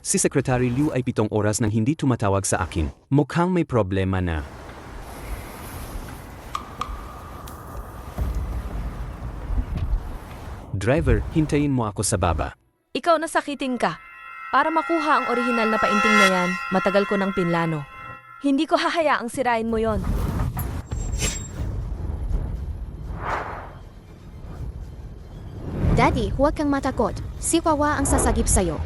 Si Secretary Liu ay 7 oras nang hindi tumatawag sa akin. Mukhang may problema na. Driver, hintayin mo ako sa baba. Ikaw nasakitin ka. Para makuha ang orihinal na painting na yan, matagal ko ng pinlano. Hindi ko hahayaang sirain mo yon. Daddy, huwag kang matakot. Si Wawa ang sasagip sa'yo.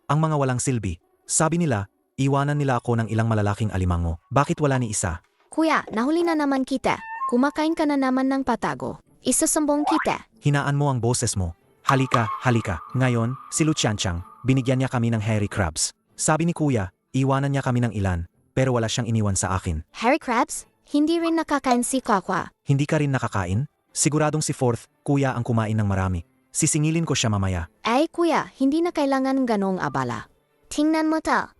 Ang mga walang silbi. Sabi nila, iwanan nila ako ng ilang malalaking alimango. Bakit wala ni isa? Kuya, nahuli na naman kita. Kumakain ka na naman ng patago. Isasumbong kita. Hinaan mo ang boses mo. Halika, halika. Ngayon, si Lucianchang, binigyan niya kami ng hairy crabs. Sabi ni kuya, iwanan niya kami ng ilan, pero wala siyang iniwan sa akin. Hairy crabs? Hindi rin nakakain si Kwakwa. Hindi ka rin nakakain? Siguradong si Fourth, kuya ang kumain ng marami. Sisingilin ko siya mamaya. Ay kuya, hindi na kailangan ganong abala. Tingnan mo ta.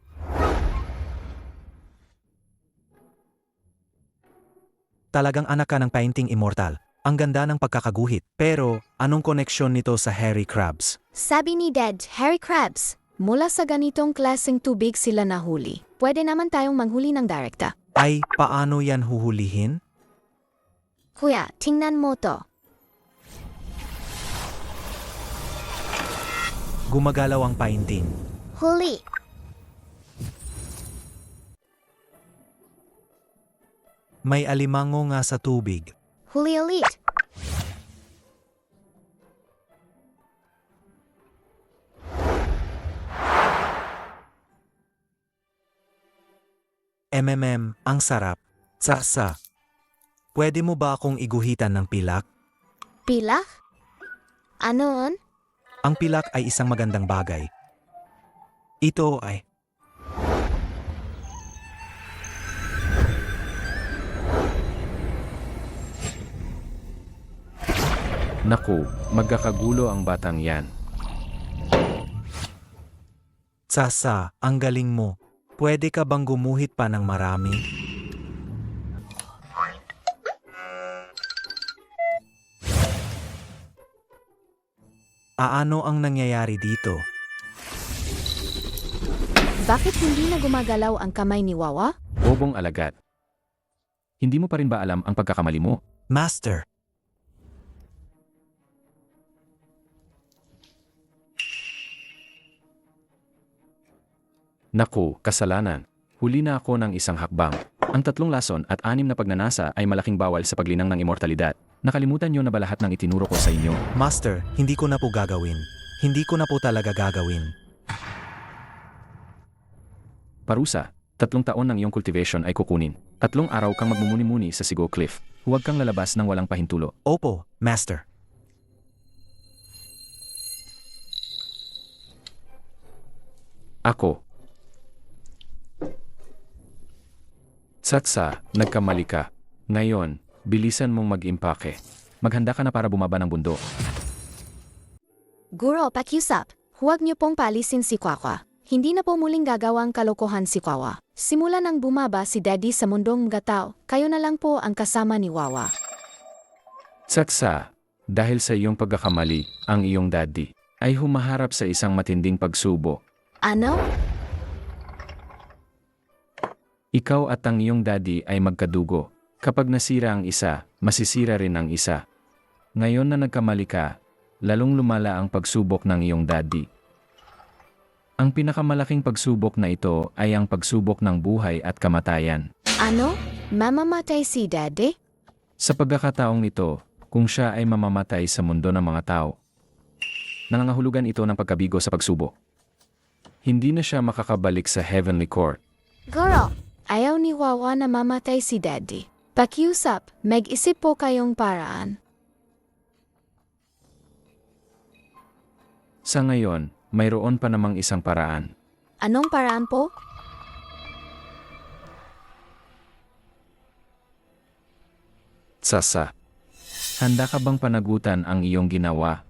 Talagang anak ka ng painting immortal. Ang ganda ng pagkakaguhit. Pero, anong koneksyon nito sa hairy crabs? Sabi ni Dad, hairy crabs. Mula sa ganitong klaseng tubig sila nahuli. Pwede naman tayong manghuli ng direkta. Ay, paano yan huhulihin? Kuya, tingnan mo to. Gumagalaw ang painting. Huli. May alimango nga sa tubig. Huli ulit. Ang sarap. Sasa. Pwede mo ba akong iguhitan ng pilak? Pilak? Anoon? Ang pilak ay isang magandang bagay. Ito ay... Naku, magkakagulo ang batang yan. Sasa, ang galing mo. Pwede ka bang gumuhit pa ng marami? Ano ang nangyayari dito? Bakit hindi na gumagalaw ang kamay ni Wawa? Bobong alagad. Hindi mo pa rin ba alam ang pagkakamali mo? Master, Naku, kasalanan. Huli na ako ng isang hakbang. Ang 3 lason at 6 na pagnanasa ay malaking bawal sa paglinang ng immortalidad. Nakalimutan niyo na ba lahat ng itinuro ko sa inyo? Master, hindi ko na po gagawin. Hindi ko na po talaga gagawin. Parusa, 3 taon ng iyong cultivation ay kukunin. 3 araw kang magmumuni-muni sa Sigo Cliff. Huwag kang lalabas ng walang pahintulo. Opo, Master. Ako. Satsa, nagkamali ka. Ngayon, bilisan mong mag-impake. Maghanda ka na para bumaba ng bundok. Guro, pakiusap. Huwag niyo pong paalisin si Kwakwa. Hindi na po muling gagawang kalokohan si Wawa. Simula nang bumaba si Daddy sa mundong mga tao, kayo na lang po ang kasama ni Wawa. Satsa, dahil sa iyong pagkakamali, ang iyong daddy ay humaharap sa isang matinding pagsubok. Ano? Ikaw at ang iyong daddy ay magkadugo. Kapag nasira ang isa, masisira rin ang isa. Ngayon na nagkamali ka, lalong lumala ang pagsubok ng iyong daddy. Ang pinakamalaking pagsubok na ito ay ang pagsubok ng buhay at kamatayan. Ano? Mamamatay si Daddy? Sa pagkakataong ito, kung siya ay mamamatay sa mundo ng mga tao, nangangahulugan ito ng pagkabigo sa pagsubok. Hindi na siya makakabalik sa Heavenly Court. Guro, ayaw ni Wawa na mamatay si Daddy. Pakiusap, mag-isip po kayong paraan. Sa ngayon, mayroon pa namang isang paraan. Anong paraan po? Sasa, handa ka bang panagutan ang iyong ginawa?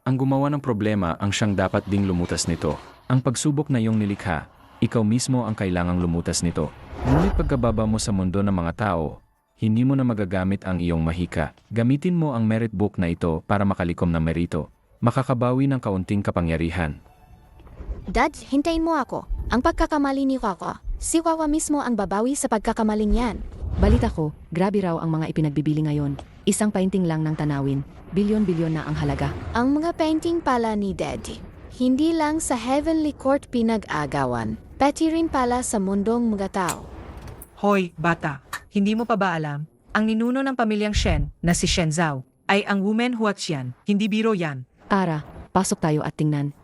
Ang gumawa ng problema ang siyang dapat ding lumutas nito. Ang pagsubok na iyong nilikha, ikaw mismo ang kailangang lumutas nito. Ngunit pagkababa mo sa mundo ng mga tao, hindi mo na magagamit ang iyong mahika. Gamitin mo ang merit book na ito para makalikom ng merito. Makakabawi ng kaunting kapangyarihan. Dad, hintayin mo ako. Ang pagkakamali ni Wawa. Si Wawa mismo ang babawi sa pagkakamaling yan. Balita ko, grabe raw ang mga ipinagbibili ngayon. Isang painting lang ng tanawin. Bilyon-bilyon na ang halaga. Ang mga painting pala ni Daddy. Hindi lang sa Heavenly Court pinag-agawan. Pati rin pala sa mundong mga tao. Hoy, bata, hindi mo pa ba alam? Ang ninuno ng pamilyang Shen na si Shen Zhao ay ang woman Huaqian. Hindi biro yan. Tara, pasok tayo at tingnan.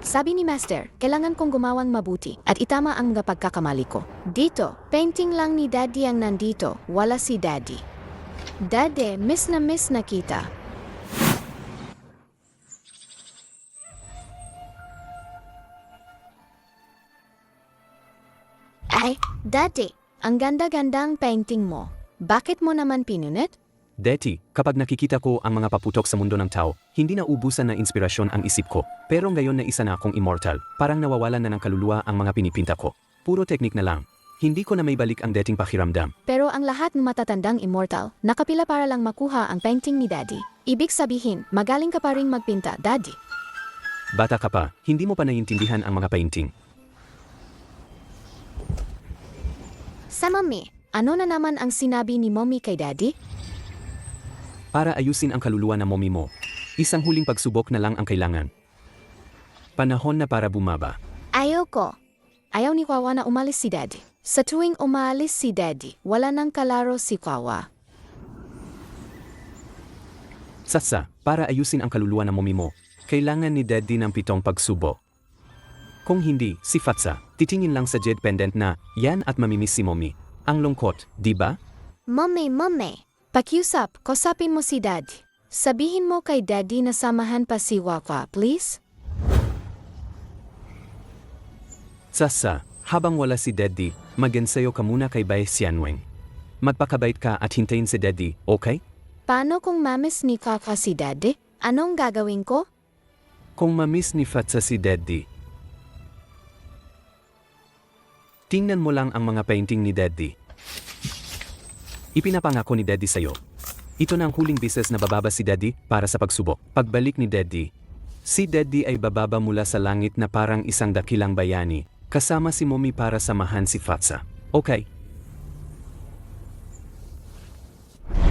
Sabi ni Master, kailangan kong gumawang mabuti at itama ang mga pagkakamali ko. Dito, painting lang ni Daddy ang nandito, wala si Daddy. Daddy, miss na kita. Ay, Daddy, ang ganda-gandang painting mo. Bakit mo naman pinunit? Daddy, kapag nakikita ko ang mga paputok sa mundo ng tao, hindi na ubusan ng inspirasyon ang isip ko. Pero ngayon na isa na akong immortal, parang nawawalan na ng kaluluwa ang mga pinipinta ko. Puro teknik na lang. Hindi ko na may balik ang dating pakiramdam. Pero ang lahat ng matatandang immortal, nakapila para lang makuha ang painting ni Daddy. Ibig sabihin, magaling ka pa rin magpinta, Daddy. Bata ka pa, hindi mo pa naiintindihan ang mga painting. Sa Mommy, ano na naman ang sinabi ni Mommy kay Daddy? Para ayusin ang kaluluwa ng mommy mo. Isang huling pagsubok na lang ang kailangan. Panahon na para bumaba. Ayaw ko. Ayaw ni Wawa na umalis si Daddy. Sa tuwing umalis si Daddy, wala nang kalaro si Wawa. Satsa, para ayusin ang kaluluwa ng mommy mo, kailangan ni Daddy ng 7 pagsubok. Kung hindi, si Fatsa, titingin lang sa jade pendant na, yan at mamimiss si mommy. Ang lungkot, di ba? Mommy, pakiusap, kausapin mo si Daddy. Sabihin mo kay Daddy na samahan pa si Wawa, please? Satsa, habang wala si Daddy, mag-ensayo ka muna kay Bai Xianweng. Magpakabait ka at hintayin si Daddy, okay? Paano kung mamiss ni Kaka si Daddy? Anong gagawin ko? Kung mamiss ni Fatsa si Daddy, tingnan mo lang ang mga painting ni Daddy. Ipinapangako ni Daddy sa'yo. Ito na ang huling beses na bababa si Daddy para sa pagsubok. Pagbalik ni Daddy, si Daddy ay bababa mula sa langit na parang isang dakilang bayani, kasama si Mommy para samahan si Fatsa. Okay?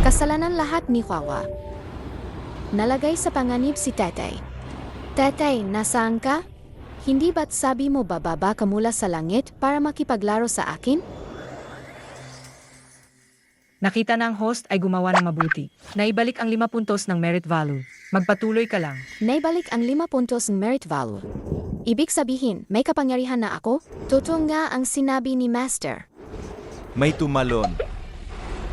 Kasalanan lahat ni Wawa. Nalagay sa panganib si Tatay. Tatay, nasaan ka? Hindi ba't sabi mo bababa ka mula sa langit para makipaglaro sa akin? Nakita na ang host ay gumawa ng mabuti. Naibalik ang 5 puntos ng merit value. Magpatuloy ka lang. Naibalik ang 5 puntos ng merit value. Ibig sabihin, may kapangyarihan na ako? Totoo nga ang sinabi ni Master. May tumalon.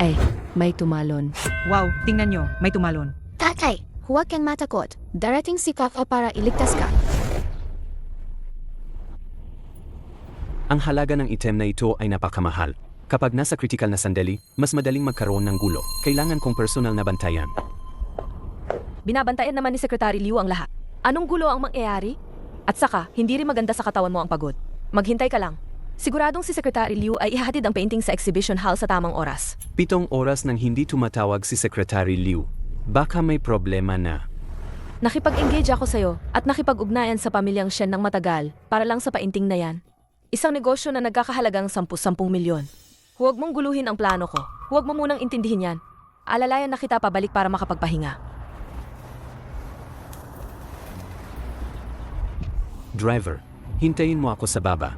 Ay, may tumalon. Wow, tingnan nyo, may tumalon. Tatay, huwag kang matakot. Darating si Kaka para iligtas ka. Ang halaga ng item na ito ay napakamahal. Kapag nasa critical na sandali, mas madaling magkaroon ng gulo. Kailangan kong personal na bantayan. Binabantayan naman ni Secretary Liu ang lahat. Anong gulo ang mangyayari? At saka, hindi rin maganda sa katawan mo ang pagod. Maghintay ka lang. Siguradong si Secretary Liu ay ihahatid ang painting sa exhibition hall sa tamang oras. 7 oras nang hindi tumatawag si Secretary Liu. Baka may problema na. Nakipag-engage ako sa'yo at nakipag-ugnayan sa pamilyang Shen ng matagal para lang sa painting na yan. Isang negosyo na nagkakahalagang 10 milyon. Huwag mong guluhin ang plano ko. Huwag mo munang intindihin yan. Alalayan na kita pabalik para makapagpahinga. Driver, hintayin mo ako sa baba.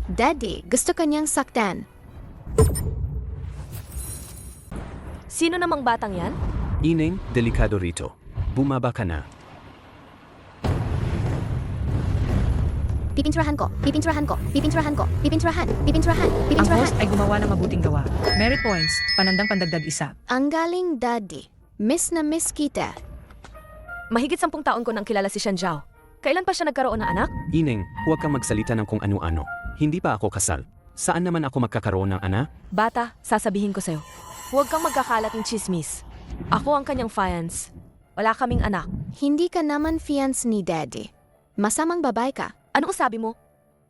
Daddy, gusto kanyang saktan. Sino namang batang yan? Ineng, delikado rito. Bumaba ka na. Pipinturahan ko. Ang host ay gumawa ng mabuting gawa. Merit points, panandang pandagdag 1. Ang galing, Daddy. Miss na miss kita. Mahigit 10 taon ko nang kilala si Shen Zhao. Kailan pa siya nagkaroon ng anak? Ineng, huwag kang magsalita ng kung ano-ano. Hindi pa ako kasal. Saan naman ako magkakaroon ng anak? Bata, sasabihin ko sa'yo. Huwag kang magkakalat ng chismis. Ako ang kanyang fiance. Wala kaming anak. Hindi ka naman fiance ni Daddy. Masamang babae ka. Anong sabi mo?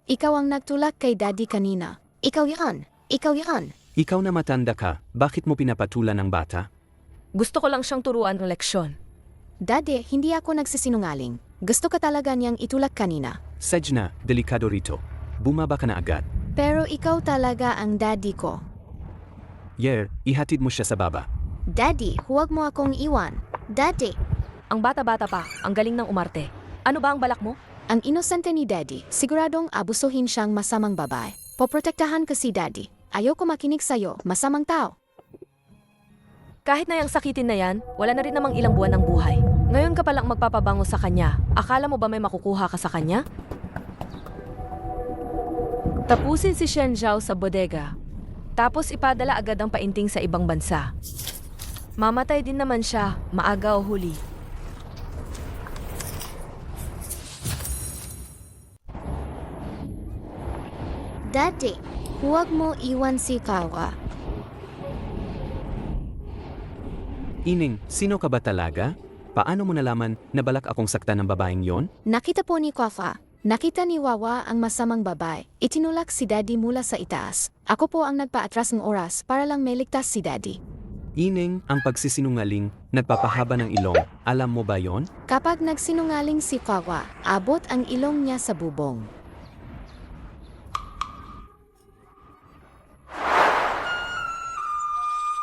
Ikaw ang nagtulak kay Daddy kanina. Ikaw yan. Ikaw yan. Ikaw na matanda ka, bakit mo pinapatulan ng bata? Gusto ko lang siyang turuan ng leksyon. Daddy, hindi ako nagsisinungaling. Gusto ka talaga niyang itulak kanina. Sejna, delikado rito. Bumaba ka na agad. Pero ikaw talaga ang daddy ko. Yer, ihatid mo siya sa baba. Daddy, huwag mo akong iwan. Daddy, Ang bata-bata pa, ang galing ng umarte. Ano ba ang balak mo? ang inosente ni Daddy, siguradong abusuhin siyang masamang babae. Poprotektahan ka si Daddy. Ayoko makinig sa'yo, masamang tao. Kahit na yung sakitin na yan, wala na rin namang ilang buwan ng buhay. Ngayon ka palang magpapabango sa kanya. Akala mo ba may makukuha ka sa kanya? Tapusin si Shen Zhao sa bodega. Tapos ipadala agad ang painting sa ibang bansa. Mamatay din naman siya, maaga o huli. Daddy, huwag mo iwan si Kawa. Ining, sino ka ba talaga? Paano mo nalaman na balak akong saktan ng babaeng yon? Nakita po ni Kawa. Nakita ni Wawa ang masamang babae. Itinulak si Daddy mula sa itaas. Ako po ang nagpaatras ng oras para lang may ligtas si Daddy. Ining, ang pagsisinungaling, nagpapahaba ng ilong. Alam mo ba yon? Kapag nagsinungaling si Kawa, abot ang ilong niya sa bubong.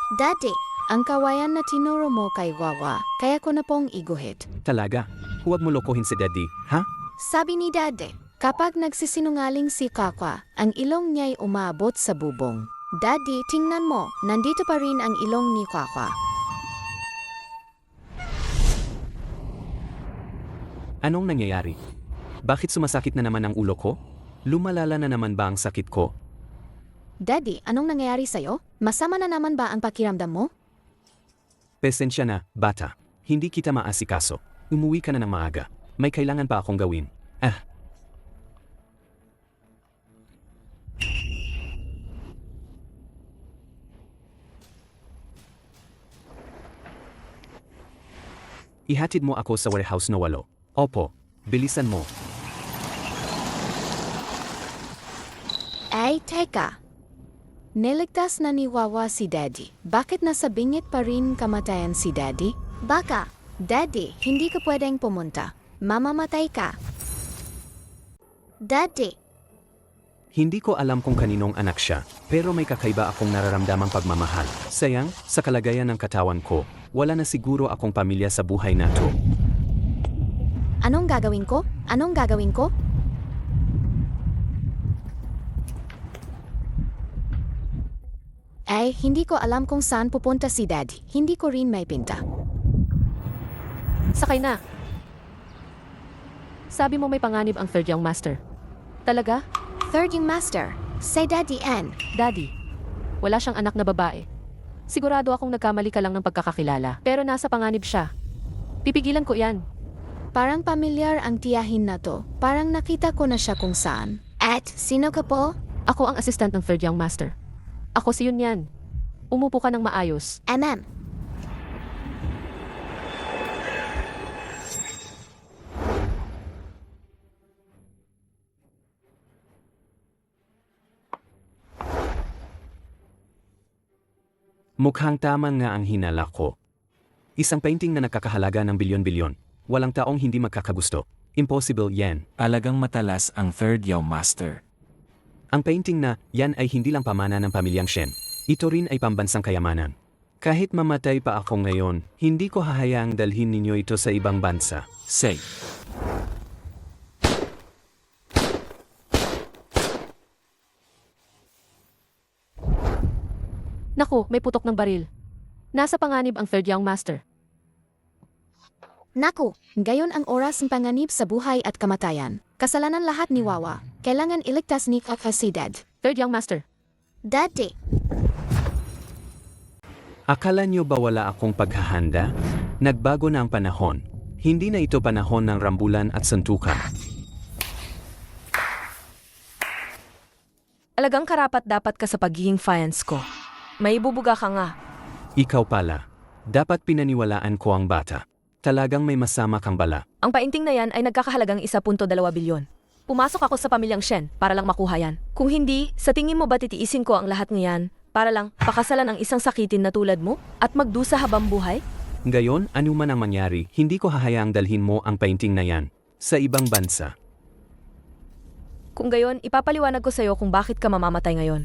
Daddy, ang kawayan na tinuro mo kay Wawa, kaya ko na pong iguhit. Talaga? Huwag mo lokohin si Daddy, ha? Sabi ni Daddy, kapag nagsisinungaling si Kakwa, ang ilong niya'y umabot sa bubong. Daddy, tingnan mo, nandito pa rin ang ilong ni Kakwa. Anong nangyayari? Bakit sumasakit na naman ang ulo ko? Lumalala na naman ba ang sakit ko? Daddy, anong nangyayari sa'yo? Masama na naman ba ang pakiramdam mo? Pasensya na, bata. Hindi kita maasikaso. Umuwi ka na ng maaga. May kailangan pa akong gawin. Ihatid mo ako sa warehouse na 8. Opo, bilisan mo. Ay, teka. Niligtas na ni Wawa si Daddy. Bakit nasa bingit pa rin kamatayan si Daddy? Baka, Daddy, hindi ka pwedeng pumunta. Mamamatay ka. Daddy, Hindi ko alam kung kaninong anak siya, pero may kakaiba akong nararamdamang pagmamahal. Sayang, sa kalagayan ng katawan ko, wala na siguro akong pamilya sa buhay na to. anong gagawin ko? Anong gagawin ko? Ay, hindi ko alam kung saan pupunta si Daddy. Hindi ko rin may pinta. Sakay na. Sabi mo may panganib ang third young master. Talaga? Third yung master, say Daddy N. Daddy, wala siyang anak na babae. Sigurado akong nagkamali ka lang ng pagkakakilala. Pero nasa panganib siya. Pipigilan ko yan. Parang pamilyar ang tiyahin na to. Parang nakita ko na siya kung saan. At sino ka po? Ako ang assistant ng third young master. Ako si Yunyan. Umupo ka ng maayos. MM. Mukhang tama nga ang hinala ko. Isang painting na nakakahalaga ng bilyon-bilyon. Walang taong hindi magkakagusto. Impossible yan. Alagang matalas ang third young master. Ang painting na yan ay hindi lang pamana ng pamilyang Shen. Ito rin ay pambansang kayamanan. Kahit mamatay pa ako ngayon, hindi ko hahayaang dalhin ninyo ito sa ibang bansa. Say, Naku, may putok ng baril. Nasa panganib ang third young master. Naku, gayon ang oras ng panganib sa buhay at kamatayan. Kasalanan lahat ni Wawa. Kailangan iligtas ni Kaka si Dad. Third young master. Daddy, Akala nyo ba wala akong paghahanda? Nagbago na ang panahon. Hindi na ito panahon ng rambulan at suntukan. Alagang karapat dapat ka sa pagiging fans ko. May bubuga ka nga. Ikaw pala. Dapat pinaniwalaan ko ang bata. Talagang may masama kang bala. Ang painting na yan ay nagkakahalagang 1.2 bilyon. Pumasok ako sa pamilyang Shen para lang makuha yan. Kung hindi, sa tingin mo ba titiisin ko ang lahat ngayon para lang pakasalan ang isang sakitin na tulad mo at magdusa habang buhay? Ngayon, ano man ang mangyari, hindi ko hahayaang dalhin mo ang painting na yan sa ibang bansa. Kung gayon, ipapaliwanag ko sa'yo kung bakit ka mamamatay ngayon.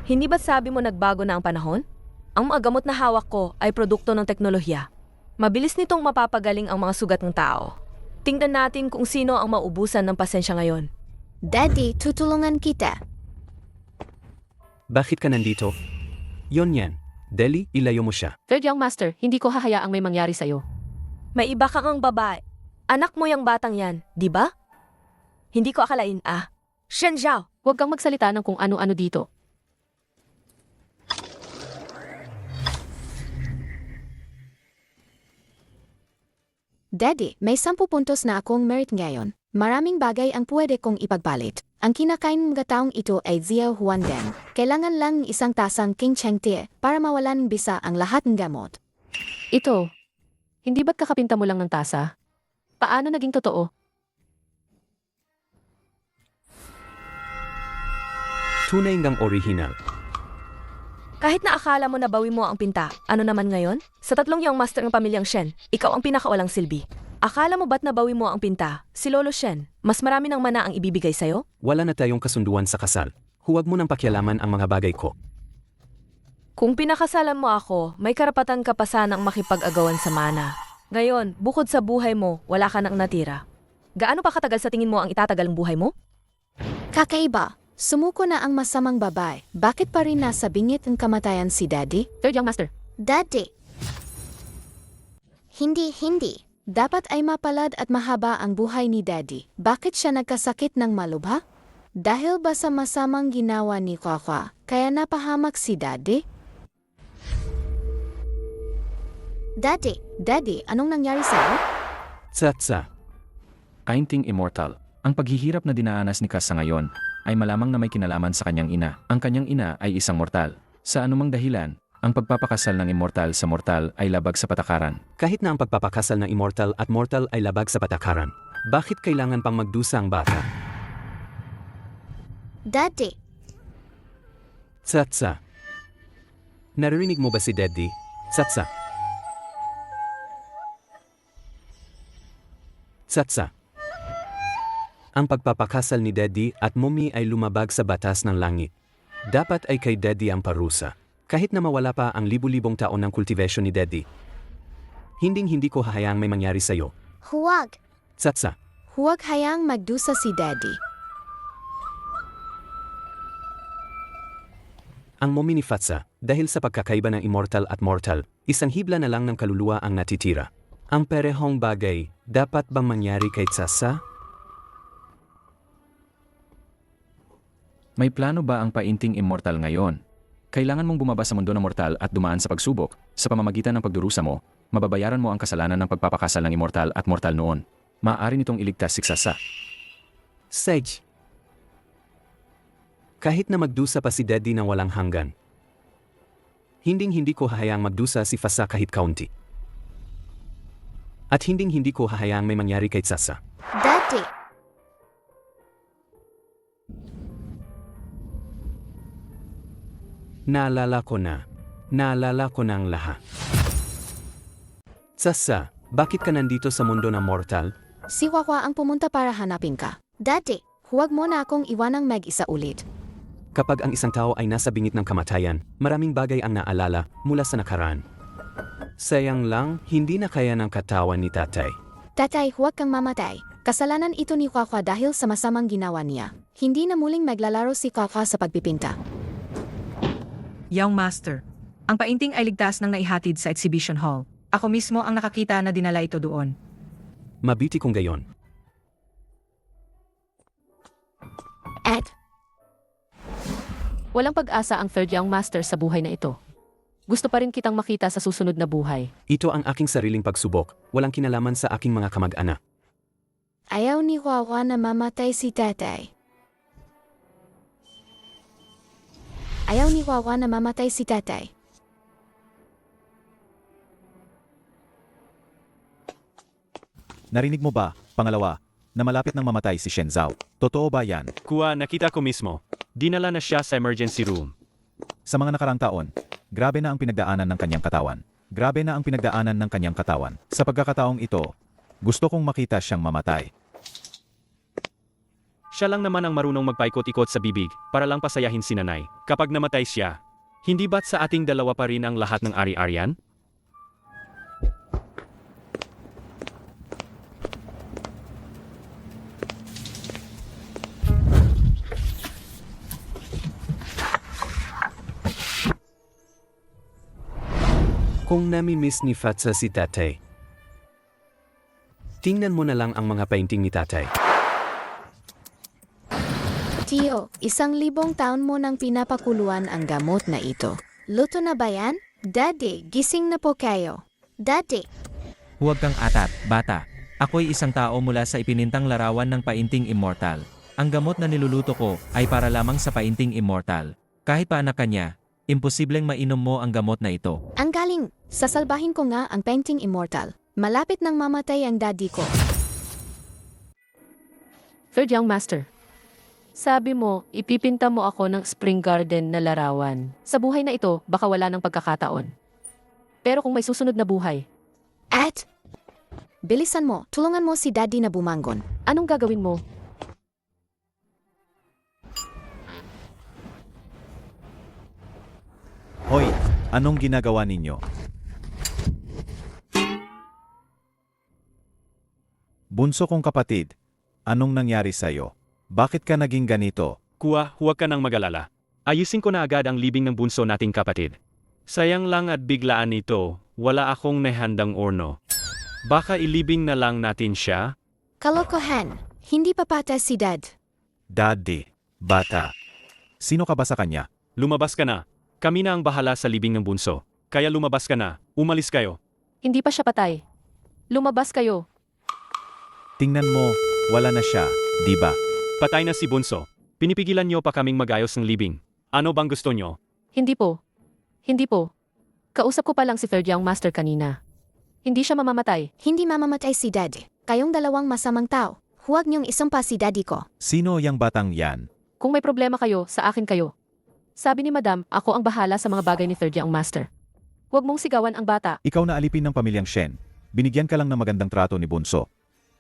Hindi ba't sabi mo nagbago na ang panahon? Ang mga gamot na hawak ko ay produkto ng teknolohiya. Mabilis nitong mapapagaling ang mga sugat ng tao. Tingnan natin kung sino ang maubusan ng pasensya ngayon. Daddy, tutulungan kita. Bakit ka nandito? Yon yan. Deli, ilayo mo siya. Third Young Master, hindi ko hahayaang may mangyari sa'yo. May iba kang ang babae. Anak mo yung batang yan, di ba? Hindi ko akalain, Shen Zhao, Huwag kang magsalita ng kung ano-ano dito. Daddy, may 10 puntos na akong merit ngayon. Maraming bagay ang pwede kong ipagpalit. Ang kinakain mga taong ito ay Ziao Huanden. Kailangan lang isang tasang King Cheng Tie para mawalan ng bisa ang lahat ng gamot. Ito, hindi ba't kakapinta mo lang ng tasa? Paano naging totoo? Tunay ngang orihinal. kahit na akala mo na bawi mo ang pinta, ano naman ngayon? Sa 3 Young Master ng pamilyang Shen, ikaw ang pinakawalang silbi. Akala mo ba't nabawi mo ang pinta? Si Lolo Shen, mas marami ng mana ang ibibigay sa'yo? Wala na tayong kasunduan sa kasal. Huwag mo nang pakialaman ang mga bagay ko. Kung pinakasalan mo ako, may karapatan ka pa sanang makipag-agawan sa mana. Ngayon, bukod sa buhay mo, wala ka nang natira. Gaano pa katagal sa tingin mo ang itatagal ang buhay mo? Kakaiba, sumuko na ang masamang babae. Bakit pa rin nasa bingit ang kamatayan si Daddy? Third Young Master, Daddy! Hindi. Dapat ay mapalad at mahaba ang buhay ni Daddy. Bakit siya nagkasakit ng malubha? Dahil ba sa masamang ginawa ni Kwakwa, kaya napahamak si Daddy? Daddy, anong nangyari sa'yo? Tsatsa. Kainting immortal. Ang paghihirap na dinaanas ni Kas sa ngayon ay malamang na may kinalaman sa kanyang ina. Ang kanyang ina ay isang mortal. Sa anumang dahilan, ang pagpapakasal ng immortal sa mortal ay labag sa patakaran. Kahit na ang pagpapakasal ng immortal at mortal ay labag sa patakaran, bakit kailangan pang magdusa ang bata? Daddy, Tsatsa. Naririnig mo ba si Daddy? Tsatsa. Tsatsa. Ang pagpapakasal ni Daddy at Mommy ay lumabag sa batas ng langit. Dapat ay kay Daddy ang parusa. Kahit na mawala pa ang libu-libong taon ng cultivation ni Daddy. Hindi ko hahayaang may mangyari sa'yo. huwag. Tsatsa. Huwag hayang magdusa si Daddy. Ang Mommy ni Fatsa, dahil sa pagkakaiba ng immortal at mortal, isang hibla na lang ng kaluluwa ang natitira. Ang perehong bagay, dapat bang mangyari kay Tsatsa? May plano ba ang painting immortal ngayon? Kailangan mong bumaba sa mundo ng mortal at dumaan sa pagsubok. Sa pamamagitan ng pagdurusa mo, mababayaran mo ang kasalanan ng pagpapakasal ng immortal at mortal noon. Maaari nitong iligtas si Tsatsa. Sage. Kahit na magdusa pa si Daddy na walang hanggan. Hindi ko hahayaang magdusa si Fatsa kahit kaunti. At hindi ko hahayaang may mangyari kay Tsatsa. Daddy, Naalala ko na ang lahat. Tsatsa, bakit ka nandito sa mundo ng mortal? si Kwakwa ang pumunta para hanapin ka. Daddy, huwag mo na akong iwanang mag-isa ulit. Kapag ang isang tao ay nasa bingit ng kamatayan, maraming bagay ang naalala mula sa nakaraan. Sayang lang, hindi na kaya ng katawan ni tatay. Tatay, huwag kang mamatay. Kasalanan ito ni Kwakwa dahil sa masamang ginawa niya. Hindi na muling maglalaro si Kwakwa sa pagpipinta. Young Master, ang painting ay ligtas nang naihatid sa exhibition hall. Ako mismo ang nakakita na dinala ito doon. Mabiti kong gayon. Ed, walang pag-asa ang Third Young Master sa buhay na ito. Gusto pa rin kitang makita sa susunod na buhay. Ito ang aking sariling pagsubok, walang kinalaman sa aking mga kamag-anak. Ayaw ni Wawa na mamatay si tatay. Ayaw ni Wawa na mamatay si tatay. Narinig mo ba, pangalawa, na malapit nang mamatay si Shen Zhao? Totoo ba yan? Kuya, nakita ko mismo. Dinala na siya sa emergency room. Sa mga nakarang taon, grabe na ang pinagdaanan ng kanyang katawan. Grabe na ang pinagdaanan ng kanyang katawan. Sa pagkakataong ito, gusto kong makita siyang mamatay. Siya lang naman ang marunong magpaikot-ikot sa bibig para lang pasayahin si nanay. Kapag namatay siya, hindi ba't sa ating dalawa pa rin ang lahat ng ari-arian? Kung nami-miss ni Fatsa si tatay, tingnan mo na lang ang mga painting ni tatay. Tio, 1,000 taon mo nang pinapakuluan ang gamot na ito. Luto na ba yan? Daddy, gising na po kayo. Daddy, Huwag kang atat, bata. Ako'y isang tao mula sa ipinintang larawan ng painting immortal. Ang gamot na niluluto ko ay para lamang sa painting immortal. Kahit pa anak ka niya, imposibleng mainom mo ang gamot na ito. ang galing. Sasalbahin ko nga ang painting immortal. Malapit nang mamatay ang daddy ko. Third Young Master. Sabi mo, ipipinta mo ako ng Spring Garden na larawan. Sa buhay na ito, baka wala ng pagkakataon. Pero kung may susunod na buhay, At, bilisan mo, tulungan mo si daddy na bumangon. anong gagawin mo? Hoy, anong ginagawa ninyo? Bunso kong kapatid, anong nangyari sa'yo? Bakit ka naging ganito? Kuya, huwag ka nang mag-alala. Ayusin ko na agad ang libing ng bunso nating kapatid. Sayang lang at biglaan ito, wala akong nahandang orno. Baka ilibing na lang natin siya? Kalokohan, hindi pa patas si dad. Daddy, bata. Sino ka ba sa kanya? Lumabas ka na. Kami na ang bahala sa libing ng bunso. Kaya lumabas ka na. Umalis kayo. Hindi pa siya patay. Lumabas kayo. Tingnan mo, wala na siya, di ba? Patay na si bunso. Pinipigilan niyo pa kaming magayos ng libing. Ano bang gusto niyo? Hindi po. Hindi po. Kausap ko pa lang si Third Young Master kanina. Hindi siya mamamatay. Hindi mamamatay si dad. Kayong dalawang masamang tao. Huwag niyong isumpa si daddy ko. Sino yang batang yan? Kung may problema kayo, sa akin kayo. Sabi ni Madam, ako ang bahala sa mga bagay ni Third Young Master. Huwag mong sigawan ang bata. Ikaw na alipin ng pamilyang Shen. Binigyan ka lang ng magandang trato ni Bunso.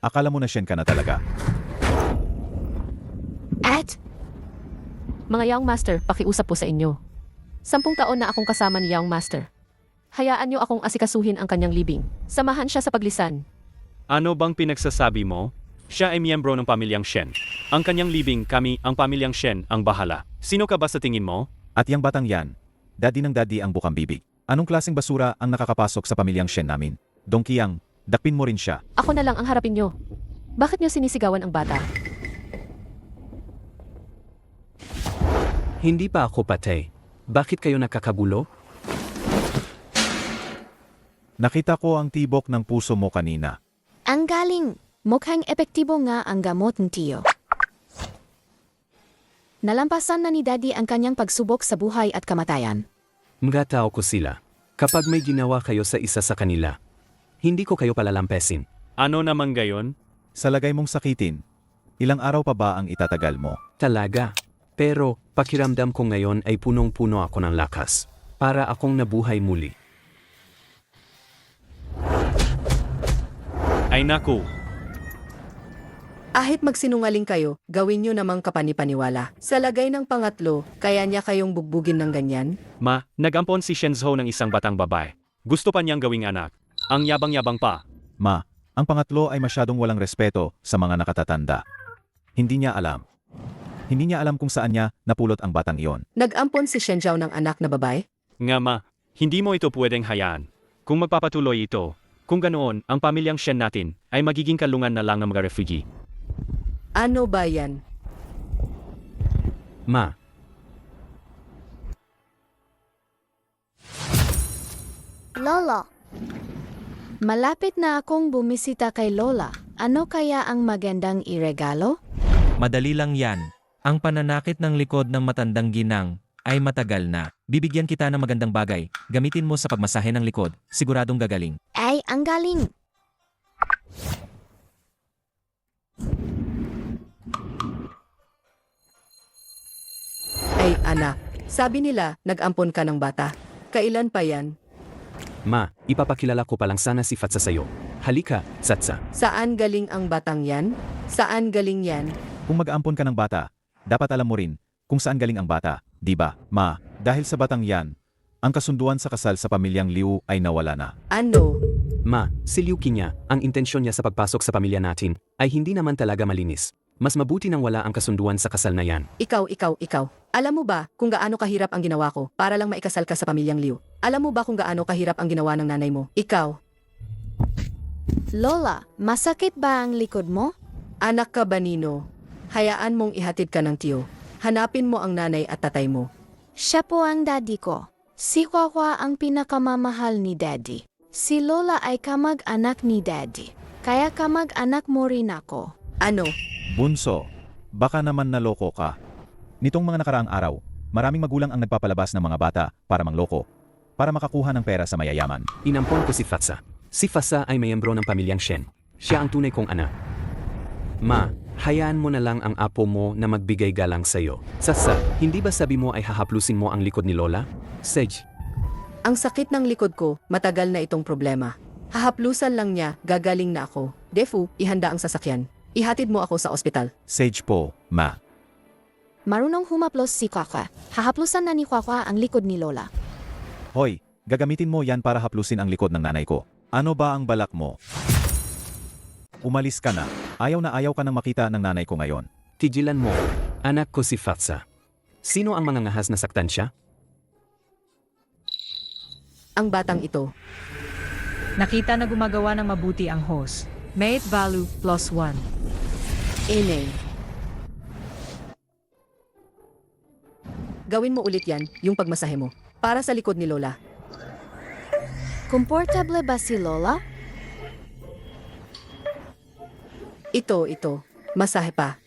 Akala mo na Shen ka na talaga. At, Mga Young Master, pakiusap po sa inyo. 10 taon na akong kasama ni Young Master. Hayaan niyo akong asikasuhin ang kanyang libing. Samahan siya sa paglisan. Ano bang pinagsasabi mo? Siya ay miyembro ng pamilyang Shen. Ang kanyang libing, kami, ang pamilyang Shen, ang bahala. Sino ka ba sa tingin mo? At yang batang yan, daddy ng daddy ang bukang bibig. Anong klaseng basura ang nakakapasok sa pamilyang Shen namin? Dongkiyang, dakpin mo rin siya. Ako na lang ang harapin niyo. Bakit niyo sinisigawan ang bata? Hindi pa ako patay. Bakit kayo nakakagulo? Nakita ko ang tibok ng puso mo kanina. ang galing. Mukhang epektibo nga ang gamot ng tiyo. Nalampasan na ni daddy ang kanyang pagsubok sa buhay at kamatayan. Mga tao ko sila. Kapag may ginawa kayo sa isa sa kanila, hindi ko kayo palalampesin. Ano naman gayon? Sa lagay mong sakitin, ilang araw pa ba ang itatagal mo? Talaga. Pero, pakiramdam ko ngayon ay punong-puno ako ng lakas. Para akong nabuhay muli. Ay naku, Ahit magsinungaling kayo, gawin nyo namang kapanipaniwala. Sa lagay ng pangatlo, kaya niya kayong bugbugin ng ganyan? ma, nagampon si Shenzhou ng isang batang babae. Gusto pa niyang gawing anak. Ang yabang-yabang pa. Ma, ang pangatlo ay masyadong walang respeto sa mga nakatatanda. Hindi niya alam. Hindi niya alam kung saan niya napulot ang batang iyon. Nag-ampon si Shenzhou ng anak na babae? Nga ma, hindi mo ito pwedeng hayaan. Kung magpapatuloy ito, kung ganoon, ang pamilyang Shen natin ay magiging kalungan na lang ng mga refugee. Ano ba yan? Ma, Lolo. Malapit na akong bumisita kay Lola. Ano kaya ang magandang iregalo? Madali lang yan. Ang pananakit ng likod ng matandang ginang ay matagal na. Bibigyan kita ng magandang bagay. Gamitin mo sa pagmasahe ng likod. Siguradong gagaling. Ay, ang galing. Ay, anak. Sabi nila, nag-ampon ka ng bata. Kailan pa yan? Ma, ipapakilala ko pa lang sana si Fatsa sa'yo. Halika, Satsa. Saan galing ang batang yan? Saan galing yan? Kung mag-ampon ka ng bata, dapat alam mo rin kung saan galing ang bata, di ba? Ma, dahil sa batang yan, ang kasunduan sa kasal sa pamilyang Liu ay nawala na. Ano? Ma, si Liu Qingya, ang intensyon niya sa pagpasok sa pamilya natin ay hindi naman talaga malinis. Mas mabuti nang wala ang kasunduan sa kasal na yan. Ikaw. Alam mo ba kung gaano kahirap ang ginawa ko para lang maikasal ka sa pamilyang Liu? Alam mo ba kung gaano kahirap ang ginawa ng nanay mo? Ikaw. Lola, masakit ba ang likod mo? Anak ka ba, Nino? Hayaan mong ihatid ka ng tiyo. Hanapin mo ang nanay at tatay mo. Siya po ang daddy ko. Si Wawa ang pinakamamahal ni daddy. Si Lola ay kamag-anak ni daddy. Kaya kamag-anak mo rin ako. Ano? Bunso, baka naman naloko ka. Nitong mga nakaraang araw, maraming magulang ang nagpapalabas ng mga bata para mangloko, para makakuha ng pera sa mayayaman. Inampon ko si Fatsa. Si Fatsa ay miyembro ng pamilyang Shen. Siya ang tunay kong anak. Ma, hayaan mo na lang ang apo mo na magbigay galang sa'yo. Satsa, hindi ba sabi mo ay hahaplusin mo ang likod ni Lola? Sage, Ang sakit ng likod ko, matagal na itong problema. Hahaplusan lang niya, gagaling na ako. Defu, ihanda ang sasakyan. Ihatid mo ako sa ospital. Sage po, ma. Marunong humaplos si Wawa. Hahaplusan na ni Wawa ang likod ni Lola. Hoy, gagamitin mo yan para haplusin ang likod ng nanay ko. Ano ba ang balak mo? Umalis ka na. Ayaw ka nang makita ng nanay ko ngayon. tigilan mo. Anak ko si Fatsa. Sino ang mga ngahas na saktan siya? Ang batang ito. Nakita na gumagawa ng mabuti ang host. Mate value +1. Ineng. Gawin mo ulit yan, yung pagmasahe mo. Para sa likod ni Lola. Komportable ba si Lola? Ito. Masahe pa.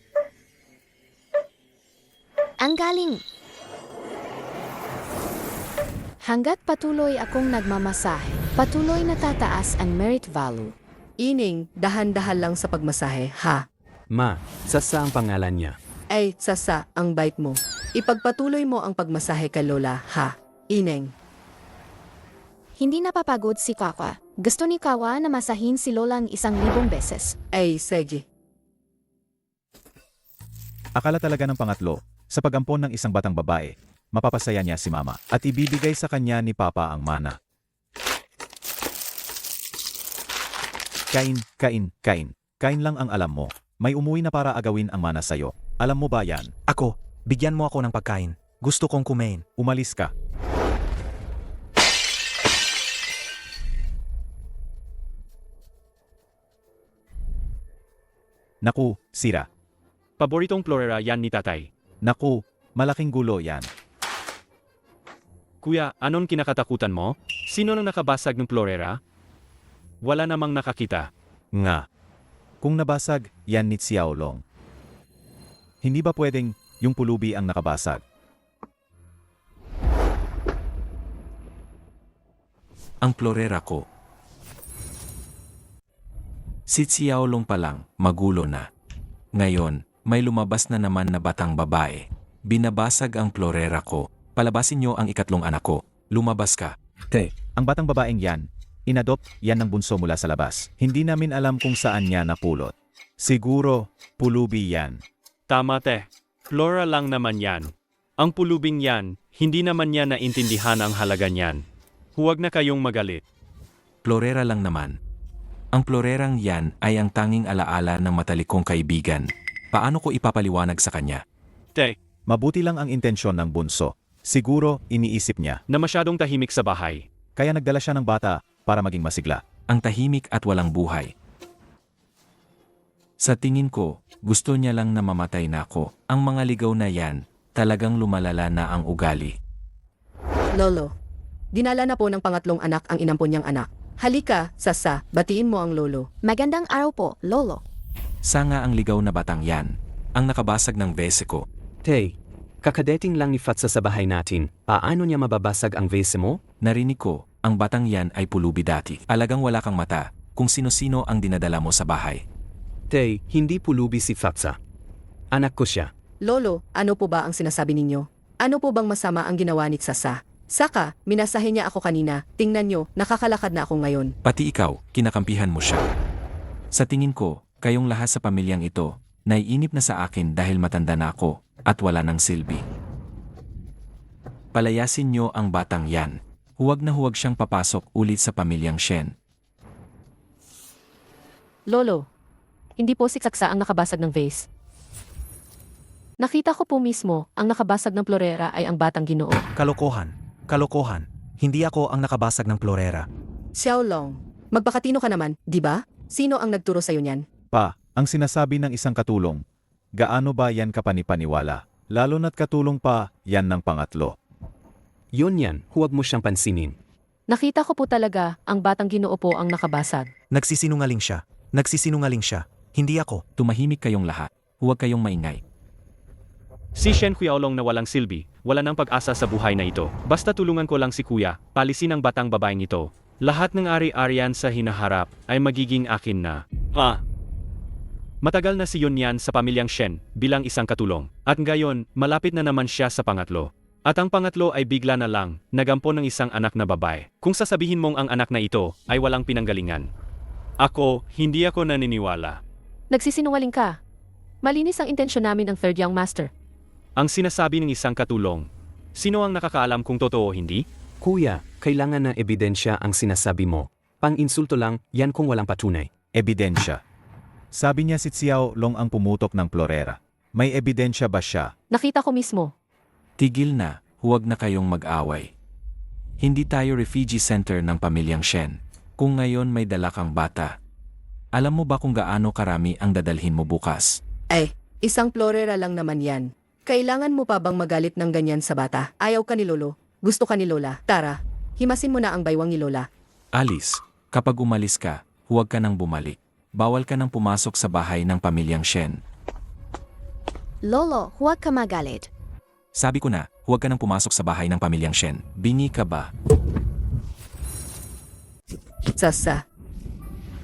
Ang galing! Hanggat patuloy akong nagmamasahe, patuloy natataas ang merit value. Ining, dahan-dahan lang sa pagmasahe, ha? Ma, Sasa ang pangalan niya. Ay, Sasa, ang bait mo. Ipagpatuloy mo ang pagmasahe kay Lola, ha? Ineng. Hindi napapagod si Wawa. Gusto ni Wawa na masahin si Lola ang 1,000 beses. Ay, sige. Akala talaga ng pangatlo, sa pag-ampon ng isang batang babae, mapapasaya niya si mama at ibibigay sa kanya ni papa ang mana. Kain. Kain lang ang alam mo. May umuwi na para agawin ang mana sa'yo. Alam mo ba yan? Ako, bigyan mo ako ng pagkain. Gusto kong kumain. Umalis ka. Naku, sira. Paboritong florera yan ni tatay. Naku, malaking gulo yan. Kuya, anong kinakatakutan mo? Sino nang nakabasag ng florera? Wala namang nakakita. Nga. Kung nabasag, yan ni Xiaolong. Hindi ba pwedeng yung pulubi ang nakabasag? Ang florera ko. Si Xiaolong pa lang, magulo na. Ngayon, may lumabas na naman na batang babae. Binabasag ang florera ko. Palabasin niyo ang ikatlong anak ko. Lumabas ka. Ang batang babaeng yan, inadopt yan ng bunso mula sa labas. Hindi namin alam kung saan niya napulot. Siguro, pulubi yan. Tama te. Flora lang naman yan. Ang pulubing yan, hindi naman niya naintindihan ang halaga niyan. Huwag na kayong magalit. Florera lang naman. Ang florerang yan ay ang tanging alaala ng matalikong kaibigan. Paano ko ipapaliwanag sa kanya? Te, Mabuti lang ang intensyon ng bunso. Siguro, iniisip niya. na masyadong tahimik sa bahay. Kaya nagdala siya ng bata para maging masigla. Ang tahimik at walang buhay. Sa tingin ko, gusto niya lang na mamatay na ako. Ang mga ligaw na yan, talagang lumalala na ang ugali. Lolo, Dinala na po ng pangatlong anak ang inampon niyang anak. Halika, Sasa, batiin mo ang lolo. Magandang araw po, Lolo. Sanga ang ligaw na batang yan, ang nakabasag ng vese ko. Tay, kakadating lang ni Fatsa sa bahay natin. Paano niya mababasag ang vase mo? Narinig ko, ang batang yan ay pulubi dati. Alagang wala kang mata, kung sino-sino ang dinadala mo sa bahay. Tay, hindi pulubi si Fatsa. Anak ko siya. Lolo, ano po ba ang sinasabi ninyo? Ano po bang masama ang ginawa ni Sasa? Saka, minasahe niya ako kanina. Tingnan nyo, nakakalakad na ako ngayon. Pati ikaw, kinakampihan mo siya. Sa tingin ko, kayong lahat sa pamilyang ito, naiinip na sa akin dahil matanda na ako at wala ng silbi. Palayasin nyo ang batang yan. Huwag na huwag siyang papasok ulit sa pamilyang Shen. Lolo, hindi po si Saksa ang nakabasag ng vase. Nakita ko po mismo, ang nakabasag ng florera ay ang batang Ginoo. Kalokohan. Kalokohan. Hindi ako ang nakabasag ng florera. Xiaolong, magpakatino ka naman, di ba? Sino ang nagturo sa'yo niyan? Pa, ang sinasabi ng isang katulong, gaano ba yan kapanipaniwala? Lalo na't katulong pa, yan ng pangatlo. Yun yan, huwag mo siyang pansinin. Nakita ko po talaga, ang batang Ginoo po ang nakabasag. Nagsisinungaling siya. Nagsisinungaling siya. Hindi ako. Tumahimik kayong lahat. Huwag kayong maingay. Si Shen Qiaolong na walang silbi, wala nang pag-asa sa buhay na ito. Basta tulungan ko lang si kuya, palisin ang batang babaeng ito. Lahat ng ari-arian sa hinaharap ay magiging akin na. Matagal na si Yunyan sa pamilyang Shen bilang isang katulong. At ngayon, malapit na naman siya sa pangatlo. At ang pangatlo ay bigla na lang, nagampon ng isang anak na babae. Kung sasabihin mong ang anak na ito ay walang pinanggalingan. Hindi ako naniniwala. Nagsisinungaling ka. Malinis ang intensyon namin ng Third Young Master. Ang sinasabi ng isang katulong, sino ang nakakaalam kung totoo o hindi? Kuya, kailangan na ebidensya ang sinasabi mo. Pang-insulto lang, yan kung walang patunay. Ebidensya. Sabi niya si Xiao Long ang pumutok ng florera. May ebidensya ba siya? Nakita ko mismo. Tigil na, huwag na kayong mag-away. Hindi tayo refugee center ng pamilyang Shen. Kung ngayon may dala kang bata, alam mo ba kung gaano karami ang dadalhin mo bukas? Isang florera lang naman yan. Kailangan mo pa bang magalit ng ganyan sa bata? Ayaw ka ni Lolo, gusto ka ni Lola. Tara, himasin mo na ang baywang ni Lola. Alice, kapag umalis ka, huwag ka nang bumalik. Bawal ka nang pumasok sa bahay ng pamilyang Shen. Lolo, huwag ka magalit. Sabi ko na, huwag ka nang pumasok sa bahay ng pamilyang Shen. Bingi ka ba? Sasa,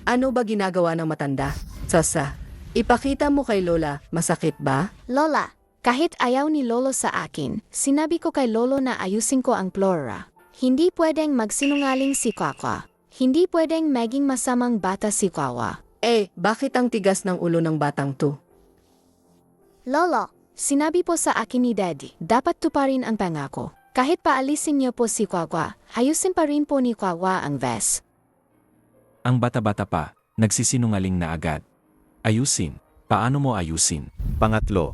ano ba ginagawa ng matanda? Sasa, ipakita mo kay Lola, masakit ba? Lola, kahit ayaw ni Lolo sa akin, sinabi ko kay Lolo na ayusin ko ang flora. Hindi pwedeng magsinungaling si Kwakwa. Hindi pwedeng maging masamang bata si Kwakwa. Bakit ang tigas ng ulo ng batang to? Lolo, sinabi po sa akin ni Daddy, dapat tuparin ang pangako. Kahit paalisin niyo po si Kwakwa, ayusin pa rin po ni Kwakwa ang vase. Ang bata-bata pa, nagsisinungaling na agad. Ayusin. Paano mo ayusin? Pangatlo,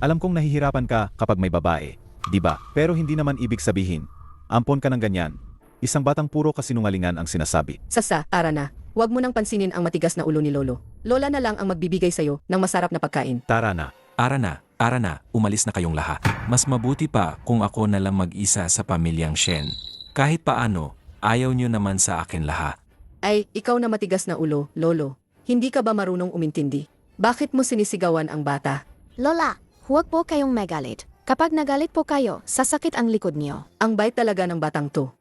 alam kong nahihirapan ka kapag may babae, di ba? Pero hindi naman ibig sabihin, ampon ka ng ganyan. Isang batang puro kasinungalingan ang sinasabi. Sasa, ara na. Huwag mo nang pansinin ang matigas na ulo ni Lolo. Lola na lang ang magbibigay sa'yo ng masarap na pagkain. Tara na. Ara na, umalis na kayong lahat. Mas mabuti pa kung ako na lang mag-isa sa pamilyang Shen. Kahit paano, ayaw nyo naman sa akin lahat. Ikaw na matigas na ulo, Lolo. Hindi ka ba marunong umintindi? Bakit mo sinisigawan ang bata? Lola, huwag po kayong magalit. Kapag nagalit po kayo, sasakit ang likod niyo. Ang bait talaga ng batang to.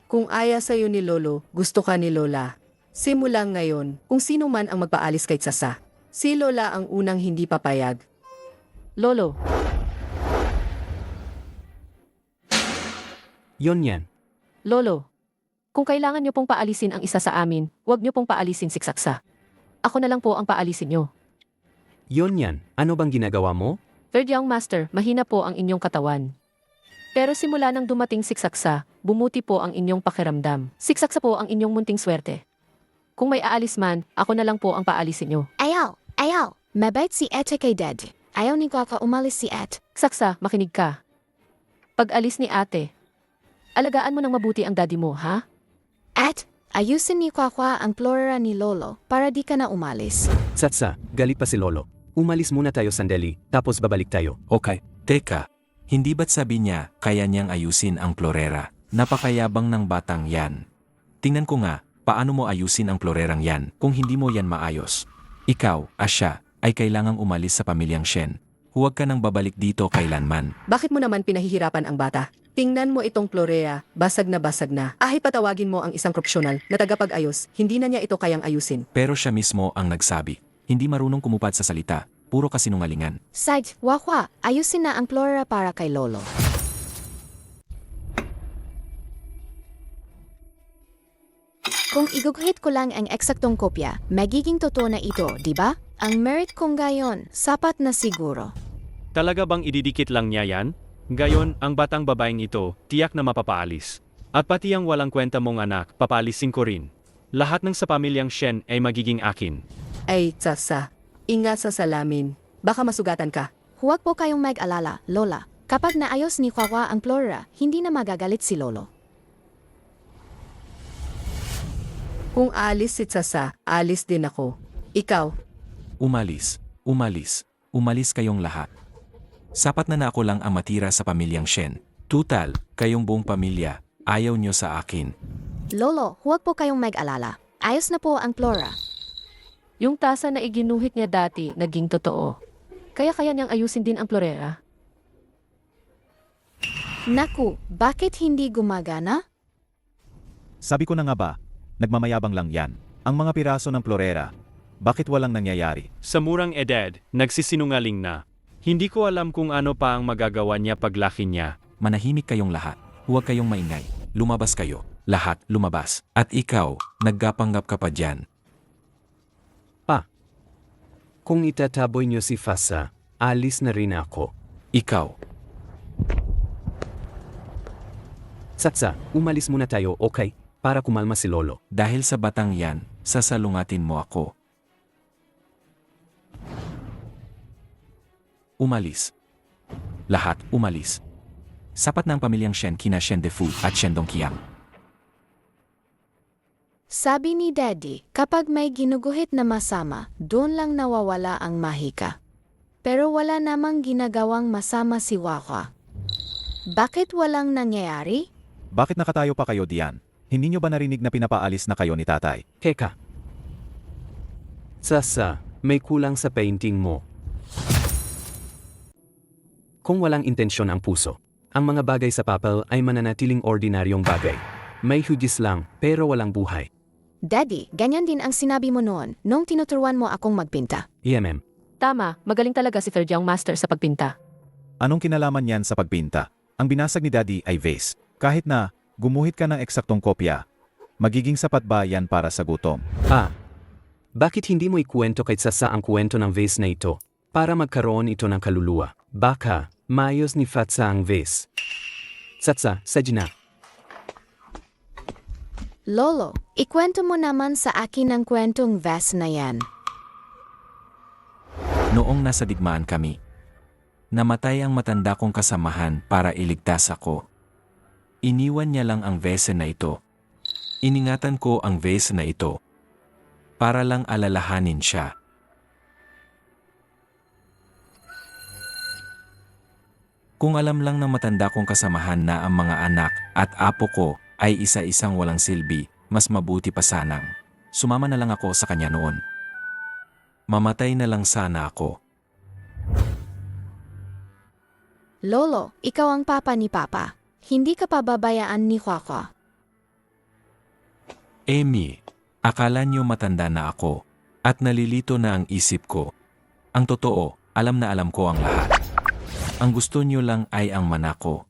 Kung aya sa'yo ni Lolo, gusto ka ni Lola. Simula ngayon, kung sino man ang magpaalis kay Sasa, si Lola ang unang hindi papayag. Lolo, Yun yan. Lolo, kung kailangan nyo pong paalisin ang isa sa amin, huwag nyo pong paalisin si Saksa. Ako na lang po ang paalisin nyo. Yun yan. Ano bang ginagawa mo? Third Young Master, mahina po ang inyong katawan. Pero simula nang dumating si Saksa, bumuti po ang inyong pakiramdam. Siksaksa po ang inyong munting swerte. Kung may aalis man, ako na lang po ang paalisin nyo. Ayaw! Mabait si Ate kay Daddy. Ayaw ni Kwakwa umalis si Ate. Saksa, makinig ka. Pag alis ni ate, alagaan mo ng mabuti ang daddy mo, ha? At, ayusin ni Kwakwa ang flora ni Lolo para di ka na umalis. Satsa, galit pa si Lolo. Umalis muna tayo sandali, tapos babalik tayo. Okay, teka. Hindi ba't sabi niya kaya niyang ayusin ang florera? Napakayabang ng batang yan. Tingnan ko nga, paano mo ayusin ang florerang yan kung hindi mo yan maayos. Ikaw, Asya, ay kailangang umalis sa pamilyang Shen. Huwag ka nang babalik dito kailanman. Bakit mo naman pinahihirapan ang bata? Tingnan mo itong Florea, basag na basag na. Ahit patawagin mo ang isang propsyonal na tagapag-ayos, hindi na niya ito kayang ayusin. Pero siya mismo ang nagsabi. Hindi marunong kumupad sa salita, puro kasinungalingan. Side, Wakwa, ayusin na ang Flora para kay Lolo. Kung iguguhit ko lang ang eksaktong kopya, magiging totoo na ito, di ba? Ang merit kong gayon, sapat na siguro. Talaga bang ididikit lang niya yan? Gayon, ang batang babaeng ito, tiyak na mapapaalis. At pati ang walang kwenta mong anak, papaalisin ko rin. Lahat ng sa pamilyang Shen ay magiging akin. Ay, tsasa. Ingat sa salamin. Baka masugatan ka. Huwag po kayong mag-alala, Lola. Kapag naayos ni Wakwa ang Flora, hindi na magagalit si Lolo. Kung alis si Tsasa, alis din ako. Ikaw, Umalis, umalis, umalis kayong lahat. Sapat na ako lang ang matira sa pamilyang Shen. Tutal, kayong buong pamilya, ayaw nyo sa akin. Lolo, huwag po kayong mag-alala. Ayos na po ang Flora. Yung tasa na iginuhit niya dati, naging totoo. Kaya niyang ayusin din ang florera. Naku, bakit hindi gumagana? Sabi ko na nga ba, nagmamayabang lang yan. Ang mga piraso ng florera, bakit walang nangyayari? Sa murang edad, nagsisinungaling na. Hindi ko alam kung ano pa ang magagawa niya paglaki niya. Manahimik kayong lahat. Huwag kayong maingay. Lumabas kayo. Lahat lumabas. At ikaw, naggapanggap ka pa dyan. Kung itataboy niyo si Fasa, alis na rin ako. Ikaw, Satsa, umalis muna tayo, okay? Para kumalma si Lolo. dahil sa batang yan, sasalungatin mo ako. Umalis. Lahat umalis. Sapat na ang pamilyang Shen kina Shen Defu at Shen Dongqiang. Sabi ni Daddy, kapag may ginuguhit na masama, doon lang nawawala ang mahika. Pero wala namang ginagawang masama si Wakwa. Bakit walang nangyayari? Bakit nakatayo pa kayo diyan? Hindi nyo ba narinig na pinapaalis na kayo ni tatay? Teka. Sasa, may kulang sa painting mo. Kung walang intensyon ang puso, ang mga bagay sa papel ay mananatiling ordinaryong bagay. May hugis lang, pero walang buhay. Daddy, ganyan din ang sinabi mo noon nung tinuturuan mo akong magpinta. EMM. Tama, magaling talaga si Ferjiang master sa pagpinta. Anong kinalaman yan sa pagpinta? Ang binasag ni Daddy ay vase. Kahit na gumuhit ka ng eksaktong kopya, magiging sapat ba yan para sa gutom? Bakit hindi mo ikuwento kay Sasa ang kwento ng vase na ito? Para magkaroon ito ng kaluluwa. Baka, mayos ni Fatsa ang vase. Satsa, sadya na. Lolo, ikwento mo naman sa akin ang kwentong vase na yan. Noong nasa digmaan kami, namatay ang matanda kong kasamahan para iligtas ako. Iniwan niya lang ang vase na ito. Iningatan ko ang vase na ito para lang alalahanin siya. Kung alam lang ng matanda kong kasamahan na ang mga anak at apo ko ay isa-isang walang silbi, mas mabuti pa sanang sumama na lang ako sa kanya noon. Mamatay na lang sana ako. Lolo, ikaw ang papa ni Papa. Hindi ka pababayaan ni Wakwa. Amy, akala niyo matanda na ako at nalilito na ang isip ko. Ang totoo, alam na alam ko ang lahat. Ang gusto niyo lang ay ang manako.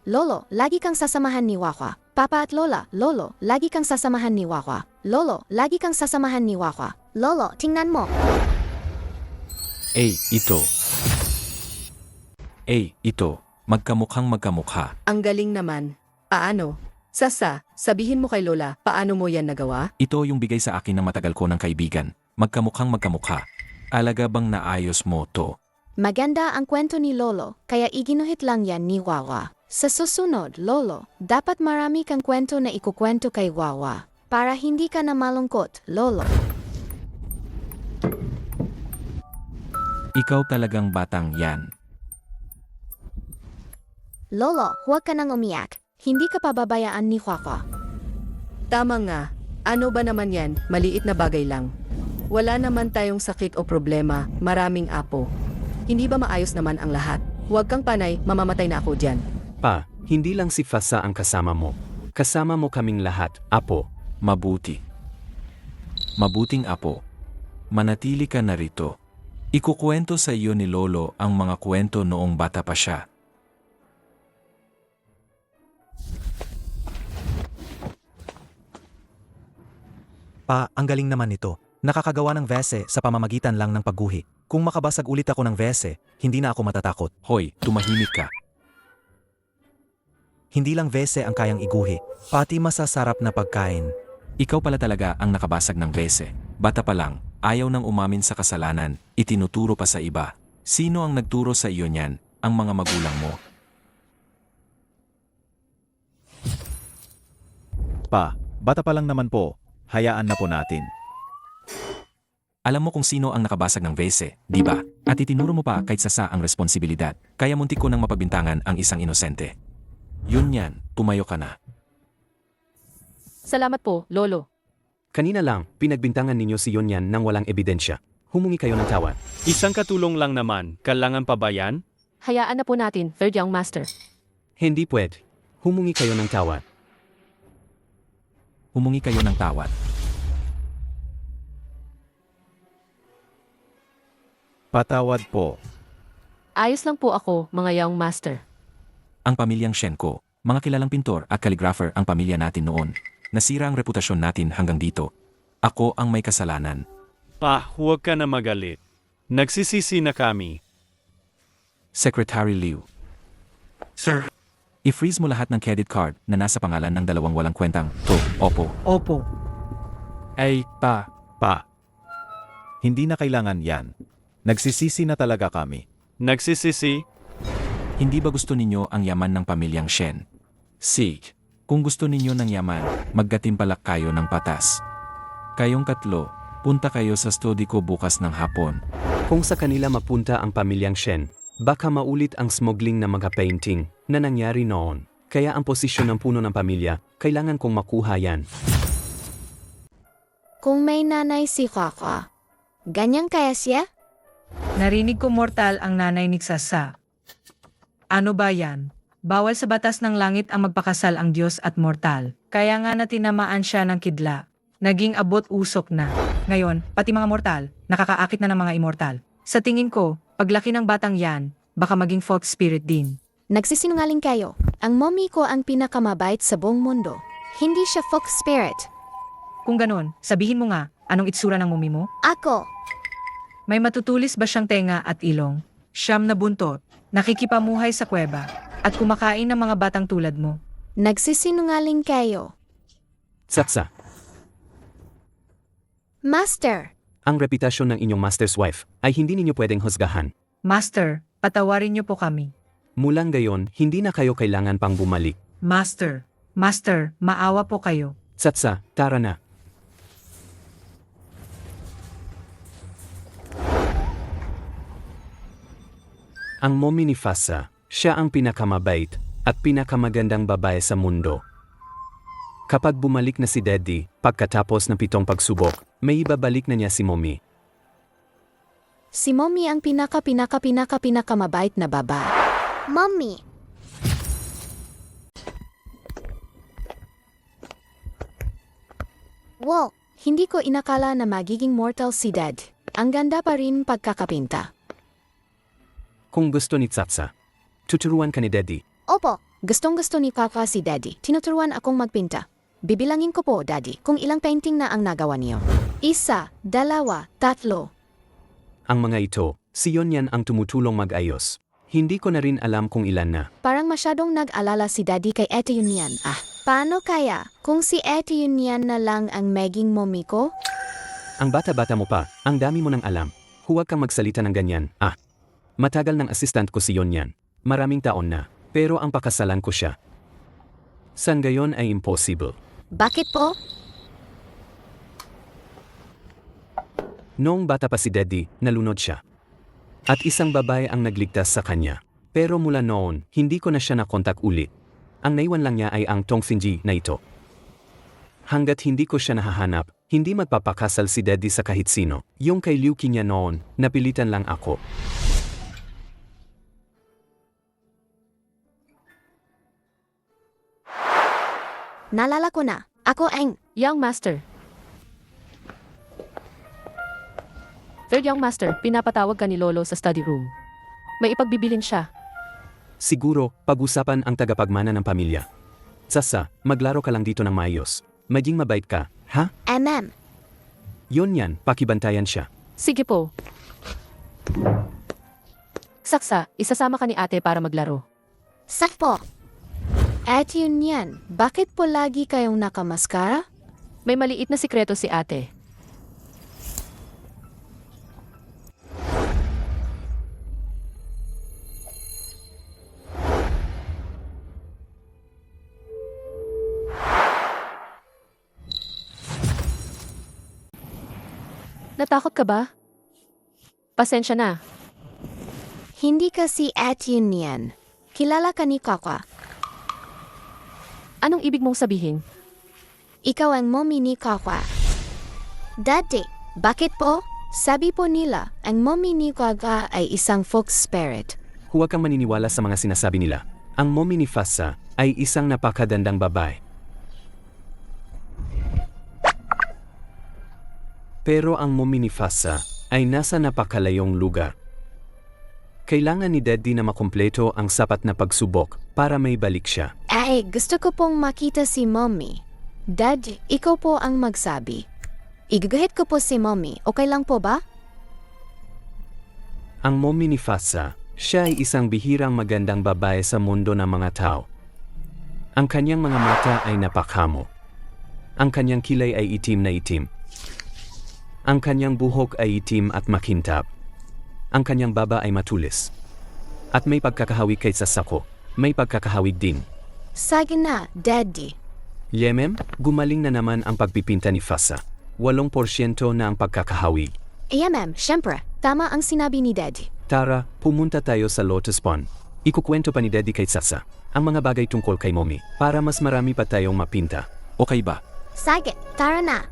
Lolo, lagi kang sasamahan ni Wakwa. Papa at Lola, Lolo, lagi kang sasamahan ni Wakwa. Lolo, lagi kang sasamahan ni Wakwa. Lolo, tingnan mo. Ito. Magkamukhang magkamukha. ang galing naman. Paano? Sasa, sabihin mo kay Lola, paano mo yan nagawa? Ito yung bigay sa akin ng matagal ko ng kaibigan. Magkamukhang magkamukha. Alaga bang naayos mo to? Maganda ang kwento ni Lolo, kaya iginuhit lang yan ni Wawa. Sa susunod, Lolo, dapat marami kang kwento na ikukwento kay Wawa. Para hindi ka na malungkot, Lolo. Ikaw talagang batang yan. Lolo, huwag ka nang umiyak. Hindi ka pababayaan ni Kwakwa. Tama nga. Ano ba naman yan? Maliit na bagay lang. Wala naman tayong sakit o problema. Maraming apo. Hindi ba maayos naman ang lahat? Huwag kang panay, mamamatay na ako dyan. Pa, hindi lang si Fasa ang kasama mo. Kasama mo kaming lahat, apo. Mabuti. Mabuting apo. Manatili ka narito. Ikukwento sa iyo ni Lolo ang mga kwento noong bata pa siya. Pa, ang galing naman nito. Nakakagawa ng vese sa pamamagitan lang ng pagguhi. Kung makabasag ulit ako ng vese, hindi na ako matatakot. Hoy, tumahimik ka. Hindi lang vese ang kayang iguhi, pati masasarap na pagkain. Ikaw pala talaga ang nakabasag ng bese. Bata pa lang, ayaw nang umamin sa kasalanan, itinuturo pa sa iba. Sino ang nagturo sa iyo niyan? Ang mga magulang mo. Pa, bata pa lang naman po. Hayaan na po natin. Alam mo kung sino ang nakabasag ng bese, di ba? At itinuro mo pa kahit sasa ang responsibilidad. Kaya muntik ko nang mapagbintangan ang isang inosente. Yun yan, tumayo ka na. Salamat po, Lolo. Kanina lang, pinagbintangan ninyo si Yonyan nang walang ebidensya. Humungi kayo ng tawad. Isang katulong lang naman, kailangan pa ba yan? Hayaan na po natin, Third Young Master. Hindi pwede. Humungi kayo ng tawad. Humungi kayo ng tawad. Patawad po. Ayos lang po ako, mga Young Master. Ang pamilyang Shenko, mga kilalang pintor at calligrapher ang pamilya natin noon. Nasira ang reputasyon natin hanggang dito. Ako ang may kasalanan. Pa, huwag ka na magalit. Nagsisisi na kami. Secretary Liu. Sir. I-freeze mo lahat ng credit card na nasa pangalan ng dalawang walang kwentang to, opo. Opo. Ay, pa. Pa. Hindi na kailangan yan. Nagsisisi na talaga kami. Nagsisisi? Hindi ba gusto ninyo ang yaman ng pamilyang Shen? Sig, kung gusto ninyo ng yaman, magkatimpalak kayo ng patas. Kayong katlo, punta kayo sa study ko bukas ng hapon. Kung sa kanila mapunta ang pamilyang Shen, baka maulit ang smuggling na mga painting na nangyari noon. Kaya ang posisyon ng puno ng pamilya, kailangan kong makuha yan. Kung may nanay si Kwakwa, ganyang kaya siya? Narinig ko mortal ang nanay ni Sasa. Ano ba yan? Bawal sa batas ng langit ang magpakasal ang Diyos at mortal. Kaya nga na tinamaan siya ng kidla. Naging abot-usok na. Ngayon, pati mga mortal, nakakaakit na ng mga immortal. Sa tingin ko, paglaki ng batang yan, baka maging folk spirit din. Nagsisinungaling kayo. Ang mommy ko ang pinakamabait sa buong mundo. Hindi siya folk spirit. Kung ganon, sabihin mo nga, anong itsura ng mommy mo? Ako. May matutulis ba siyang tenga at ilong? Siyam na buntot, nakikipamuhay sa kuweba, at kumakain ng mga batang tulad mo. Nagsisinungaling kayo. Satsa, Master. ang reputasyon ng inyong master's wife ay hindi ninyo pwedeng husgahan. Master, patawarin niyo po kami. Mulang gayon, hindi na kayo kailangan pang bumalik. Master, maawa po kayo. Satsa, tara na. Ang mommy ni Fasa, siya ang pinakamabait at pinakamagandang babae sa mundo. Kapag bumalik na si Daddy, pagkatapos ng 7 pagsubok, may ibabalik na niya si mommy. Si mommy ang pinakamabait na babae. Mommy. Wow, hindi ko inakala na magiging mortal si Dad. Ang ganda pa rin pagkakapinta. Kung gusto ni Tsatsa, tuturuan ka ni Daddy. Opo, gustong-gusto ni Kaka si Daddy. Tinuturuan akong magpinta. Bibilangin ko po, Daddy, kung ilang painting na ang nagawa niyo. 1, 2, 3. Ang mga ito, si Yonyan ang tumutulong mag-ayos. Hindi ko na rin alam kung ilan na. Parang masyadong nag-alala si Daddy kay Ate Yunyan. Paano kaya kung si Ate Yunyan na lang ang maging mommy ko? Ang bata-bata mo pa, ang dami mo nang alam. Huwag kang magsalita ng ganyan. Matagal ng assistant ko si Yonyan. Maraming taon na, pero ang pakasalan ko siya. San gayon ay impossible. Bakit po? Noong bata pa si Daddy, nalunod siya. At isang babae ang nagligtas sa kanya. Pero mula noon, hindi ko na siya nakontak ulit. Ang naiwan lang niya ay ang Tongfinji na ito. Hanggat hindi ko siya nahahanap, hindi magpapakasal si Daddy sa kahit sino. Yung kay Liu Qi niya noon, napilitan lang ako. Nalala ko na. Ako ang... Young Master. Third Young Master, pinapatawag ka ni Lolo sa study room. May ipagbibilin siya. Siguro, pag-usapan ang tagapagmana ng pamilya. Sasa, maglaro ka lang dito ng maayos. Maging mabait ka, ha? Yon yan, pakibantayan siya. Sige po. Saksa, isasama ka ni ate para maglaro. Sakpo. At yun yan, bakit po lagi kayong nakamaskara? May maliit na sikreto si ate. Natakot ka ba? Pasensya na. Hindi kasi at yun yan. Kilala ka ni Kaka. Anong ibig mong sabihin? Ikaw ang mommy ni Kaka. Daddy, bakit po? Sabi po nila, ang mommy ni Kaka ay isang fox spirit. Huwag kang maniniwala sa mga sinasabi nila. Ang mommy ni Fasa ay isang napakagandang babae. Pero ang mommy ni Fasa ay nasa napakalayong lugar. Kailangan ni Daddy na makumpleto ang sapat na pagsubok para may balik siya. Ay, gusto ko pong makita si mommy. Dad, ikaw po ang magsabi. Igagahit ko po si mommy, okay lang po ba? Ang mommy ni Fasa, siya ay isang bihirang magandang babae sa mundo ng mga tao. Ang kanyang mga mata ay napakamo. Ang kanyang kilay ay itim na itim. Ang kanyang buhok ay itim at makintab. Ang kanyang baba ay matulis. At may pagkakahawig kay Sasako. May pagkakahawig din. Sige na, Daddy. Yemem, gumaling na naman ang pagpipinta ni Fasa. 8% na ang pagkakahawig. Ma'am, syempre, tama ang sinabi ni Daddy. Tara, pumunta tayo sa Lotus Pond. Ikukwento pa ni Daddy kay Sasa ang mga bagay tungkol kay Mommy para mas marami pa tayong mapinta. Okay ba? Sige, tara na.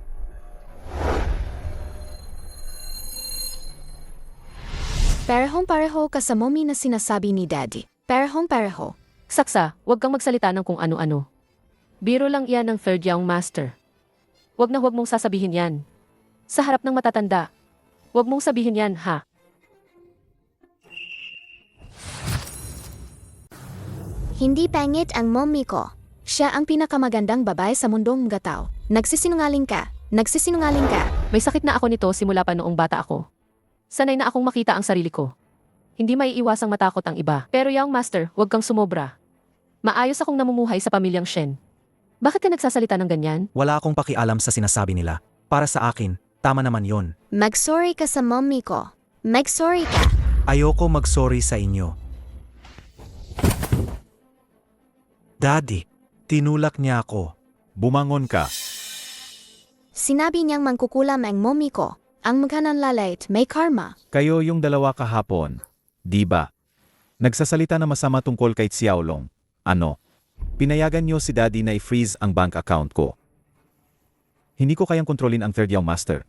Parehong-pareho ka sa mommy na sinasabi ni Daddy. Parehong-pareho. Saksa, huwag kang magsalita ng kung ano-ano. Biro lang yan ng third young master. Huwag mong sasabihin yan. Sa harap ng matatanda. Huwag mong sabihin yan, ha? Hindi pangit ang mommy ko. Siya ang pinakamagandang babae sa mundong gataw. Nagsisinungaling ka. Nagsisinungaling ka. May sakit na ako nito simula pa noong bata ako. Sanay na akong makita ang sarili ko. Hindi maiiwasang matakot ang iba. Pero young master, huwag kang sumobra. Maayos akong namumuhay sa pamilyang Shen. Bakit ka nagsasalita ng ganyan? Wala akong pakialam sa sinasabi nila. Para sa akin, tama naman yon. Mag-sorry ka sa mommy ko. Mag-sorry ka. Ayoko mag-sorry sa inyo. Daddy, tinulak niya ako. Bumangon ka. Sinabi niyang mangkukulam ang mommy ko. Ang maghananlalait may karma. Kayo yung dalawa kahapon. Di ba? Nagsasalita na masama tungkol kay Xiaolong. Ano? Pinayagan niyo si Daddy na i-freeze ang bank account ko. Hindi ko kayang kontrolin ang third young master.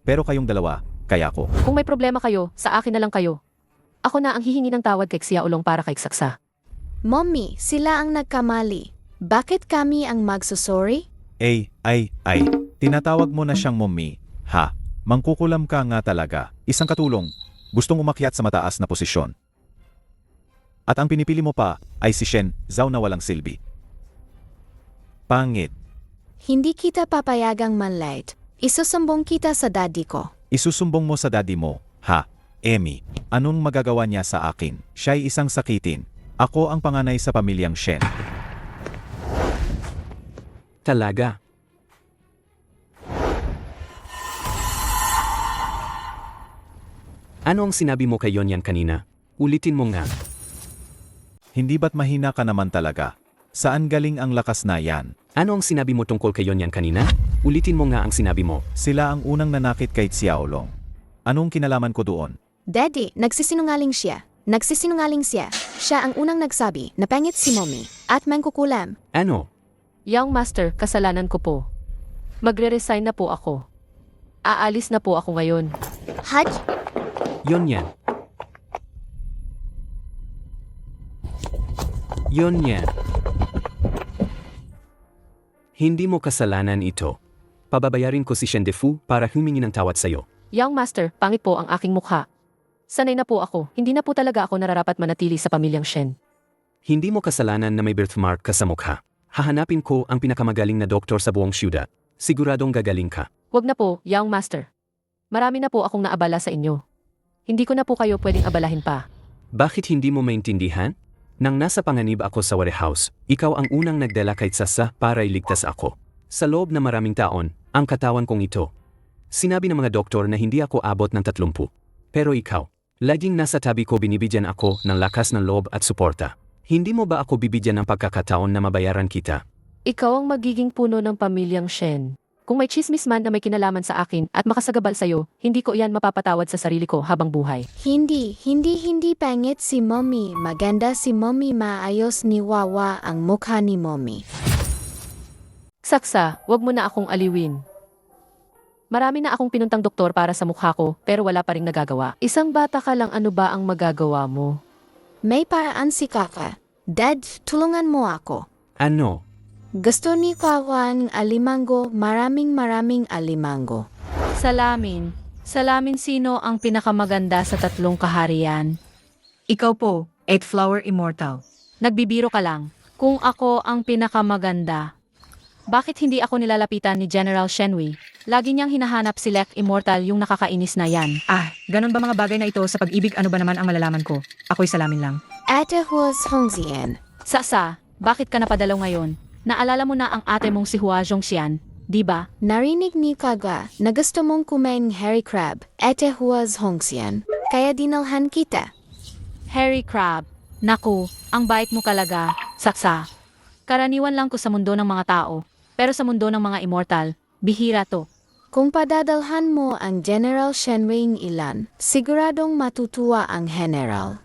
Pero kayong dalawa, kaya ko. Kung may problema kayo, sa akin na lang kayo. Ako na ang hihingi ng tawad kay Xiaolong para kay Saksa. Mommy, sila ang nagkamali. Bakit kami ang magsusorry? Ay. Tinatawag mo na siyang mommy. Ha? Mangkukulam ka nga talaga. Isang katulong. Gustong umakyat sa mataas na posisyon. At ang pinipili mo pa ay si Shen Zhao na walang silbi. Pangit. Hindi kita papayagang manlait. Isusumbong kita sa daddy ko. Isusumbong mo sa daddy mo. Ha? Emmy, anong magagawa niya sa akin? Siya'y isang sakitin. Ako ang panganay sa pamilyang Shen. Talaga? Ano ang sinabi mo kay Yonyan kanina? Ulitin mo nga. Hindi ba't mahina ka naman talaga? Saan galing ang lakas na yan? Ano ang sinabi mo tungkol kay Yonyan kanina? Ulitin mo nga ang sinabi mo. Sila ang unang nanakit kay Xiaolong. Anong kinalaman ko doon? Daddy, nagsisinungaling siya. Nagsisinungaling siya. Siya ang unang nagsabi na pangit si Mommy at mangkukulam. Ano? Young Master, kasalanan ko po. Magre-resign na po ako. Aalis na po ako ngayon. Haj, Yon yan. Yon yan. Hindi mo kasalanan ito. Pababayarin ko si Shen Defu para humingi ng tawad sa'yo. Young Master, pangit po ang aking mukha. Sanay na po ako, hindi na po talaga ako nararapat manatili sa pamilyang Shen. Hindi mo kasalanan na may birthmark ka sa mukha. Hahanapin ko ang pinakamagaling na doktor sa buong syudad. Siguradong gagaling ka. Huwag na po, Young Master. Marami na po akong naabala sa inyo. Hindi ko na po kayo pwedeng abalahin pa. Bakit hindi mo maintindihan? Nang nasa panganib ako sa warehouse, ikaw ang unang nagdala kay Sasa para iligtas ako. Sa loob na maraming taon, ang katawan kong ito. Sinabi ng mga doktor na hindi ako abot ng 30. Pero ikaw, laging nasa tabi ko, binibigyan ako ng lakas ng loob at suporta. Hindi mo ba ako bibigyan ng pagkakataon na mabayaran kita? Ikaw ang magiging puno ng pamilyang Shen. Kung may chismis man na may kinalaman sa akin at makasagabal sa'yo, hindi ko iyan mapapatawad sa sarili ko habang buhay. hindi pangit si Mommy. Maganda si Mommy, maayos ni Wawa ang mukha ni Mommy. Saksa, wag mo na akong aliwin. Marami na akong pinuntang doktor para sa mukha ko, pero wala pa ring nagagawa. Isang bata ka lang, ano ba ang magagawa mo? May paraan si Kaka. Dad, tulungan mo ako. Ano? Gusto ni Wawa ng alimango, maraming alimango. Salamin. Salamin, sino ang pinakamaganda sa 3 kaharian? Ikaw po, 8 Flower Immortal. Nagbibiro ka lang. Kung ako ang pinakamaganda, bakit hindi ako nilalapitan ni General Shenhui? Lagi niyang hinahanap si Lek Immortal, yung nakakainis na yan. Ganun ba mga bagay na ito sa pag-ibig? Ano ba naman ang malalaman ko? Ako'y salamin lang. Ate Huas Hongzian. Sasa, bakit ka napadalaw ngayon? Naalala mo na ang ate mong si Hua Zhongxian, di ba? Narinig ni Kaga na gusto mong kumain Harry Crab, Ate Huas Hongzian. Kaya dinalhan kita. Harry Crab. Naku, ang bait mo talaga, Saksa. Karaniwan lang ko sa mundo ng mga tao, pero sa mundo ng mga immortal, bihira to. Kung padadalhan mo ang General Shenwing ilan, siguradong matutuwa ang General.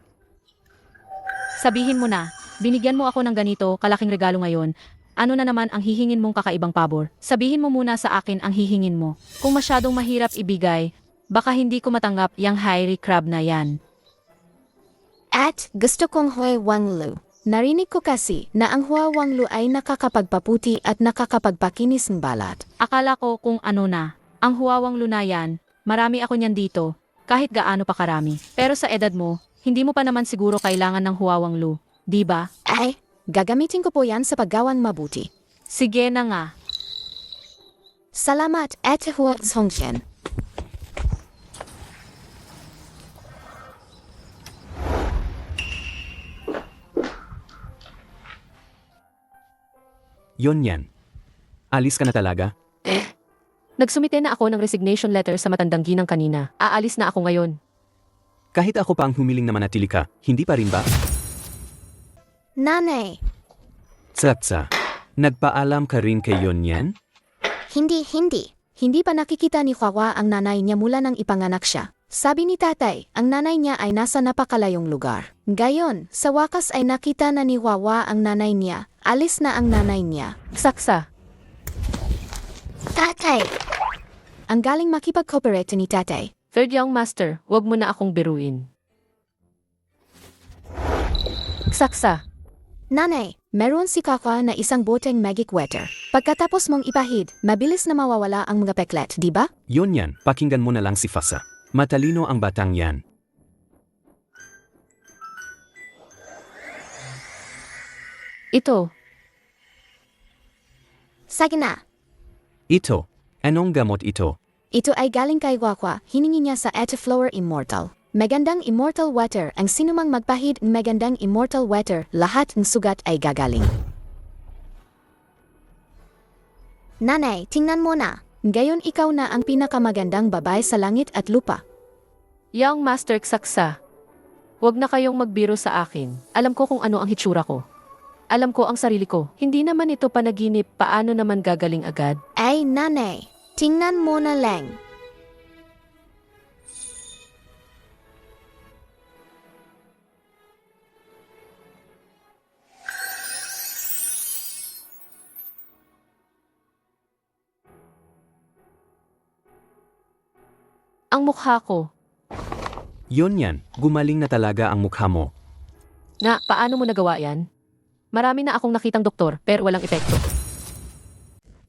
Sabihin mo na, binigyan mo ako ng ganito kalaking regalo ngayon. Ano na naman ang hihingin mong kakaibang pabor? Sabihin mo muna sa akin ang hihingin mo. Kung masyadong mahirap ibigay, baka hindi ko matanggap yung Harry Crab na yan. At gusto kong Hui Wanglu. Narinig ko kasi na ang Hua Wanglu ay nakakapagpaputi at nakakapagpakinis ng balat. Akala ko kung ano na. Ang huwawang lunayan, marami ako niyan dito, kahit gaano pa karami. Pero sa edad mo, hindi mo pa naman siguro kailangan ng huwawang lu, di ba? Ay, gagamitin ko po yan sa paggawang mabuti. Sige na nga. Salamat, Ate Hua Zhongxian. Yon yan. Alis ka na talaga? Nagsumite na ako ng resignation letter sa matandang ginang kanina. Aalis na ako ngayon. Kahit ako pa ang humiling na manatili ka, hindi pa rin ba? Nanay, Tsatsa, nagpaalam ka rin kay Yon yan? hindi. Hindi pa nakikita ni Hua ang nanay niya mula nang ipanganak siya. Sabi ni tatay, ang nanay niya ay nasa napakalayong lugar. Gayon, sa wakas ay nakita na ni Hua ang nanay niya. Alis na ang nanay niya. Saksa, Tatay! Ang galing makipag-cooperate ni tatay. Third Young Master, wag mo na akong biruin. Saksa, Nanay, meron si Kaka na isang boteng magic water. Pagkatapos mong ipahid, mabilis na mawawala ang mga peklat, di ba? Yon yan, pakinggan mo na lang si Fasa. Matalino ang batang yan. ito, Sige na. Ito, anong gamot ito? Ito ay galing kay Wakwa, hiningi niya sa Ate Flower Immortal. Magandang immortal water, ang sinumang magpahid ng magandang immortal water, lahat ng sugat ay gagaling. Nanay, tingnan mo na. Ngayon ikaw na ang pinakamagandang babae sa langit at lupa. Young Master Saksa, wag na kayong magbiro sa akin. Alam ko kung ano ang hitsura ko. Alam ko ang sarili ko. Hindi naman ito panaginip, paano naman gagaling agad? Ay, nanay, tingnan mo na lang. Ang mukha ko. Yon yan, gumaling na talaga ang mukha mo. Na, paano mo nagawa yan? Marami na akong nakitang doktor pero walang epekto.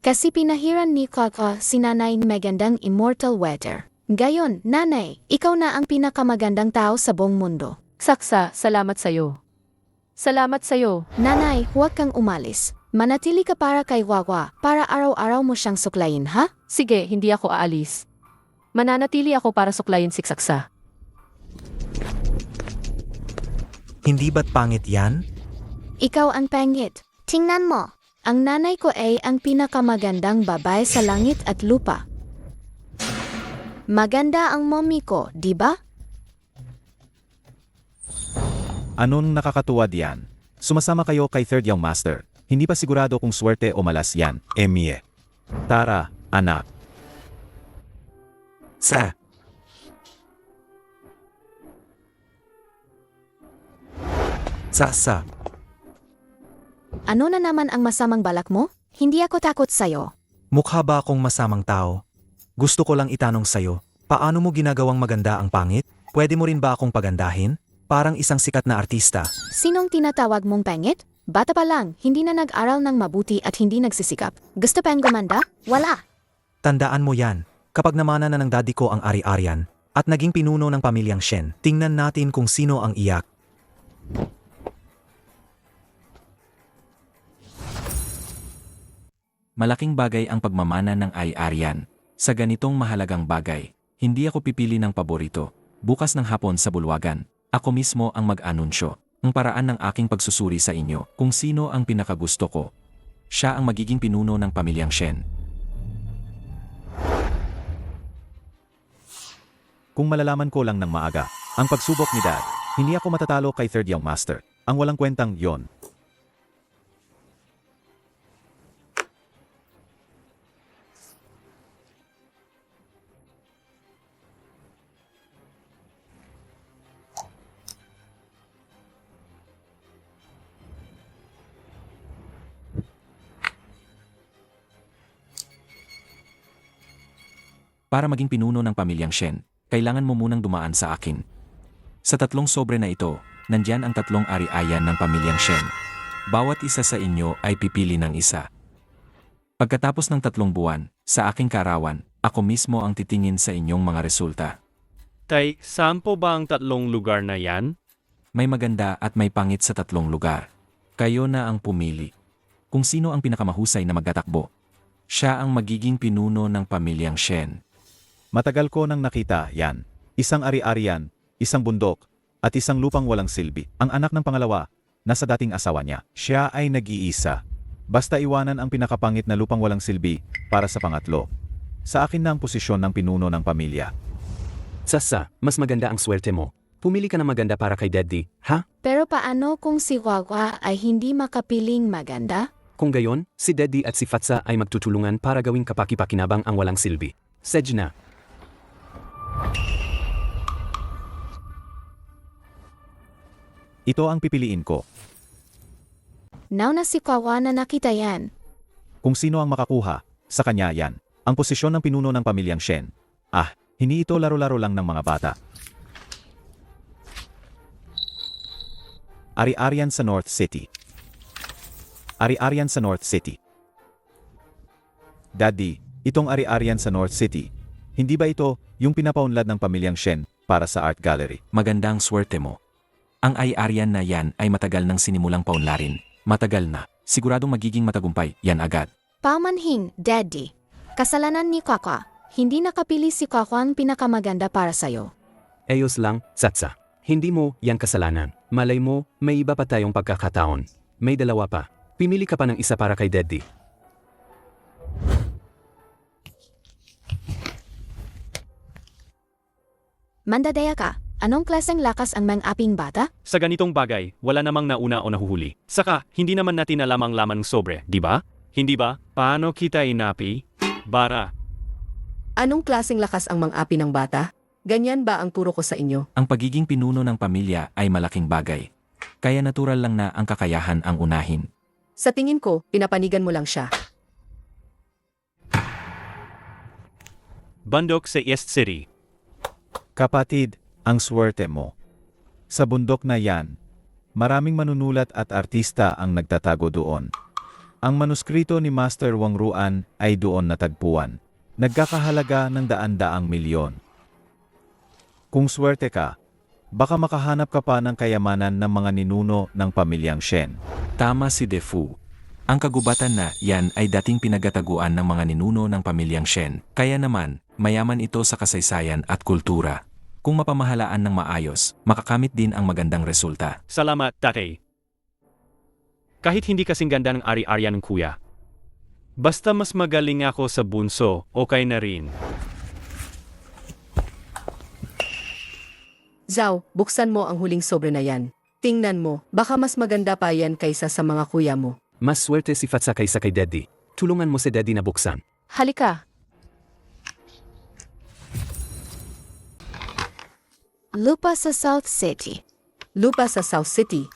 Kasi pinahiran ni Kaka si Nanay magandang immortal weather. Gayon, Nanay, ikaw na ang pinakamagandang tao sa buong mundo. Saksa, salamat sa'yo. Salamat sa'yo. Nanay, huwag kang umalis. Manatili ka para kay Wawa, para araw-araw mo siyang suklayin, ha? Sige, hindi ako aalis. Mananatili ako para suklayin si Saksa. Hindi ba't pangit yan? Ikaw ang pangit. Tingnan mo. Ang nanay ko ay ang pinakamagandang babae sa langit at lupa. Maganda ang mommy ko, di ba? Anong nakakatuwa diyan? Sumasama kayo kay Third Young Master. Hindi pa sigurado kung swerte o malas yan, Emie. Tara, anak. Sa. Sa. Ano na naman ang masamang balak mo? Hindi ako takot sa'yo. Mukha ba akong masamang tao? Gusto ko lang itanong sa'yo, paano mo ginagawang maganda ang pangit? Pwede mo rin ba akong pagandahin? Parang isang sikat na artista. Sinong tinatawag mong pangit? Bata pa lang, hindi na nag-aral ng mabuti at hindi nagsisikap. Gusto pang gumanda? Wala! Tandaan mo yan, kapag namana na ng daddy ko ang ari-arian at naging pinuno ng pamilyang Shen, tingnan natin kung sino ang iyak. Malaking bagay ang pagmamana ng ari-arian. Sa ganitong mahalagang bagay, hindi ako pipili ng paborito. Bukas ng hapon sa bulwagan, ako mismo ang mag-anunsyo. Ang paraan ng aking pagsusuri sa inyo kung sino ang pinakagusto ko. Siya ang magiging pinuno ng pamilyang Shen. Kung malalaman ko lang ng maaga, ang pagsubok ni Dad, hindi ako matatalo kay Third Young Master. Ang walang kwentang yon. Para maging pinuno ng pamilyang Shen, kailangan mo munang dumaan sa akin. Sa 3 sobre na ito, nandyan ang 3 ari-ayan ng pamilyang Shen. Bawat isa sa inyo ay pipili ng isa. Pagkatapos ng 3 buwan, sa aking karawan, ako mismo ang titingin sa inyong mga resulta. Tay, saan po ba ang 3 lugar na yan? May maganda at may pangit sa 3 lugar. Kayo na ang pumili. Kung sino ang pinakamahusay na magtatakbo, siya ang magiging pinuno ng pamilyang Shen. Matagal ko nang nakita yan. Isang ari-arian, isang bundok, at isang lupang walang silbi. Ang anak ng pangalawa, nasa dating asawa niya. Siya ay nag-iisa. Basta iwanan ang pinakapangit na lupang walang silbi para sa pangatlo. Sa akin na ang posisyon ng pinuno ng pamilya. Sasa, mas maganda ang swerte mo. Pumili ka na maganda para kay Daddy, ha? Pero paano kung si Wawa ay hindi makapiling maganda? Kung gayon, si Daddy at si Fatsa ay magtutulungan para gawing kapaki-pakinabang ang walang silbi. Sedge na. Ito ang pipiliin ko. Now na si Wawa na nakita yan. Kung sino ang makakuha, sa kanya yan. Ang posisyon ng pinuno ng pamilyang Shen. Hindi ito laro-laro lang ng mga bata. Ari-arian sa North City. Ari-arian sa North City. Daddy, itong ari-arian sa North City. Hindi ba ito yung pinapaunlad ng pamilyang Shen para sa art gallery? Magandang swerte mo. Ang ari-arian na yan ay matagal nang sinimulang paunlarin. Matagal na. Siguradong magiging matagumpay yan agad. Paumanhin, Daddy. Kasalanan ni Kaka. Hindi nakapili si Kaka ang pinakamaganda para sa'yo. Ayos lang, Satsa. Hindi mo yan kasalanan. Malay mo, may iba pa tayong pagkakataon. May 2 pa. Pimili ka pa ng isa para kay Daddy. Mandadaya ka. Anong klaseng lakas ang mang-aping bata? Sa ganitong bagay, wala namang nauna o nahuhuli. Saka, hindi naman natin alam ang laman ng sobre, di ba? Hindi ba? Paano kita inapi? Bara. Anong klaseng lakas ang mang-api ng bata? Ganyan ba ang turo ko sa inyo? Ang pagiging pinuno ng pamilya ay malaking bagay. Kaya natural lang na ang kakayahan ang unahin. Sa tingin ko, pinapanigan mo lang siya. Bandok sa East City. Kapatid, ang swerte mo. Sa bundok na yan, maraming manunulat at artista ang nagtatago doon. Ang manuskrito ni Master Wang Ruan ay doon natagpuan. Nagkakahalaga ng daan-daang milyon. Kung swerte ka, baka makahanap ka pa ng kayamanan ng mga ninuno ng pamilyang Shen. Tama si Defu. Ang kagubatan na yan ay dating pinagataguan ng mga ninuno ng pamilyang Shen. Kaya naman, mayaman ito sa kasaysayan at kultura. Kung mapamahalaan ng maayos, makakamit din ang magandang resulta. Salamat, tatay. Kahit hindi kasing ganda ng ari-arya ng kuya. Basta mas magaling ako sa bunso, okay na rin. Zhao, buksan mo ang huling sobre na yan. Tingnan mo, baka mas maganda pa yan kaysa sa mga kuya mo. Mas swerte si Fatsa kaysa kay Daddy. Tulungan mo si Daddy na buksan. Halika. Lupa sa South City. Lupa sa South City.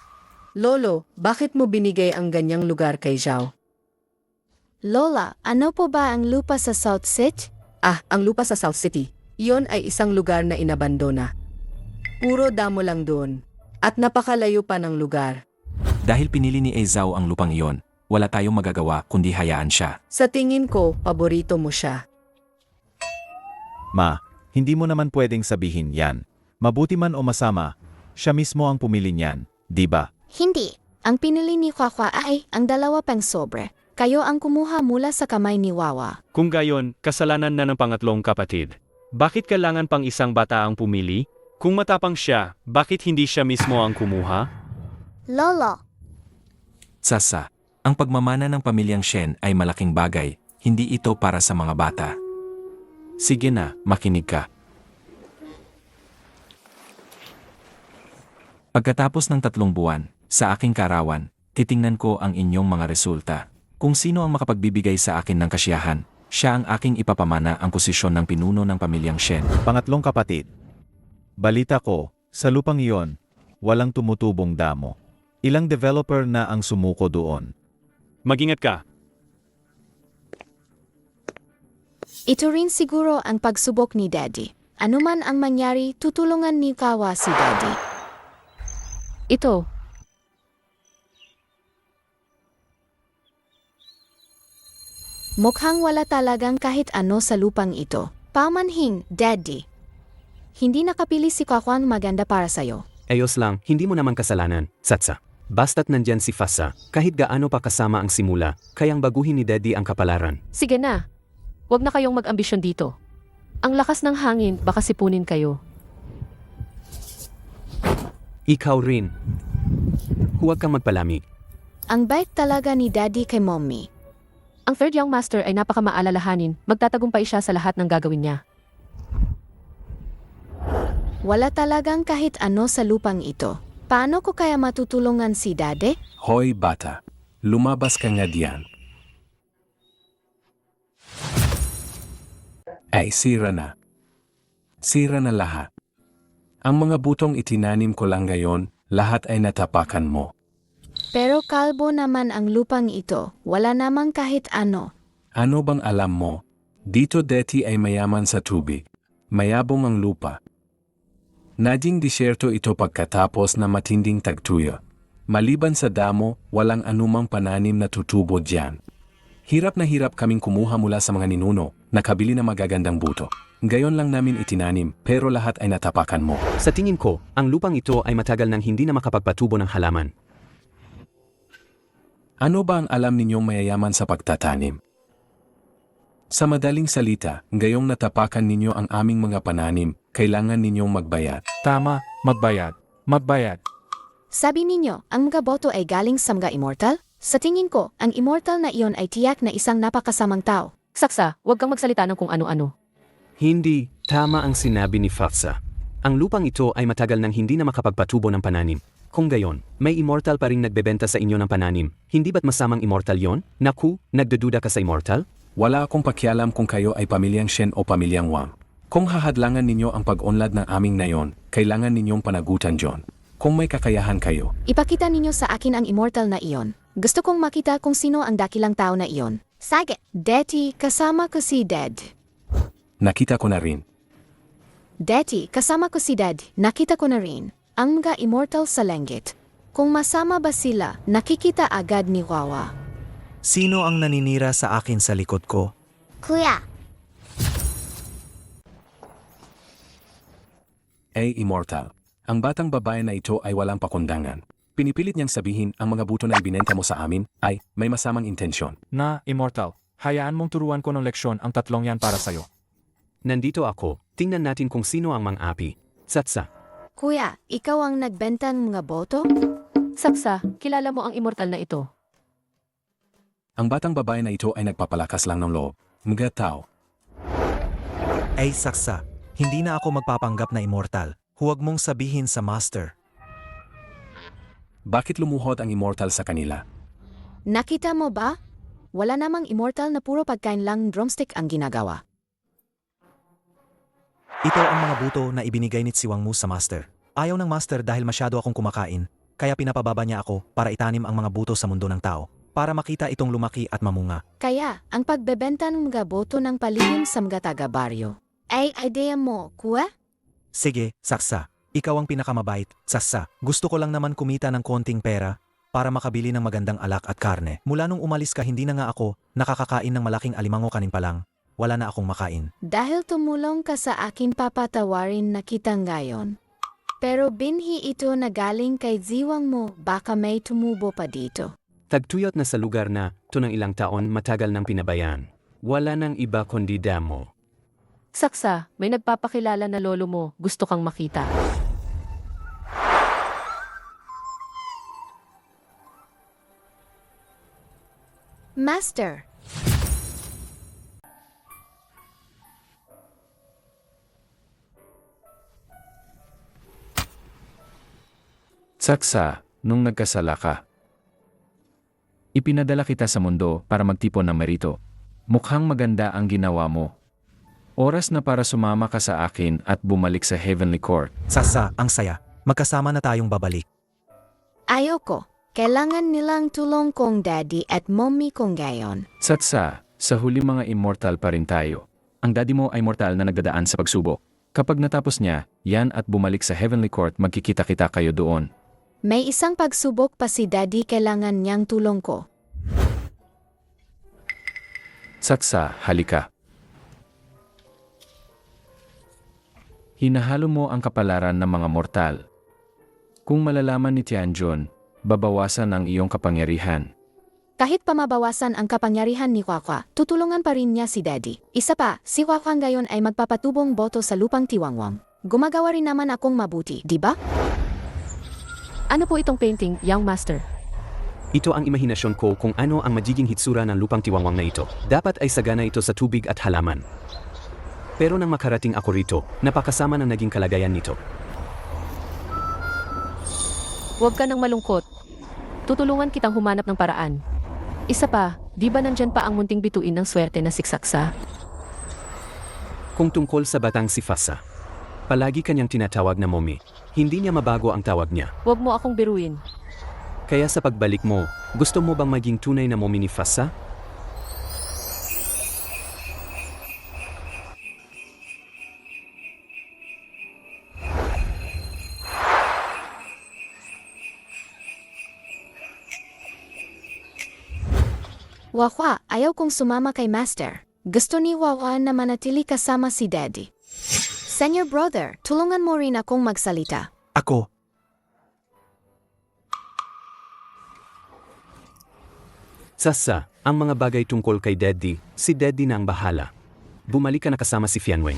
Lolo, bakit mo binigay ang ganyang lugar kay Zhao? Lola, ano po ba ang lupa sa South City? Ah, ang lupa sa South City. Iyon ay isang lugar na inabandona. Puro damo lang doon. At napakalayo pa ng lugar. Dahil pinili ni Ezao ang lupang iyon, wala tayong magagawa kundi hayaan siya. Sa tingin ko, paborito mo siya. Ma, hindi mo naman pwedeng sabihin yan. Mabuti man o masama, siya mismo ang pumili niyan, di ba? Hindi. Ang pinili ni Kwakwa ay ang dalawa pang sobre. Kayo ang kumuha mula sa kamay ni Wawa. Kung gayon, kasalanan na ng pangatlong kapatid. Bakit kailangan pang isang bata ang pumili? Kung matapang siya, bakit hindi siya mismo ang kumuha? Lolo. Sasa, ang pagmamana ng pamilyang Shen ay malaking bagay, hindi ito para sa mga bata. Sige na, makinig ka. Pagkatapos ng 3 buwan, sa aking karawan, titingnan ko ang inyong mga resulta. Kung sino ang makapagbibigay sa akin ng kasiyahan, siya ang aking ipapamana ang posisyon ng pinuno ng pamilyang Shen. Pangatlong kapatid. Balita ko, sa lupang iyon, walang tumutubong damo. Ilang developer na ang sumuko doon. Mag-ingat ka. Ito rin siguro ang pagsubok ni Daddy. Ano man ang mangyari, tutulungan ni Kawa si Daddy. Ito. Mukhang wala talagang kahit ano sa lupang ito. Pamanhing, Daddy. Hindi nakapili si Kwakwan maganda para sa'yo. Ayos lang, hindi mo naman kasalanan, Satsa. Basta't nandyan si Fasa, kahit gaano pa kasama ang simula, kayang baguhin ni Daddy ang kapalaran. Sige na. Huwag na kayong mag-ambisyon dito. Ang lakas ng hangin, baka sipunin kayo. Ikaw rin. Huwag kang magpalamig. Ang bait talaga ni Daddy kay Mommy. Ang third young master ay napakamaalalahanin, magtatagumpay siya sa lahat ng gagawin niya. Wala talagang kahit ano sa lupang ito. Paano ko kaya matutulungan si Daddy? Hoy bata, lumabas ka nga diyan. Ay sira na. Sira na lahat. Ang mga butong itinanim ko lang ngayon, lahat ay natapakan mo. Pero kalbo naman ang lupang ito. Wala namang kahit ano. Ano bang alam mo? Dito deti ay mayaman sa tubig. Mayabong ang lupa. Naging disyerto ito pagkatapos na matinding tagtuyo. Maliban sa damo, walang anumang pananim na tutubo diyan. Hirap na hirap kaming kumuha mula sa mga ninuno, nakabili na magagandang buto. Gayon lang namin itinanim, pero lahat ay natapakan mo. Sa tingin ko, ang lupang ito ay matagal nang hindi na makapagpatubo ng halaman. Ano ba ang alam ninyong mayayaman sa pagtatanim? Sa madaling salita, gayong natapakan ninyo ang aming mga pananim, kailangan ninyong magbayad. Tama, magbayad. Magbayad. Sabi ninyo, ang mga boto ay galing sa mga immortal? Sa tingin ko, ang immortal na iyon ay tiyak na isang napakasamang tao. Saksa, huwag kang magsalita ng kung ano-ano. Hindi, tama ang sinabi ni Fatsa. Ang lupang ito ay matagal nang hindi na makapagpatubo ng pananim. Kung gayon, may immortal pa rin nagbebenta sa inyo ng pananim. Hindi ba't masamang immortal yon? Naku, nagdududa ka sa immortal? Wala akong pakialam kung kayo ay pamilyang Shen o pamilyang Wang. Kung hahadlangan ninyo ang pag-unlad ng aming nayon, kailangan ninyong panagutan John. Kung may kakayahan kayo. Ipakita ninyo sa akin ang immortal na iyon. Gusto kong makita kung sino ang dakilang tao na iyon. Sige, Daddy, kasama ko si Dad. Nakita ko na rin. Daddy, kasama ko si Dad, nakita ko na rin, ang mga immortal sa langit. Kung masama ba sila, nakikita agad ni Wawa. Sino ang naninira sa akin sa likod ko? Kuya, Immortal. Ang batang babae na ito ay walang pakundangan. Pinipilit niyang sabihin ang mga buto na ibinenta mo sa amin ay may masamang intensyon. Na, Immortal, hayaan mong turuan ko ng leksyon ang tatlong yan para sa'yo. Nandito ako, tingnan natin kung sino ang mang-api. Satsa, Kuya, ikaw ang nagbenta ng mga boto? Saksa, kilala mo ang immortal na ito. Ang batang babae na ito ay nagpapalakas lang ng loob. Mga tao. Ay saksa, hindi na ako magpapanggap na immortal. Huwag mong sabihin sa master. Bakit lumuhod ang immortal sa kanila? Nakita mo ba? Wala namang immortal na puro pagkain lang drumstick ang ginagawa. Ito ang mga buto na ibinigay ni Tsiwang Mu sa master. Ayaw ng master dahil masyado akong kumakain, kaya pinapababa niya ako para itanim ang mga buto sa mundo ng tao, para makita itong lumaki at mamunga. Kaya, ang pagbebenta ng mga boto ng palihim sa mga taga-baryo. Ay idea mo, kuya? Sige, saksa. Ikaw ang pinakamabait, saksa. Gusto ko lang naman kumita ng konting pera para makabili ng magandang alak at karne. Mula nung umalis ka hindi na nga ako nakakakain ng malaking alimango kanin pa lang. Wala na akong makain. Dahil tumulong ka sa akin papatawarin na kita ngayon. Pero binhi ito na galing kay Ziwang mo, baka may tumubo pa dito. tagtuyot na sa lugar na, to ng ilang taon matagal nang pinabayaan. Wala nang iba kundi damo. Saksa, may nagpapakilala na lolo mo, gusto kang makita. Master, Saksa, nung nagkasala ka. Ipinadala kita sa mundo para magtipon ng merito. Mukhang maganda ang ginawa mo. Oras na para sumama ka sa akin at bumalik sa Heavenly Court. Saksa, ang saya. Magkasama na tayong babalik. ayoko. Kailangan nilang tulong kong daddy at mommy kong gayon. Satsa, sa huli mga immortal pa rin tayo. Ang daddy mo ay mortal na nagdadaan sa pagsubok. Kapag natapos niya, yan at bumalik sa Heavenly Court magkikita-kita kayo doon. May isang pagsubok pa si daddy, kailangan niyang tulong ko. Saksa, halika. Hinahalo mo ang kapalaran ng mga mortal. Kung malalaman ni Tianjun, babawasan ang iyong kapangyarihan. Kahit pa mabawasan ang kapangyarihan ni Kwakwa, tutulungan pa rin niya si daddy. Isa pa, si Kwakwa ngayon ay magpapatubong boto sa lupang Tiwangwang. Gumagawa rin naman akong mabuti, di ba? Ano po itong painting, young master? Ito ang imahinasyon ko kung ano ang magiging hitsura ng lupang Tiwangwang na ito. Dapat ay sagana ito sa tubig at halaman. Pero nang makarating ako rito, napakasama ng naging kalagayan nito. Huwag ka nang malungkot. Tutulungan kitang humanap ng paraan. Isa pa, di ba nandyan pa ang munting bituin ng swerte na siksaksa? Kung tungkol sa batang si Fasa, palagi kanyang tinatawag na mommy. Hindi niya mabago ang tawag niya. Huwag mo akong biruin. Kaya sa pagbalik mo, gusto mo bang maging tunay na mommy ni Fasa? Wawa, ayaw kong sumama kay master. Gusto ni Wawa na manatili kasama si daddy. Senior brother, tulungan mo rin akong magsalita. Ako, Sasa, ang mga bagay tungkol kay Daddy, si Daddy na ang bahala. Bumalik ka na kasama si Fianweng.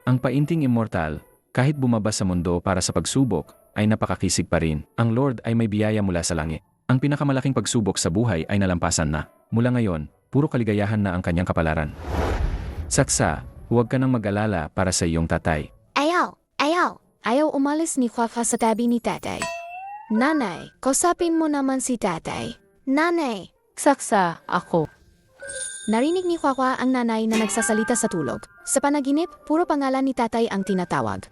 Ang painting immortal, kahit bumaba sa mundo para sa pagsubok, ay napakakisig pa rin. Ang Lord ay may biyaya mula sa langit. Ang pinakamalaking pagsubok sa buhay ay nalampasan na. Mula ngayon, puro kaligayahan na ang kanyang kapalaran. Saksa, huwag ka nang mag-alala para sa iyong tatay. Ayaw, ayaw. Ayaw umalis ni Wawa sa tabi ni tatay. Nanay, kausapin mo naman si tatay. Nanay! Saksa, ako. Narinig ni Wawa ang nanay na nagsasalita sa tulog. Sa panaginip, puro pangalan ni tatay ang tinatawag.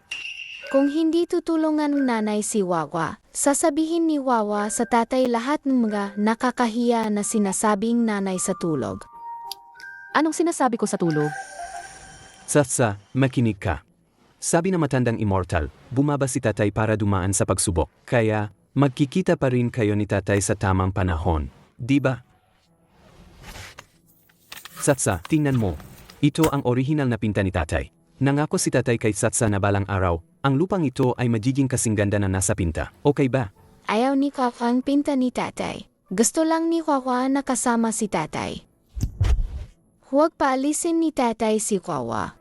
Kung hindi tutulungan ng nanay si Wawa, sasabihin ni Wawa sa tatay lahat ng mga nakakahiya na sinasabing nanay sa tulog. Anong sinasabi ko sa tulog? Sasa, makinig ka. Sabi na matandang immortal, bumaba si tatay para dumaan sa pagsubok. Kaya, magkikita pa rin kayo ni tatay sa tamang panahon. Di ba? Satsa, tingnan mo. Ito ang orihinal na pinta ni tatay. Nangako si tatay kay Satsa na balang araw, ang lupang ito ay magiging kasing ganda na nasa pinta. Okay ba? Ayaw ni Kwawa ang pinta ni tatay. Gusto lang ni Kwawa na kasama si tatay. Huwag paalisin ni tatay si Kwawa.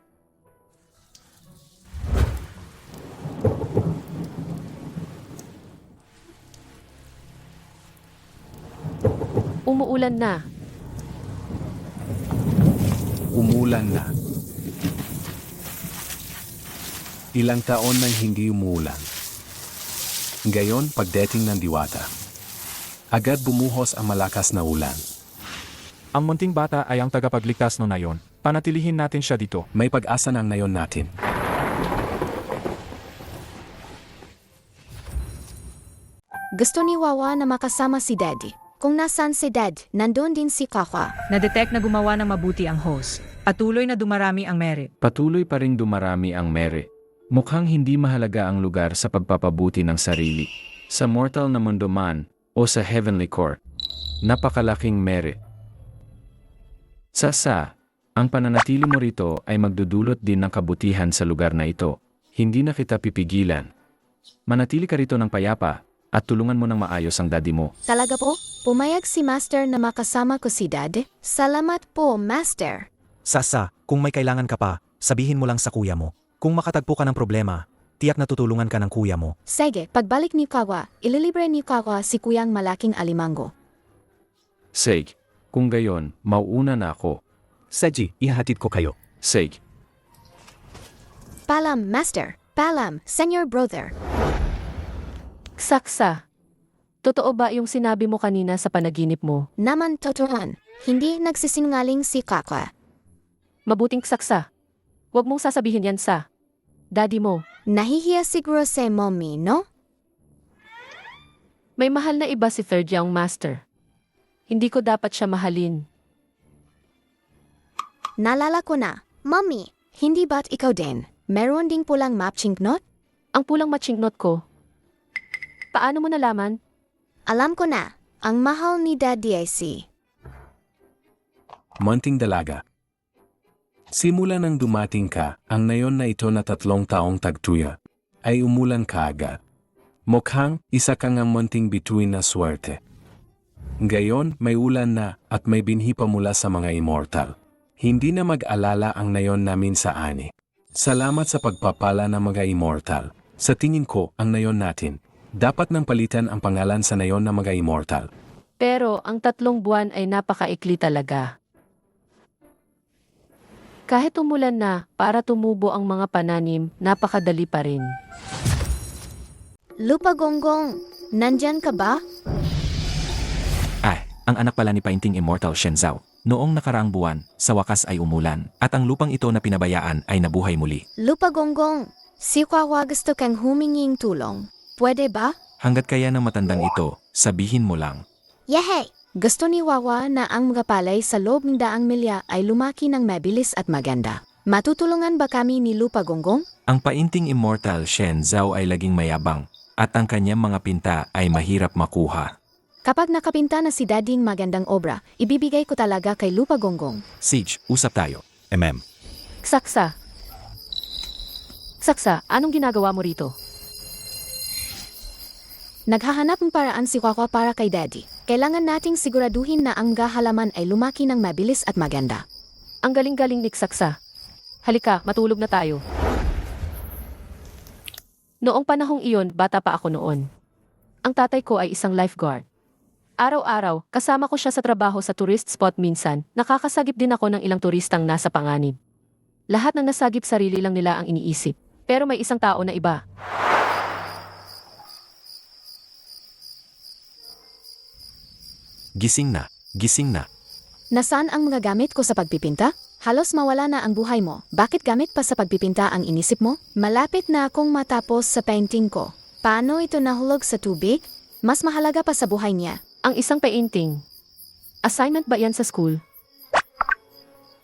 Umuulan na. Umulan na. Ilang taon nang hindi umulan. Ngayon, pagdating ng diwata, agad bumuhos ang malakas na ulan. Ang munting bata ay ang tagapagligtas no nayon. Panatilihin natin siya dito. May pag-asa ng nayon natin. Gusto ni Wawa na makasama si Daddy. Kung nasan si Dad, nandun din si Kwawa. Na-detect na gumawa ng mabuti ang host. Patuloy na dumarami ang merit. Patuloy pa ring dumarami ang mere. Mukhang hindi mahalaga ang lugar sa pagpapabuti ng sarili. Sa mortal na mundo man o sa heavenly court, napakalaking mere. Sasa, ang pananatili mo rito ay magdudulot din ng kabutihan sa lugar na ito. Hindi na kita pipigilan. Manatili ka rito ng payapa at tulungan mo ng maayos ang daddy mo. Talaga po? Pumayag si Master na makasama ko si Dad? Salamat po, Master. Sasa, kung may kailangan ka pa, sabihin mo lang sa kuya mo. Kung makatagpo ka ng problema, tiyak na tutulungan ka ng kuya mo. Sige, pagbalik ni Kwawa, ililibre ni Kwawa si Kuyang Malaking Alimango. Sige, kung gayon, mauuna na ako. Seji, ihahatid ko kayo. Sige. Palam, Master. Palam, Senior Brother. Saksa. Totoo ba yung sinabi mo kanina sa panaginip mo? Naman totohan, hindi nagsisinungaling si Kwawa. Mabuting saksa. Huwag mong sasabihin yan sa daddy mo. Nahihiya siguro si Mommy, no? May mahal na iba si third young master. Hindi ko dapat siya mahalin. Nalala ko na. Mommy, hindi ba't ikaw din? Meron ding pulang mapchinknot? Ang pulang matchingnot ko. Paano mo nalaman? Alam ko na. Ang mahal ni Daddy ay si Munting dalaga. Simula nang dumating ka, ang nayon na ito na 3 taong tagtuya, ay umulan kaagad. Mukhang isa kang ang munting bituin na swerte. Ngayon, may ulan na at may binhi pa mula sa mga immortal. Hindi na mag-alala ang nayon namin sa ani. Salamat sa pagpapala ng mga immortal. Sa tingin ko, ang nayon natin, dapat nang palitan ang pangalan sa nayon ng mga immortal. Pero ang 3 buwan ay napakaikli talaga. Kahit umulan na, para tumubo ang mga pananim, napakadali pa rin. Lupa Gonggong, nandyan ka ba? Ay, ang anak pala ni Painting Immortal Shenzhou. Noong nakaraang buwan, sa wakas ay umulan, at ang lupang ito na pinabayaan ay nabuhay muli. Lupa Gonggong, si Kwawa gusto kang huminging tulong. Pwede ba? Hanggat kaya ng matandang ito, sabihin mo lang. Yehey! Gusto ni Wawa na ang mga palay sa loob ng 100 milya ay lumaki ng mabilis at maganda. Matutulungan ba kami ni Lupa Gonggong? Ang Painting Immortal Shenzhou ay laging mayabang, at ang kanyang mga pinta ay mahirap makuha. Kapag nakapinta na si Dading magandang obra, ibibigay ko talaga kay Lupa Gonggong. Sage, usap tayo. Saksa. Saksa, anong ginagawa mo rito? Naghahanap ng paraan si Kwawa para kay Daddy. Kailangan nating siguraduhin na ang halaman ay lumaki ng mabilis at maganda. Ang galing-galing ni Saksa. Halika, matulog na tayo. Noong panahong iyon, bata pa ako noon. Ang tatay ko ay isang lifeguard. Araw-araw, kasama ko siya sa trabaho sa tourist spot minsan, nakakasagip din ako ng ilang turistang nasa panganib. Lahat ng nasagip sarili lang nila ang iniisip. Pero may isang tao na iba. Gising na, gising na. Nasaan ang mga gamit ko sa pagpipinta? Halos mawala na ang buhay mo. Bakit gamit pa sa pagpipinta ang inisip mo? Malapit na akong matapos sa painting ko. Paano ito nahulog sa tubig? Mas mahalaga pa sa buhay niya. Ang isang painting. Assignment ba yan sa school?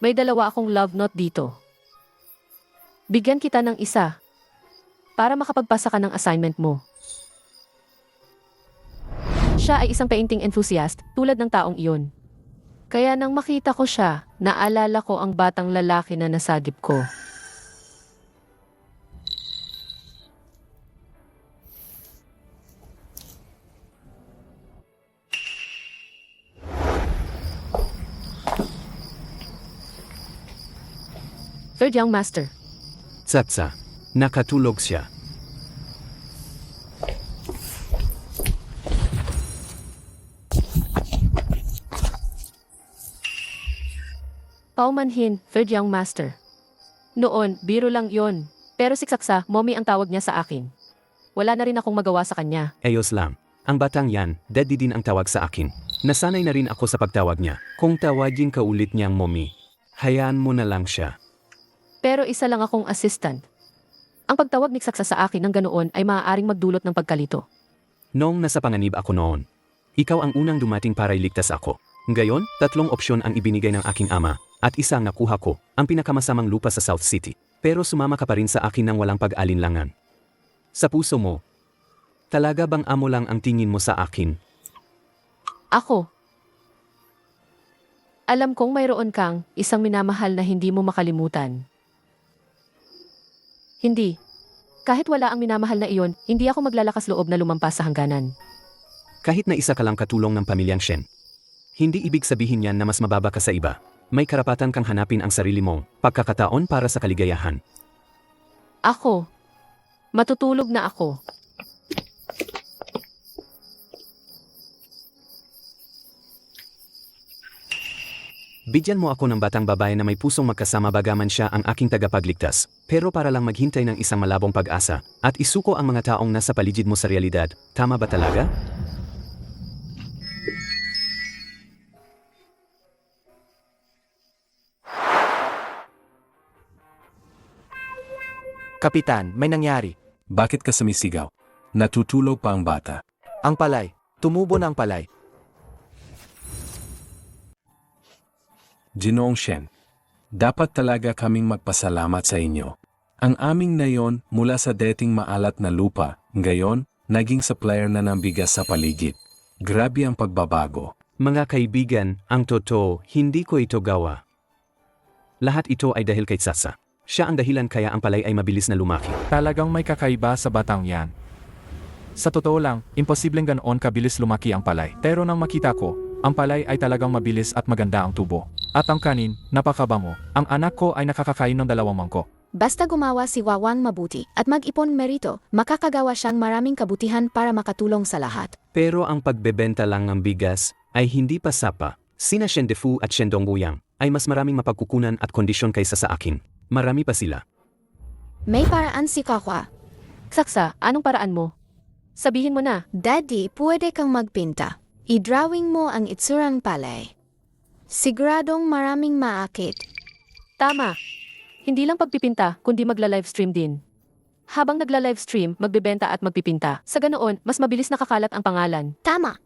May 2 akong love note dito. Bigyan kita ng isa. para makapagpasa ka ng assignment mo. Siya ay isang painting enthusiast tulad ng taong iyon. Kaya nang makita ko siya, naalala ko ang batang lalaki na nasagip ko. Third young master. Tsatsa. Nakatulog siya. Paumanhin, third young master. Noon, biro lang yon. Pero siksaksa, mommy ang tawag niya sa akin. Wala na rin akong magawa sa kanya. Ayos lang. Ang batang yan, daddy din ang tawag sa akin. Nasanay na rin ako sa pagtawag niya. Kung tawagin ka ulit niyang mommy, hayaan mo na lang siya. Pero isa lang akong assistant. Ang pagtawag ni Saksa sa akin ng ganoon ay maaaring magdulot ng pagkalito. Noong nasa panganib ako noon, ikaw ang unang dumating para iligtas ako. Ngayon, 3 opsyon ang ibinigay ng aking ama, at isang nakuha ko, ang pinakamasamang lupa sa South City. Pero sumama ka pa rin sa akin ng walang pag-alinlangan. Sa puso mo, talaga bang amo lang ang tingin mo sa akin? Ako. Alam kong mayroon kang isang minamahal na hindi mo makalimutan. Hindi. Kahit wala ang minamahal na iyon, hindi ako maglalakas loob na lumampas sa hangganan. Kahit na isa ka lang katulong ng pamilyang Shen. Hindi ibig sabihin yan na mas mababa ka sa iba. May karapatan kang hanapin ang sarili mong pagkakataon para sa kaligayahan. Ako. Matutulog na ako. Bigyan mo ako ng batang babae na may pusong magkasama bagaman siya ang aking tagapagligtas, pero para lang maghintay ng isang malabong pag-asa, at isuko ang mga taong nasa paligid mo sa realidad, tama ba talaga? Kapitan, may nangyari. Bakit ka sumisigaw? Natutulog pa ang bata. Ang palay. Tumubo na ang palay. Ginoong Shen, dapat talaga kaming magpasalamat sa inyo. Ang aming nayon mula sa dating maalat na lupa, ngayon, naging supplier na ng bigas sa paligid. Grabe ang pagbabago. Mga kaibigan, ang totoo, hindi ko ito gawa. Lahat ito ay dahil kay Tsatsa. Siya ang dahilan kaya ang palay ay mabilis na lumaki. Talagang may kakaiba sa batang yan. Sa totoo lang, imposibleng ganoon kabilis lumaki ang palay. Pero nang makita ko, ang palay ay talagang mabilis at maganda ang tubo. At ang kanin, napakabango. Ang anak ko ay nakakakain ng 2 mangkok. Basta gumawa si Wawang mabuti at mag-ipon merito, makakagawa siyang maraming kabutihan para makatulong sa lahat. Pero ang pagbebenta lang ng bigas ay hindi pa sapa. Sina Shen Defu at Shen Dongbuyang ay mas maraming mapagkukunan at kondisyon kaysa sa akin. Marami pa sila. May paraan si Kakwa. Saksa, anong paraan mo? Sabihin mo na. Daddy, pwede kang magpinta. I-drawing mo ang itsurang palay. Siguradong maraming maakit. Tama. Hindi lang pagpipinta, kundi magla-livestream din. Habang nagla-livestream, magbebenta at magpipinta. Sa ganoon, mas mabilis nakakalat ang pangalan. Tama.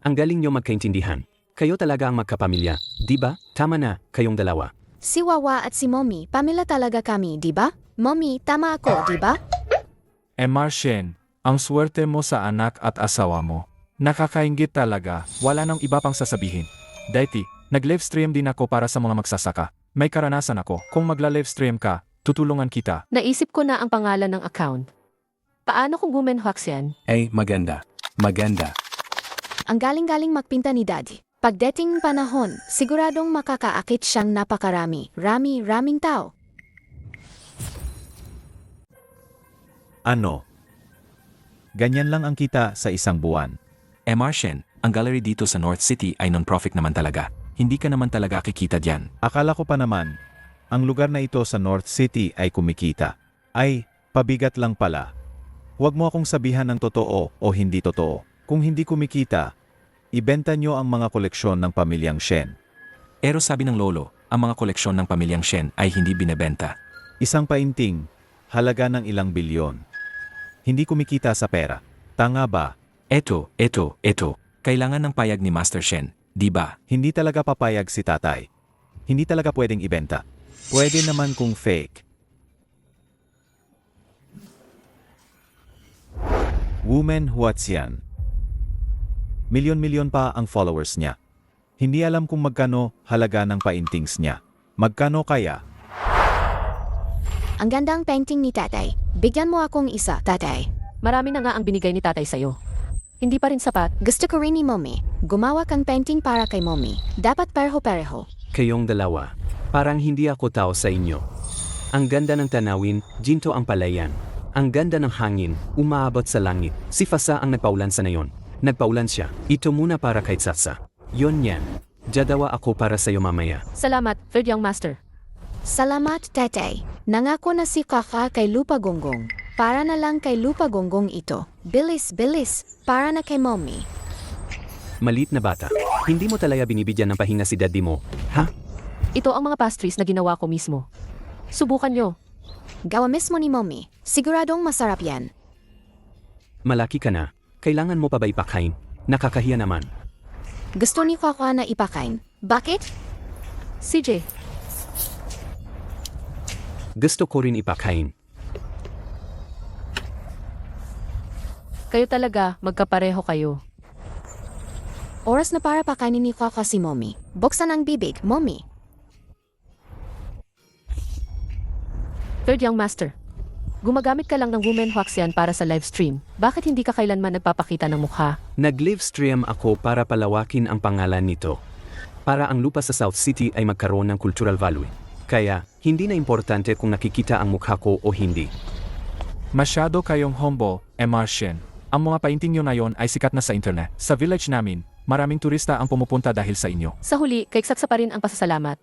Ang galing nyo magkaintindihan. Kayo talaga ang magkapamilya, di ba? Tama na, kayong dalawa. Si Wawa at si Mommy, pamilya talaga kami, di ba? Mommy, tama ako, di ba? Shen, ang swerte mo sa anak at asawa mo. Nakakaingit talaga, wala nang iba pang sasabihin. Dati, nag-livestream din ako para sa mga magsasaka. May karanasan ako. Kung magla-livestream ka, tutulungan kita. Naisip ko na ang pangalan ng account. Paano kung gumenhwaks yan? Ay, maganda. Maganda. Ang galing-galing magpinta ni Daddy. Pagdating panahon, siguradong makakaakit siyang napakarami. Raming tao. Ano? Ganyan lang ang kita sa isang buwan. Shen, ang gallery dito sa North City ay non-profit naman talaga. Hindi ka naman talaga kikita diyan. Akala ko pa naman, ang lugar na ito sa North City ay kumikita. Ay, pabigat lang pala. Huwag mo akong sabihan ng totoo o hindi totoo. Kung hindi kumikita, ibenta nyo ang mga koleksyon ng pamilyang Shen. Pero sabi ng lolo, ang mga koleksyon ng pamilyang Shen ay hindi binebenta. Isang painting, halaga ng ilang bilyon. Hindi kumikita sa pera. Tanga ba? Eto. Kailangan ng payag ni Master Shen, di ba? Hindi talaga papayag si tatay. Hindi talaga pwedeng ibenta. Pwede naman kung fake. Woman Huaxian. Milyon-milyon pa ang followers niya. Hindi alam kung magkano halaga ng paintings niya. Magkano kaya? Ang gandang painting ni tatay. Bigyan mo akong isa, tatay. Marami na nga ang binigay ni tatay sa'yo. Hindi pa rin sapat. Gusto ko rin ni mommy. Gumawa kang painting para kay mommy. Dapat pareho-pareho. Kayong dalawa, parang hindi ako tao sa inyo. Ang ganda ng tanawin, ginto ang palayan. Ang ganda ng hangin, umaabot sa langit. Si Fasa ang nagpaulan sa nayon. Nagpaulan siya. Ito muna para kay Tsatsa. Yon yan. Jadawa ako para sa'yo mamaya. Salamat, third young master. Salamat, tatay. Nangako na si Kaka kay Lupa Gonggong. Para na lang kay Lupa Gonggong ito. Bilis, bilis. Para na kay mommy. Malit na bata. Hindi mo talaga binibigyan ng pahinga si daddy mo, ha? Ito ang mga pastries na ginawa ko mismo. Subukan nyo. Gawa mismo ni mommy. Siguradong masarap yan. Malaki ka na. Kailangan mo pa ba ipakain? Nakakahiya naman. Gusto ni Kaka na ipakain. Bakit? CJ, Gusto ko rin ipakain. kayo talaga, magkapareho kayo. Oras na para pakainin ni Kaka si mommy. Buksan ang bibig, mommy. Third young master. Gumagamit ka lang ng Woman Huaxian para sa live stream. Bakit hindi ka kailanman nagpapakita ng mukha? Nag-live stream ako para palawakin ang pangalan nito. Para ang lupa sa South City ay magkaroon ng cultural value. Kaya, hindi na importante kung nakikita ang mukha ko o hindi. Masyado kayong humble, Martian. Ang mga painting nyo na yon ay sikat na sa internet. Sa village namin, maraming turista ang pumupunta dahil sa inyo. Sa huli, kay Saksa pa rin ang pasasalamat.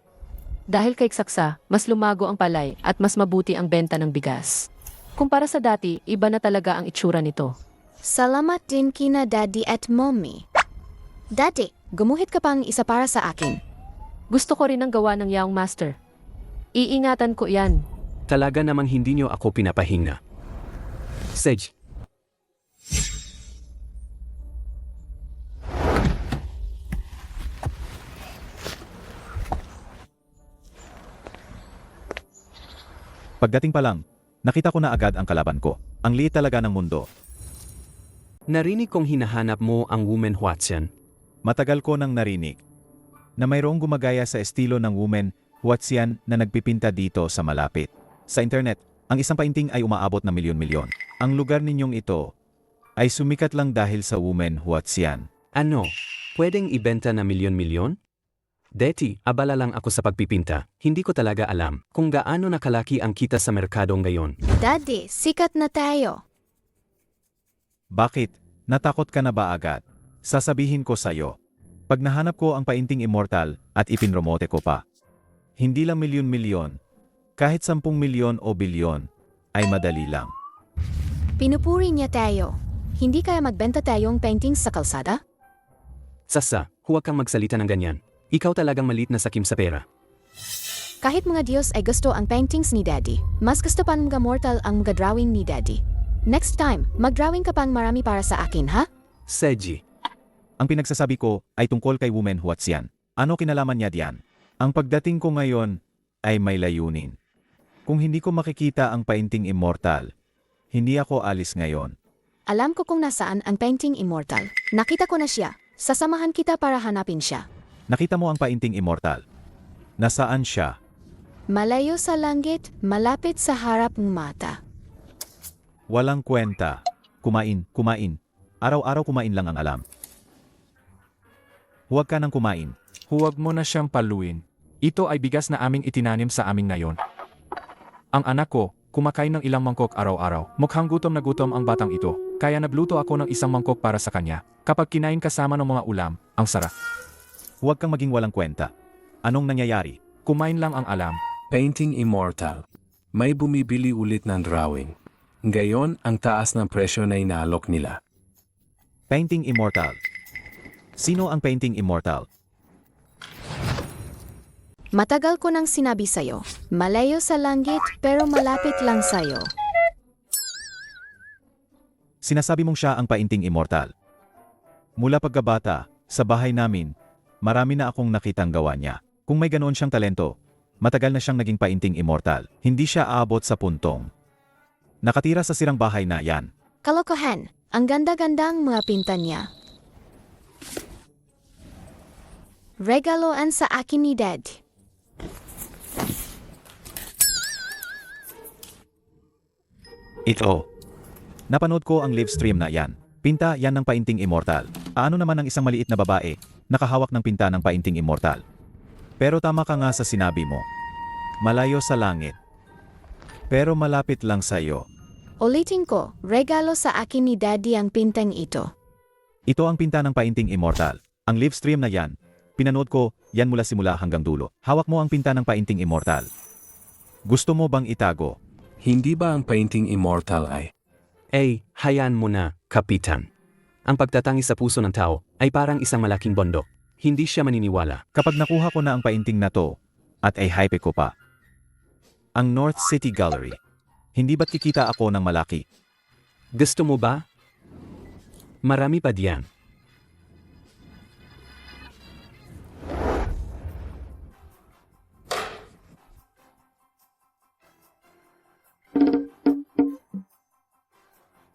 Dahil kay Saksa, mas lumago ang palay at mas mabuti ang benta ng bigas. Kumpara sa dati, iba na talaga ang itsura nito. Salamat din kina daddy at mommy. Daddy, gumuhit ka pang isa para sa akin. Gusto ko rin ang gawa ng young master. Iingatan ko yan. Talaga namang hindi nyo ako pinapahinga. Sedge. Pagdating pa lang, nakita ko na agad ang kalaban ko. Ang liit talaga ng mundo. Narinig kong hinahanap mo ang Woman Huaxian. Matagal ko nang narinig na mayroong gumagaya sa estilo ng Woman Huaxian na nagpipinta dito sa malapit. Sa internet, ang isang painting ay umaabot ng milyon-milyon. Ang lugar ninyong ito ay sumikat lang dahil sa Woman Huaxian. Ano? Pwedeng ibenta na milyon-milyon? Deti, abala lang ako sa pagpipinta. Hindi ko talaga alam kung gaano nakalaki ang kita sa merkado ngayon. Daddy, sikat na tayo. Bakit? Natakot ka na ba agad? Sasabihin ko sa'yo. Pag nahanap ko ang painting immortal at ipinromote ko pa, hindi lang milyon-milyon, kahit 10 milyon o bilyon, ay madali lang. Pinupuri niya tayo. Hindi kaya magbenta tayong paintings sa kalsada? Sasa, huwag kang magsalita ng ganyan. Ikaw talagang malit na sakim sa pera. Kahit mga Diyos ay gusto ang paintings ni Daddy, mas gusto pa mga mortal ang mga drawing ni Daddy. Next time, mag-drawing ka pang marami para sa akin, ha? Seji. Ang pinagsasabi ko ay tungkol kay Woman Huaxian. Ano kinalaman niya diyan? Ang pagdating ko ngayon ay may layunin. Kung hindi ko makikita ang painting immortal, hindi ako alis ngayon. Alam ko kung nasaan ang painting immortal. Nakita ko na siya. Sasamahan kita para hanapin siya. Nakita mo ang painting immortal. Nasaan siya? Malayo sa langit, malapit sa harap ng mata. Walang kwenta. Kumain. Araw-araw kumain lang ang alam. Huwag ka nang kumain. Huwag mo na siyang paluin. Ito ay bigas na aming itinanim sa aming nayon. Ang anak ko, kumakain ng ilang mangkok araw-araw. Mukhang gutom na gutom ang batang ito. Kaya nagluto ako ng isang mangkok para sa kanya. Kapag kinain kasama ng mga ulam, ang sarap. Huwag kang maging walang kwenta. Anong nangyayari? Kumain lang ang alam. Painting immortal. May bumibili ulit ng drawing. Ngayon, ang taas ng presyo na inaalok nila. Painting immortal. Sino ang painting immortal? Matagal ko nang sinabi sa'yo, malayo sa langit pero malapit lang sa'yo. Sinasabi mong siya ang painting immortal. Mula pagkabata, sa bahay namin, marami na akong nakitang gawa niya. Kung may ganoon siyang talento, matagal na siyang naging painting immortal. Hindi siya aabot sa puntong nakatira sa sirang bahay na yan. Kalokohan, Ang ganda-gandang mga pinta niya. Regaloan sa akin ni Dad. Ito. Napanood ko ang live stream na yan. Pinta yan ng painting immortal. Ano naman ang isang maliit na babae, nakahawak ng pinta ng painting immortal. Pero tama ka nga sa sinabi mo. Malayo sa langit. Pero malapit lang sa iyo. Ulitin ko, regalo sa akin ni Daddy ang pintang ito. Ito ang pinta ng painting immortal. Ang live stream na yan, pinanood ko, yan mula simula hanggang dulo. Hawak mo ang pinta ng painting immortal. Gusto mo bang itago? Hindi ba ang painting immortal ay? Hayaan mo na, Kapitan. Ang pagtatangi sa puso ng tao ay parang isang malaking bundok. Hindi siya maniniwala. Kapag nakuha ko na ang painting na to, at ay hype ko pa. Ang North City Gallery. Hindi ba't kikita ako ng malaki? Gusto mo ba? Marami pa diyan.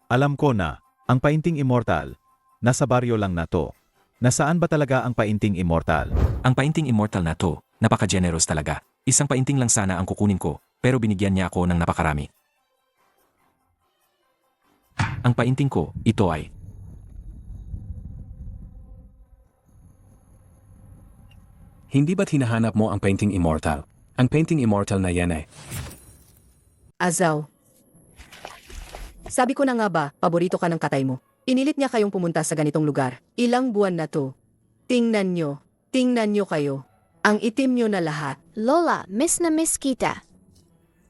Alam ko na, ang painting immortal, nasa baryo lang na to. Nasaan ba talaga ang painting immortal? Ang painting immortal na to, napaka-generous talaga. Isang painting lang sana ang kukunin ko, pero binigyan niya ako ng napakarami. Ang painting ko, ito ay... Hindi ba't hinahanap mo ang painting immortal? Ang painting immortal na yan ay... Azaw. Sabi ko na nga ba, paborito ka ng katay mo. Inilit niya kayong pumunta sa ganitong lugar. Ilang buwan na to. Tingnan nyo kayo. Ang itim nyo na lahat. Lola, miss na miss kita.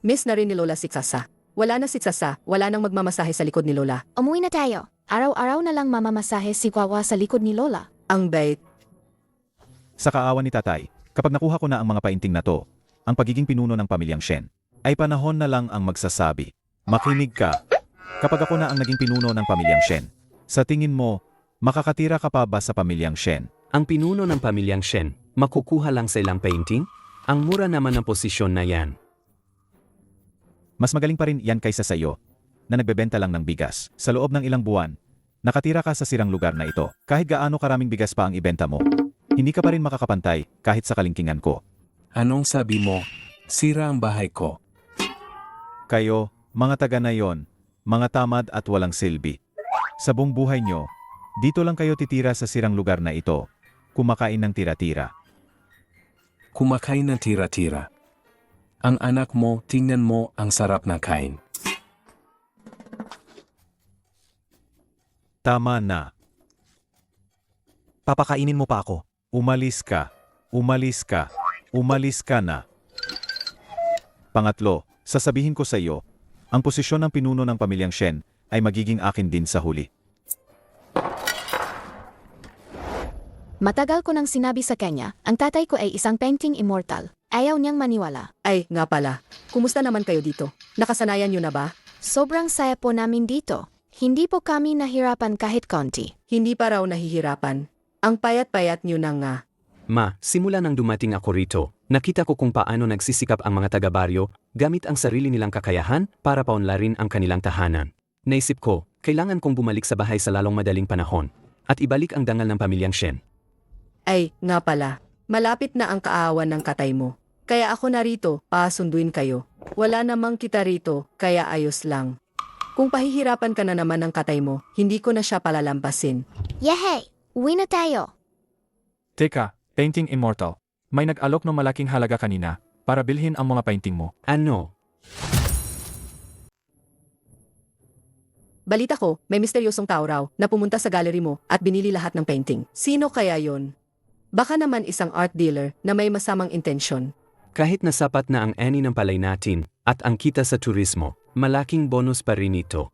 Miss na rin ni Lola Siksasa. Wala na Siksasa, wala nang magmamasahe sa likod ni Lola. Umuwi na tayo. Araw-araw na lang mamamasahe si Wawa sa likod ni Lola. Ang bait. Sa kaawan ni tatay, kapag nakuha ko na ang mga painting na to, ang pagiging pinuno ng pamilyang Shen, ay panahon na lang ang magsasabi. Makinig ka. Kapag ako na ang naging pinuno ng pamilyang Shen, sa tingin mo, makakatira ka pa ba sa pamilyang Shen? Ang pinuno ng pamilyang Shen, makukuha lang sa ilang painting? Ang mura naman ng posisyon na yan. Mas magaling pa rin yan kaysa sa iyo, na nagbebenta lang ng bigas. Sa loob ng ilang buwan, nakatira ka sa sirang lugar na ito. Kahit gaano karaming bigas pa ang ibenta mo, hindi ka pa rin makakapantay kahit sa kalingkingan ko. Anong sabi mo? Sira ang bahay ko. Kayo, mga taga na yon, mga tamad at walang silbi. Sa buong buhay nyo, dito lang kayo titira sa sirang lugar na ito, kumakain ng tira-tira. Kumakain ng tira-tira. Ang anak mo, tingnan mo ang sarap na kain. Tama na. Papakainin mo pa ako. Umalis ka. Umalis ka. Umalis ka na. Pangatlo, sasabihin ko sa iyo, ang posisyon ng pinuno ng pamilyang Shen ay magiging akin din sa huli. Matagal ko nang sinabi sa kanya, ang tatay ko ay isang painting immortal. Ayaw niyang maniwala. Ay, nga pala. Kumusta naman kayo dito? Nakasanayan nyo na ba? Sobrang saya po namin dito. Hindi po kami nahirapan kahit konti. Hindi pa raw nahihirapan. Ang payat-payat nyo na nga. Ma, simula nang dumating ako rito, nakita ko kung paano nagsisikap ang mga taga-baryo gamit ang sarili nilang kakayahan para paunlarin ang kanilang tahanan. Naisip ko, kailangan kong bumalik sa bahay sa lalong madaling panahon at ibalik ang dangal ng pamilyang Shen. Ay, nga pala. Malapit na ang kaawan ng katay mo. Kaya ako narito, pasunduin kayo. Wala namang kita rito, kaya ayos lang. Kung pahihirapan ka na naman ng katay mo, hindi ko na siya palalampasin. Yehey! Uwi na tayo! Teka, painting immortal. May nag-alok ng malaking halaga kanina para bilhin ang mga painting mo. Ano? Balita ko, may misteryosong tao raw na pumunta sa gallery mo at binili lahat ng painting. Sino kaya yon? Baka naman isang art dealer na may masamang intensyon. Kahit nasapat na ang ani ng palay natin at ang kita sa turismo, malaking bonus pa rin ito.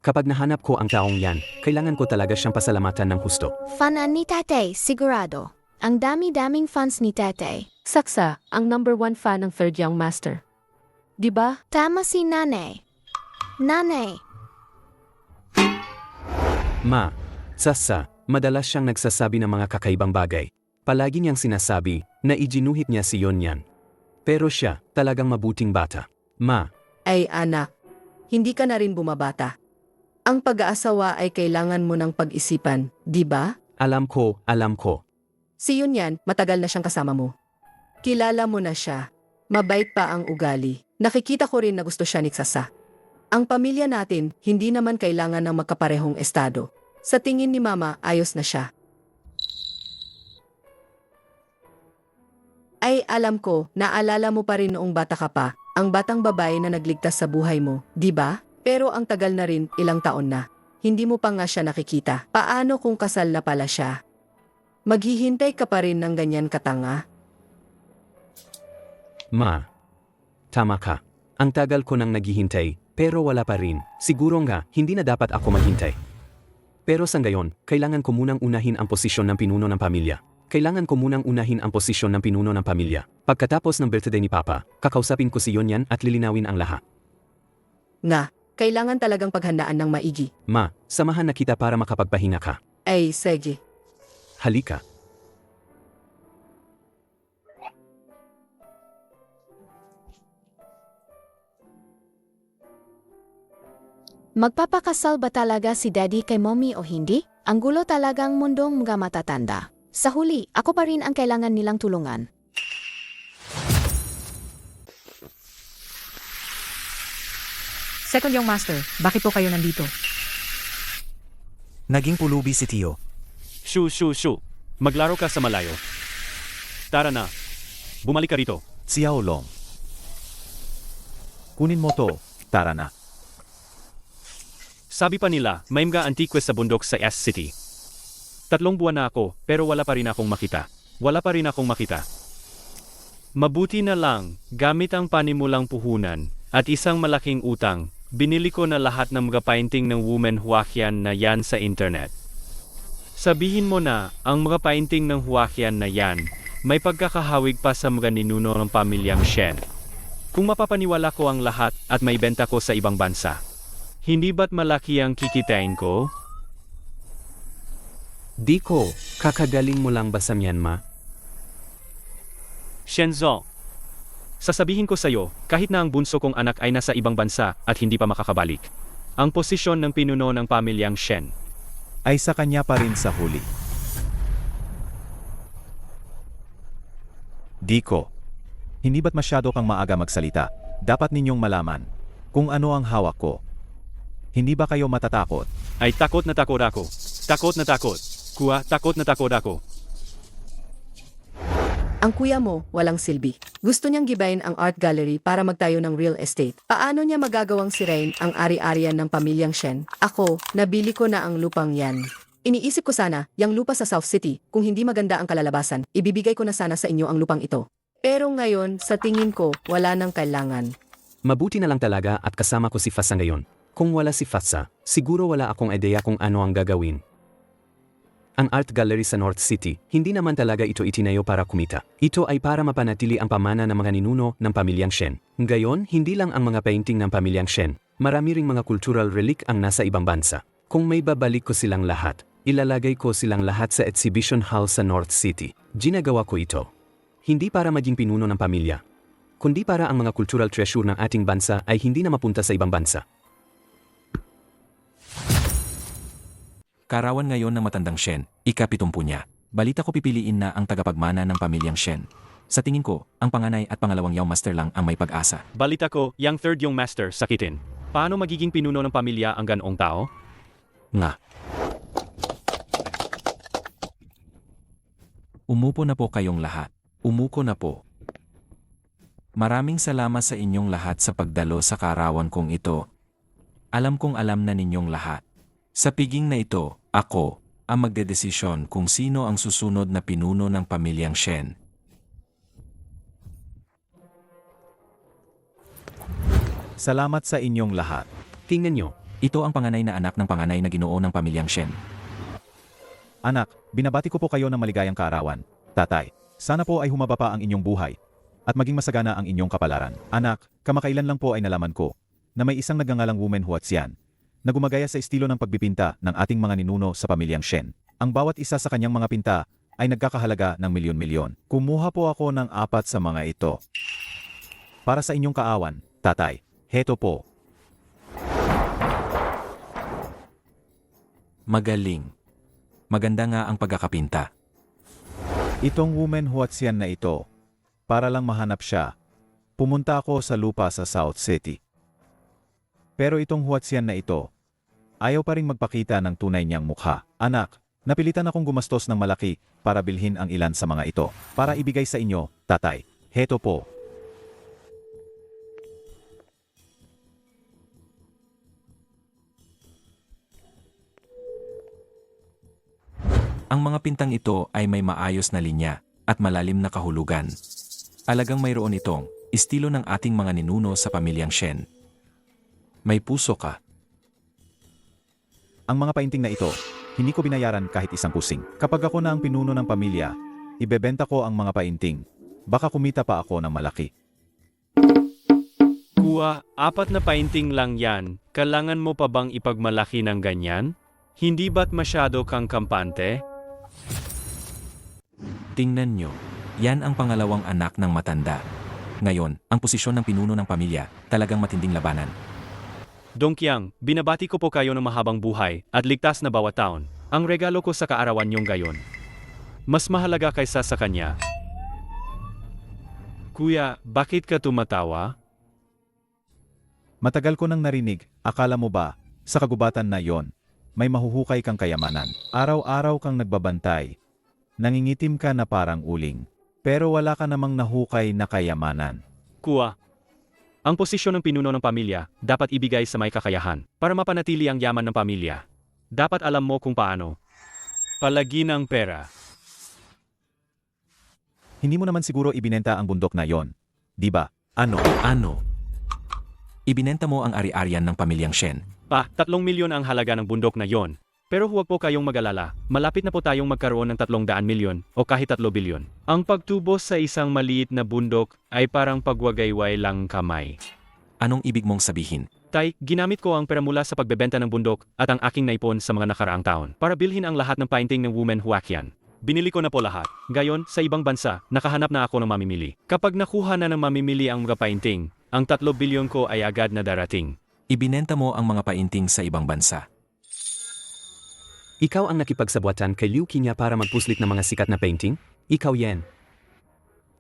Kapag nahanap ko ang taong yan, kailangan ko talaga siyang pasalamatan ng husto. Fanan ni tatay, sigurado. Ang dami-daming fans ni tatay. Saksa, ang number 1 fan ng Third Young Master. Diba? Tama si nanay. Nanay! Ma, Sasa, madalas siyang nagsasabi ng mga kakaibang bagay. Palagi niyang sinasabi na iginuhit niya si Yonyan. Pero siya, talagang mabuting bata. Ma, Ay anak, hindi ka na rin bumabata. Ang pag-aasawa ay kailangan mo ng pag-isipan, di ba? Alam ko, alam ko. Si Yunyan, matagal na siyang kasama mo. Kilala mo na siya. Mabait pa ang ugali. Nakikita ko rin na gusto siya ni Sasa. Ang pamilya natin, hindi naman kailangan ng magkaparehong estado. Sa tingin ni Mama, ayos na siya. Ay, alam ko, naalala mo pa rin noong bata ka pa, ang batang babae na nagligtas sa buhay mo, di ba? Pero ang tagal na rin, ilang taon na. Hindi mo pa nga siya nakikita. Paano kung kasal na pala siya? Maghihintay ka pa rin ng ganyan katanga? Ma, tama ka. Ang tagal ko nang naghihintay, pero wala pa rin. Siguro nga, hindi na dapat ako maghintay. Pero sa ngayon, kailangan ko munang unahin ang posisyon ng pinuno ng pamilya. Kailangan ko munang unahin ang posisyon ng pinuno ng pamilya. Pagkatapos ng birthday ni Papa, kakausapin ko si Yonyan at lilinawin ang lahat. Nga, kailangan talagang paghandaan ng maigi. Ma, samahan na kita para makapagpahinga ka. Ay, sige. Halika. Magpapakasal ba talaga si Daddy kay Mommy o hindi? Ang gulo talagang mundong mga matatanda. Sa huli, ako pa rin ang kailangan nilang tulungan. Second yung master, bakit po kayo nandito? Naging pulubi si Tio. Shoo, shoo, shoo. Maglaro ka sa malayo. Tara na. Bumalik ka rito. Xiao Long. Kunin mo to, tara na. Sabi pa nila, may mga antiques sa bundok sa S-City. 3 buwan na ako, pero wala pa rin akong makita. Wala pa rin akong makita. Mabuti na lang, gamit ang panimulang puhunan, at isang malaking utang, binili ko na lahat ng mga painting ng woman Huaqian na yan sa internet. Sabihin mo na, ang mga painting ng Huaqian na yan, may pagkakahawig pa sa mga ninuno ng pamilyang Shen. Kung mapapaniwala ko ang lahat at may benta ko sa ibang bansa, hindi ba't malaki ang kikitain ko? Di ko, kakagaling mo lang ba sa Myanmar? Shenzhou. Sasabihin ko sa'yo, kahit na ang bunso kong anak ay nasa ibang bansa at hindi pa makakabalik, ang posisyon ng pinuno ng pamilyang Shen Ay sa kanya pa rin sa huli. Diko. Hindi ba't masyado kang maaga magsalita? Dapat ninyong malaman kung ano ang hawak ko. Hindi ba kayo matatakot? ay takot na takot ako. Takot na takot. Kuya, takot na takot ako. Ang kuya mo, walang silbi. Gusto niyang gibayin ang art gallery para magtayo ng real estate. Paano niya magagawang sirain ang ari-arian ng pamilyang Shen? Ako, nabili ko na ang lupang yan. Iniisip ko sana, yung lupa sa South City, kung hindi maganda ang kalalabasan, ibibigay ko na sana sa inyo ang lupang ito. Pero ngayon, sa tingin ko, wala nang kailangan. Mabuti na lang talaga at kasama ko si Fasa ngayon. Kung wala si Fasa, siguro wala akong ideya kung ano ang gagawin. Ang art gallery sa North City, hindi naman talaga ito itinayo para kumita. Ito ay para mapanatili ang pamana ng mga ninuno ng pamilyang Shen. Ngayon, hindi lang ang mga painting ng pamilyang Shen, marami ring mga cultural relic ang nasa ibang bansa. Kung may babalik ko silang lahat, ilalagay ko silang lahat sa exhibition hall sa North City. Ginagawa ko ito. Hindi para maging pinuno ng pamilya, kundi para ang mga cultural treasure ng ating bansa ay hindi na mapunta sa ibang bansa. Karawan ngayon ng matandang Shen, ika-70 niya. Balita ko pipiliin na ang tagapagmana ng pamilyang Shen. Sa tingin ko, ang panganay at pangalawang Yao Master lang ang may pag-asa. Balita ko, yung third yung master, sakitin. Paano magiging pinuno ng pamilya ang ganoong tao? Nga. Umupo na po kayong lahat. Umuko na po. Maraming salamat sa inyong lahat sa pagdalo sa karawan kong ito. Alam kong alam na ninyong lahat. Sa piging na ito, ako ang magdedesisyon kung sino ang susunod na pinuno ng pamilyang Shen. Salamat sa inyong lahat. Tingnan nyo. Ito ang panganay na anak ng panganay na ginoo ng pamilyang Shen. Anak, binabati ko po kayo ng maligayang kaarawan. Tatay, sana po ay humaba pa ang inyong buhay at maging masagana ang inyong kapalaran. Anak, kamakailan lang po ay nalaman ko na may isang nagngangalang woman Huaqian na gumagaya sa estilo ng pagbipinta ng ating mga ninuno sa pamilyang Shen. Ang bawat isa sa kanyang mga pinta ay nagkakahalaga ng milyon-milyon. Kumuha po ako ng 4 sa mga ito. Para sa inyong kaawan, tatay, heto po. Magaling. Maganda nga ang pagkakapinta. Itong woman Huatsian na ito, para lang mahanap siya, pumunta ako sa lupa sa South City. Pero itong Huatsian na ito, ayaw pa ring magpakita ng tunay niyang mukha. Anak, napilitan akong gumastos ng malaki para bilhin ang ilan sa mga ito. Para ibigay sa inyo, tatay. Heto po. Ang mga pintang ito ay may maayos na linya at malalim na kahulugan. Alagang mayroon itong estilo ng ating mga ninuno sa pamilyang Shen. May puso ka. Ang mga painting na ito, hindi ko binayaran kahit isang pusing. Kapag ako na ang pinuno ng pamilya, ibebenta ko ang mga painting. Baka kumita pa ako ng malaki. Kuya, 4 na painting lang yan. Kailangan mo pa bang ipagmalaki ng ganyan? Hindi ba't masyado kang kampante? Tingnan nyo, yan ang pangalawang anak ng matanda. Ngayon, ang posisyon ng pinuno ng pamilya, talagang matinding labanan. Dongkyang, binabati ko po kayo ng mahabang buhay at ligtas na bawat taon. Ang regalo ko sa kaarawan niyong gayon. Mas mahalaga kaysa sa kanya. Kuya, bakit ka tumatawa? Matagal ko nang narinig, akala mo ba, sa kagubatan na yon, may mahuhukay kang kayamanan. Araw-araw kang nagbabantay. Nangingitim ka na parang uling. Pero wala ka namang nahukay na kayamanan. Kuya, ang posisyon ng pinuno ng pamilya dapat ibigay sa may kakayahan para mapanatili ang yaman ng pamilya. Dapat alam mo kung paano. Palagi ng pera. Hindi mo naman siguro ibinenta ang bundok na yon. Di ba? Ano? Ibinenta mo ang ari-arian ng pamilyang Shen. 3 milyon ang halaga ng bundok na yon. Pero huwag po kayong mag-alala, malapit na po tayong magkaroon ng 300 milyon o kahit 3 bilyon. Ang pagtubos sa isang maliit na bundok ay parang pagwagayway lang kamay. Anong ibig mong sabihin? Tay, ginamit ko ang pera mula sa pagbebenta ng bundok at ang aking naipon sa mga nakaraang taon para bilhin ang lahat ng painting ng woman Huaqian. Binili ko na po lahat. Gayon, sa ibang bansa, nakahanap na ako ng mamimili. Kapag nakuha na ng mamimili ang mga painting, ang 3 bilyon ko ay agad na darating. Ibinenta mo ang mga painting sa ibang bansa. Ikaw ang nakipagsabwatan kay Liu Qingya para magpuslit ng mga sikat na painting? Ikaw yan.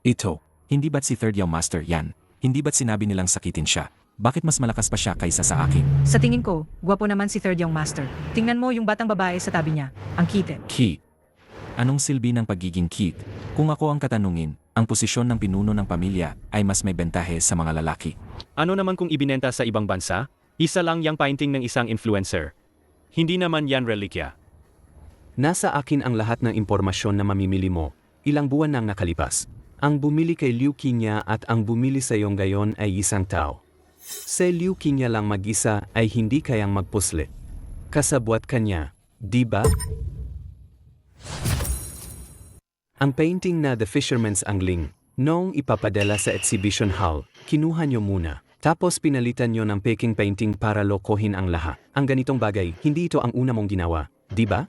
Ito, hindi ba't si Third Yao Master yan? Hindi ba't sinabi nilang sakitin siya? Bakit mas malakas pa siya kaysa sa akin? Sa tingin ko, gwapo naman si Third Young Master. Tingnan mo yung batang babae sa tabi niya, ang kitten. Cute. Anong silbi ng pagiging cute? Kung ako ang katanungin, ang posisyon ng pinuno ng pamilya ay mas may bentahe sa mga lalaki. Ano naman kung ibinenta sa ibang bansa? Isa lang yang painting ng isang influencer. Hindi naman yan relikya. Nasa akin ang lahat ng impormasyon na mamimili mo. Ilang buwan nang nakalipas. Ang bumili kay Liu Qingya at ang bumili sa iyong gayon ay isang tao. Si Liu Qingya lang mag-isa ay hindi kayang magpuslit. Kasabwat kanya, di ba? Ang painting na The Fisherman's Angling, noong ipapadala sa exhibition hall, kinuha niyo muna. Tapos pinalitan niyo ng peking painting para lokohin ang lahat. Ang ganitong bagay, hindi ito ang una mong ginawa, di ba?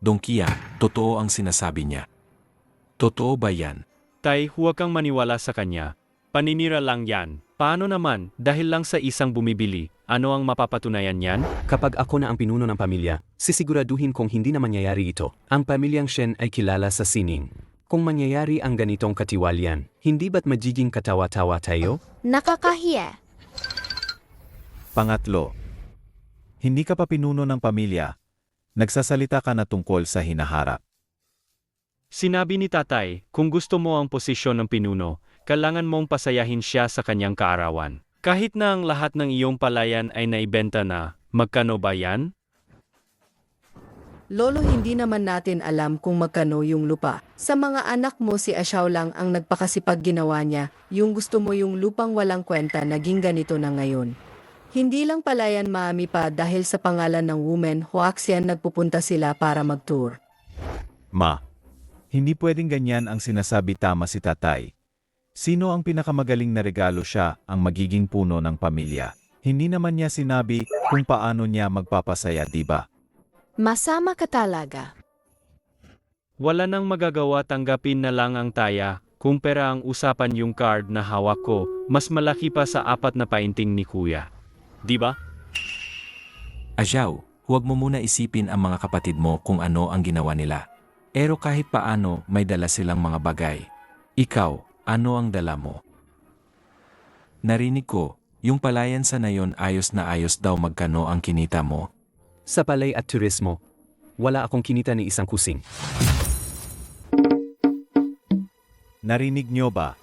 Dongkia, totoo ang sinasabi niya. Totoo ba yan? Tay, huwag kang maniwala sa kanya. Paninira lang yan. Paano naman, dahil lang sa isang bumibili, ano ang mapapatunayan yan? Kapag ako na ang pinuno ng pamilya, sisiguraduhin kong hindi na mangyayari ito. Ang pamilyang Shen ay kilala sa sining. Kung mangyayari ang ganitong katiwalian, hindi ba't magiging katawa-tawa tayo? Nakakahiya. Pangatlo, hindi ka pa pinuno ng pamilya. Nagsasalita ka na tungkol sa hinaharap. Sinabi ni tatay, kung gusto mo ang posisyon ng pinuno, kailangan mong pasayahin siya sa kanyang kaarawan. Kahit na ang lahat ng iyong palayan ay naibenta na, magkano ba yan? Lolo, hindi naman natin alam kung magkano yung lupa. Sa mga anak mo si Asyaw lang ang nagpakasipag ginawa niya, yung gusto mo yung lupang walang kwenta naging ganito na ngayon. Hindi lang palayan mami pa dahil sa pangalan ng woman Huaxian nagpupunta sila para mag-tour. Ma, hindi pwedeng ganyan ang sinasabi, tama si tatay. Sino ang pinakamagaling na regalo siya ang magiging puno ng pamilya? Hindi naman niya sinabi kung paano niya magpapasaya, di ba? Masama ka talaga. Wala nang magagawa, tanggapin na lang ang taya. Kung pera ang usapan, yung card na hawak ko, mas malaki pa sa 4 na painting ni kuya. Di ba? Ajaw, huwag mo muna isipin ang mga kapatid mo kung ano ang ginawa nila. Pero kahit paano may dala silang mga bagay. Ikaw, ano ang dala mo? Narinig ko, yung palayan sa nayon ayos na ayos daw magkano ang kinita mo. Sa palay at turismo, wala akong kinita ni isang kusing. Narinig nyo ba?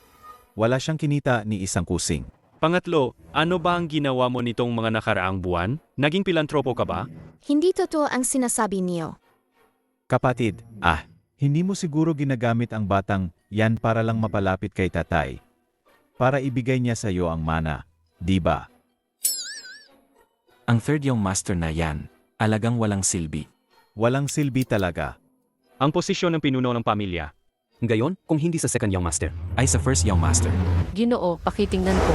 Wala siyang kinita ni isang kusing. Pangatlo, ano ba ang ginawa mo nitong mga nakaraang buwan? Naging pilantropo ka ba? Hindi totoo ang sinasabi niyo. Kapatid, hindi mo siguro ginagamit ang batang yan para lang mapalapit kay tatay. Para ibigay niya sa iyo ang mana, di ba? Ang third young master na yan, alagang walang silbi. Walang silbi talaga. Ang posisyon ng pinuno ng pamilya. Ngayon, kung hindi sa second young master. Ay sa first young master. Ginoo, pakitingnan ko.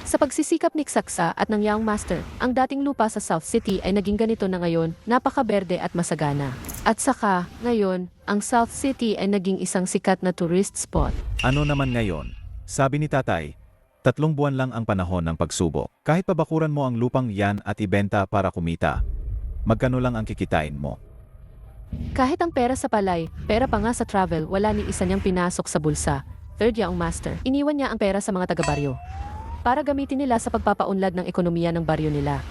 Sa pagsisikap ni Saksa at ng Young Master, ang dating lupa sa South City ay naging ganito na ngayon, napakaberde at masagana. At saka, ngayon, ang South City ay naging isang sikat na tourist spot. Ano naman ngayon? Sabi ni tatay, 3 buwan lang ang panahon ng pagsubok. Kahit pabakuran mo ang lupang yan at ibenta para kumita, magkano lang ang kikitain mo? Kahit ang pera sa palay, pera pa nga sa travel, wala ni isa niyang pinasok sa bulsa. Third Young Master, iniwan niya ang pera sa mga taga-baryo para gamitin nila sa pagpapaunlad ng ekonomiya ng baryo nila.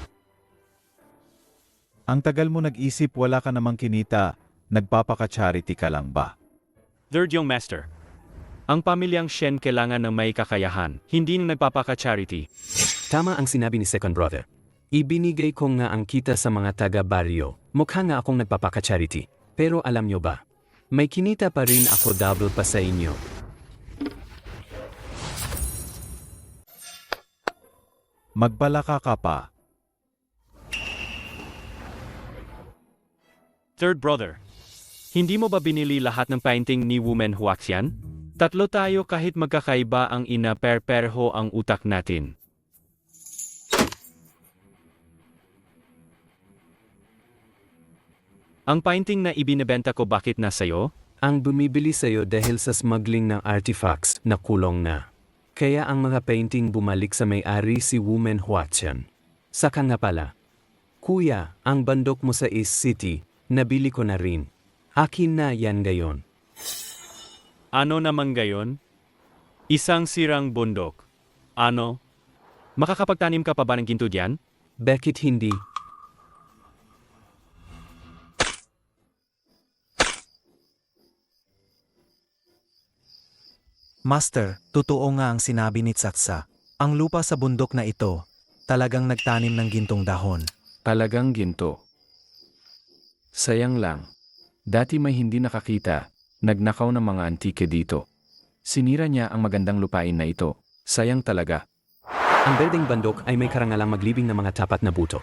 Ang tagal mo nag-isip wala ka namang kinita, nagpapaka-charity ka lang ba? Third young master. Ang pamilyang Shen kailangan ng may kakayahan, hindi ng nagpapaka-charity. Tama ang sinabi ni second brother. Ibinigay ko nga ang kita sa mga taga-baryo. Mukha nga akong nagpapaka-charity. Pero alam nyo ba? May kinita pa rin ako double pa sa inyo. Magbalaka ka pa. Third brother. Hindi mo ba binili lahat ng painting ni Woman Huaxian? 3 tayo kahit magkakaiba ang ina perperho ang utak natin. Ang painting na ibinebenta ko bakit na sa'yo? Ang bumibili sa'yo dahil sa smuggling ng artifacts na kulong na. Kaya ang mga painting bumalik sa may-ari si Woman Huaxian. Saka nga pala, Kuya, ang bandok mo sa East City, nabili ko na rin. Akin na yan gayon. Ano naman gayon? Isang sirang bundok. Ano? Makakapagtanim ka pa ba ng ginto diyan? Bakit hindi? Master, totoo nga ang sinabi ni Saksa. Ang lupa sa bundok na ito, talagang nagtanim ng gintong dahon. Talagang ginto. Sayang lang. Dati may hindi nakakita, nagnakaw ng mga antike dito. Sinira niya ang magandang lupain na ito. Sayang talaga. Ang berdeng bandok ay may karangalang maglibing ng mga tapat na buto.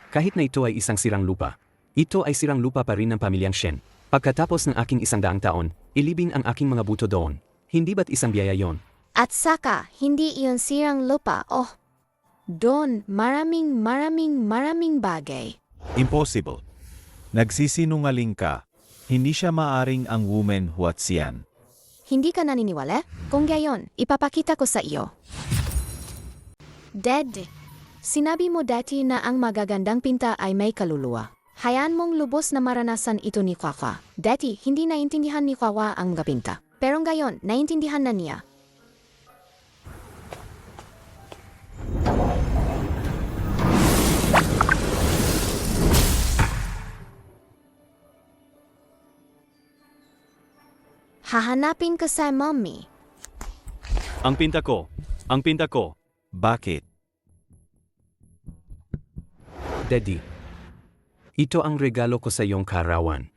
Kahit na ito ay isang sirang lupa, ito ay sirang lupa pa rin ng pamilyang Shen. Pagkatapos ng aking 100 taon, ilibing ang aking mga buto doon. Hindi ba't isang biyaya yon? At saka, hindi iyon sirang lupa. Oh, doon maraming bagay. Impossible. Nagsisinungaling ka. Hindi siya maaring ang Woman Huaxian. Hindi ka naniniwala? Kung gayon, ipapakita ko sa iyo. Dad, sinabi mo dati na ang magagandang pinta ay may kaluluwa. Hayaan mong lubos na maranasan ito ni Kwawa. Dati, hindi naintindihan ni Kwawa ang mga pinta. Pero ngayon, naintindihan na niya. Hahanapin ka sa mommy. Ang pinta ko. Ang pinta ko. Bakit? Daddy, ito ang regalo ko sa iyong karawan.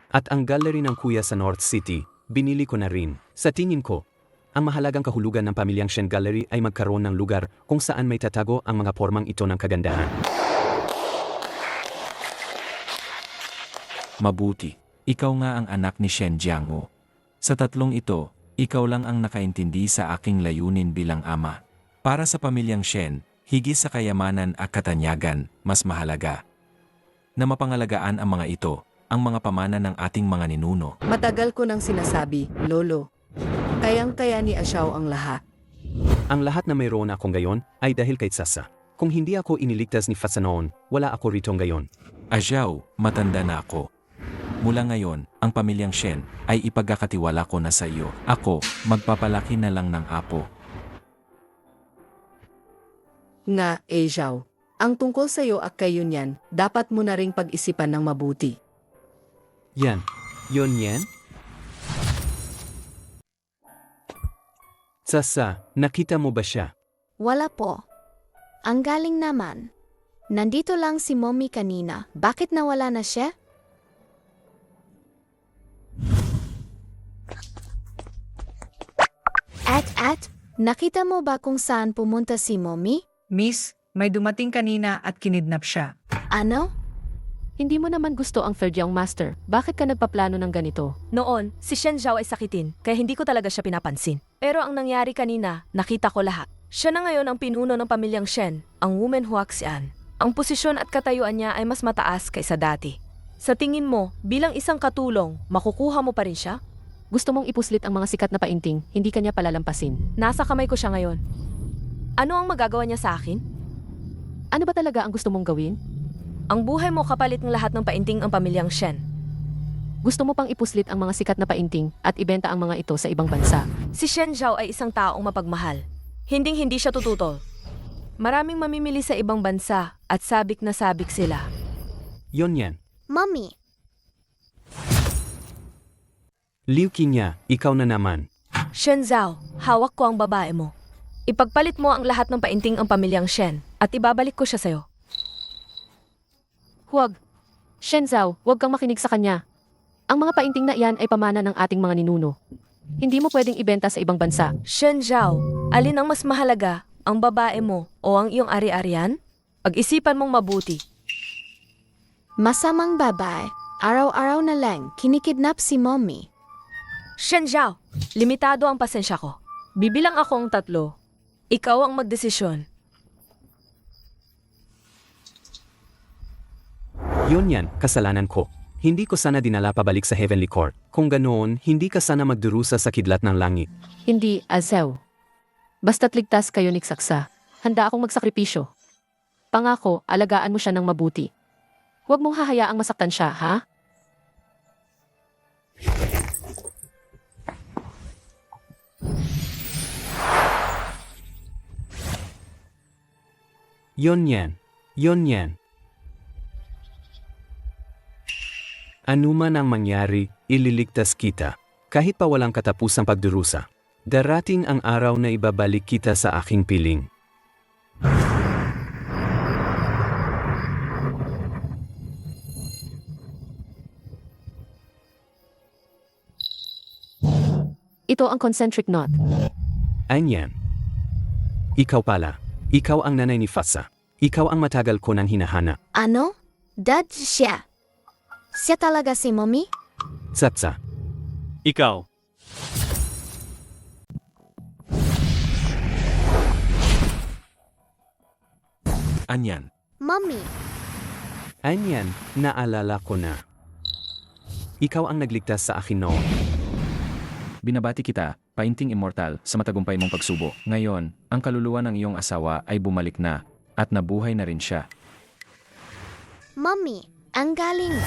At ang gallery ng kuya sa North City, binili ko na rin. Sa tingin ko, ang mahalagang kahulugan ng pamilyang Shen Gallery ay magkaroon ng lugar kung saan may tatago ang mga formang ito ng kagandahan. Mabuti. Ikaw nga ang anak ni Shen Jianghu. Sa tatlong ito, ikaw lang ang nakaintindi sa aking layunin bilang ama. Para sa pamilyang Shen, higit sa kayamanan at katanyagan, mas mahalaga na mapangalagaan ang mga ito, ang mga pamana ng ating mga ninuno. Matagal ko nang sinasabi, Lolo. Kayang-kaya ni Xiao ang lahat. Ang lahat na mayroon akong gayon ay dahil kay Sasa. Kung hindi ako iniligtas ni Fatsa noon, wala ako rito ngayon. Ajiao, matanda na ako. Mula ngayon, ang pamilyang Shen ay ipagkakatiwala ko na sa iyo. Ako, magpapalaki na lang ng apo. Nga, Zhao. Ang tungkol sa iyo at kayo niyan, dapat mo na ring pag-isipan ng mabuti. Yan. Yon yan? Sasa, nakita mo ba siya? Wala po. Ang galing naman. Nandito lang si Mommy kanina. Bakit nawala na siya? Nakita mo ba kung saan pumunta si Mommy? Miss, may dumating kanina at kinidnap siya. Ano? Hindi mo naman gusto ang third young master. Bakit ka nagpaplano ng ganito? Noon, si Shen Zhao ay sakitin, kaya hindi ko talaga siya pinapansin. Pero ang nangyari kanina, nakita ko lahat. Siya na ngayon ang pinuno ng pamilyang Shen, ang woman Huaxian. Ang posisyon at katayuan niya ay mas mataas kaysa dati. Sa tingin mo, bilang isang katulong, makukuha mo pa rin siya? Gusto mong ipuslit ang mga sikat na painting, hindi kanya palalampasin. Nasa kamay ko siya ngayon. Ano ang magagawa niya sa akin? Ano ba talaga ang gusto mong gawin? Ang buhay mo kapalit ng lahat ng painting ang pamilyang Shen. Gusto mo pang ipuslit ang mga sikat na painting at ibenta ang mga ito sa ibang bansa. Si Shen Zhao ay isang taong mapagmahal. Hinding-hindi siya tututol. Maraming mamimili sa ibang bansa at sabik na sabik sila. Yon yan. Mommy, Liu Qinya, ikaw na naman. Shen Zhao, hawak ko ang babae mo. Ipagpalit mo ang lahat ng painting ang pamilyang Shen at ibabalik ko siya sa'yo. Huwag. Shen Zhao, huwag kang makinig sa kanya. Ang mga painting na iyan ay pamana ng ating mga ninuno. Hindi mo pwedeng ibenta sa ibang bansa. Shen Zhao, alin ang mas mahalaga, ang babae mo o ang iyong ari-arian? Pag-isipan mong mabuti. masamang babae. Araw-araw na lang kinikidnap si Mommy. Shen Zhao, limitado ang pasensya ko. Bibilang ako ang 3. Ikaw ang magdesisyon. Yon yan, kasalanan ko. Hindi ko sana dinala pabalik sa Heavenly Court. Kung ganoon, hindi ka sana magdurusa sa kidlat ng langit. Hindi, Azel. Basta't ligtas kayo ni Saksa. Handa akong magsakripisyo. Pangako, alagaan mo siya ng mabuti. Huwag mong hahayaang masaktan siya, ha? Yon yan. Yon yan. Ano man ang mangyari, ililigtas kita. Kahit pa walang katapusang pagdurusa. Darating ang araw na ibabalik kita sa aking piling. Ito ang concentric knot. Anyan. Ikaw pala. Ikaw ang nanay ni Fatsa. Ikaw ang matagal ko nang hinahanap. Ano? Dad siya. Siya talaga si Mommy? Satsa. Ikaw. Anyan. Mommy, Anyan, naalala ko na. Ikaw ang nagligtas sa akin noon. Binabati kita, painting immortal, sa matagumpay mong pagsubok. Ngayon, ang kaluluwa ng iyong asawa ay bumalik na, at nabuhay na rin siya. Mommy, ang galing.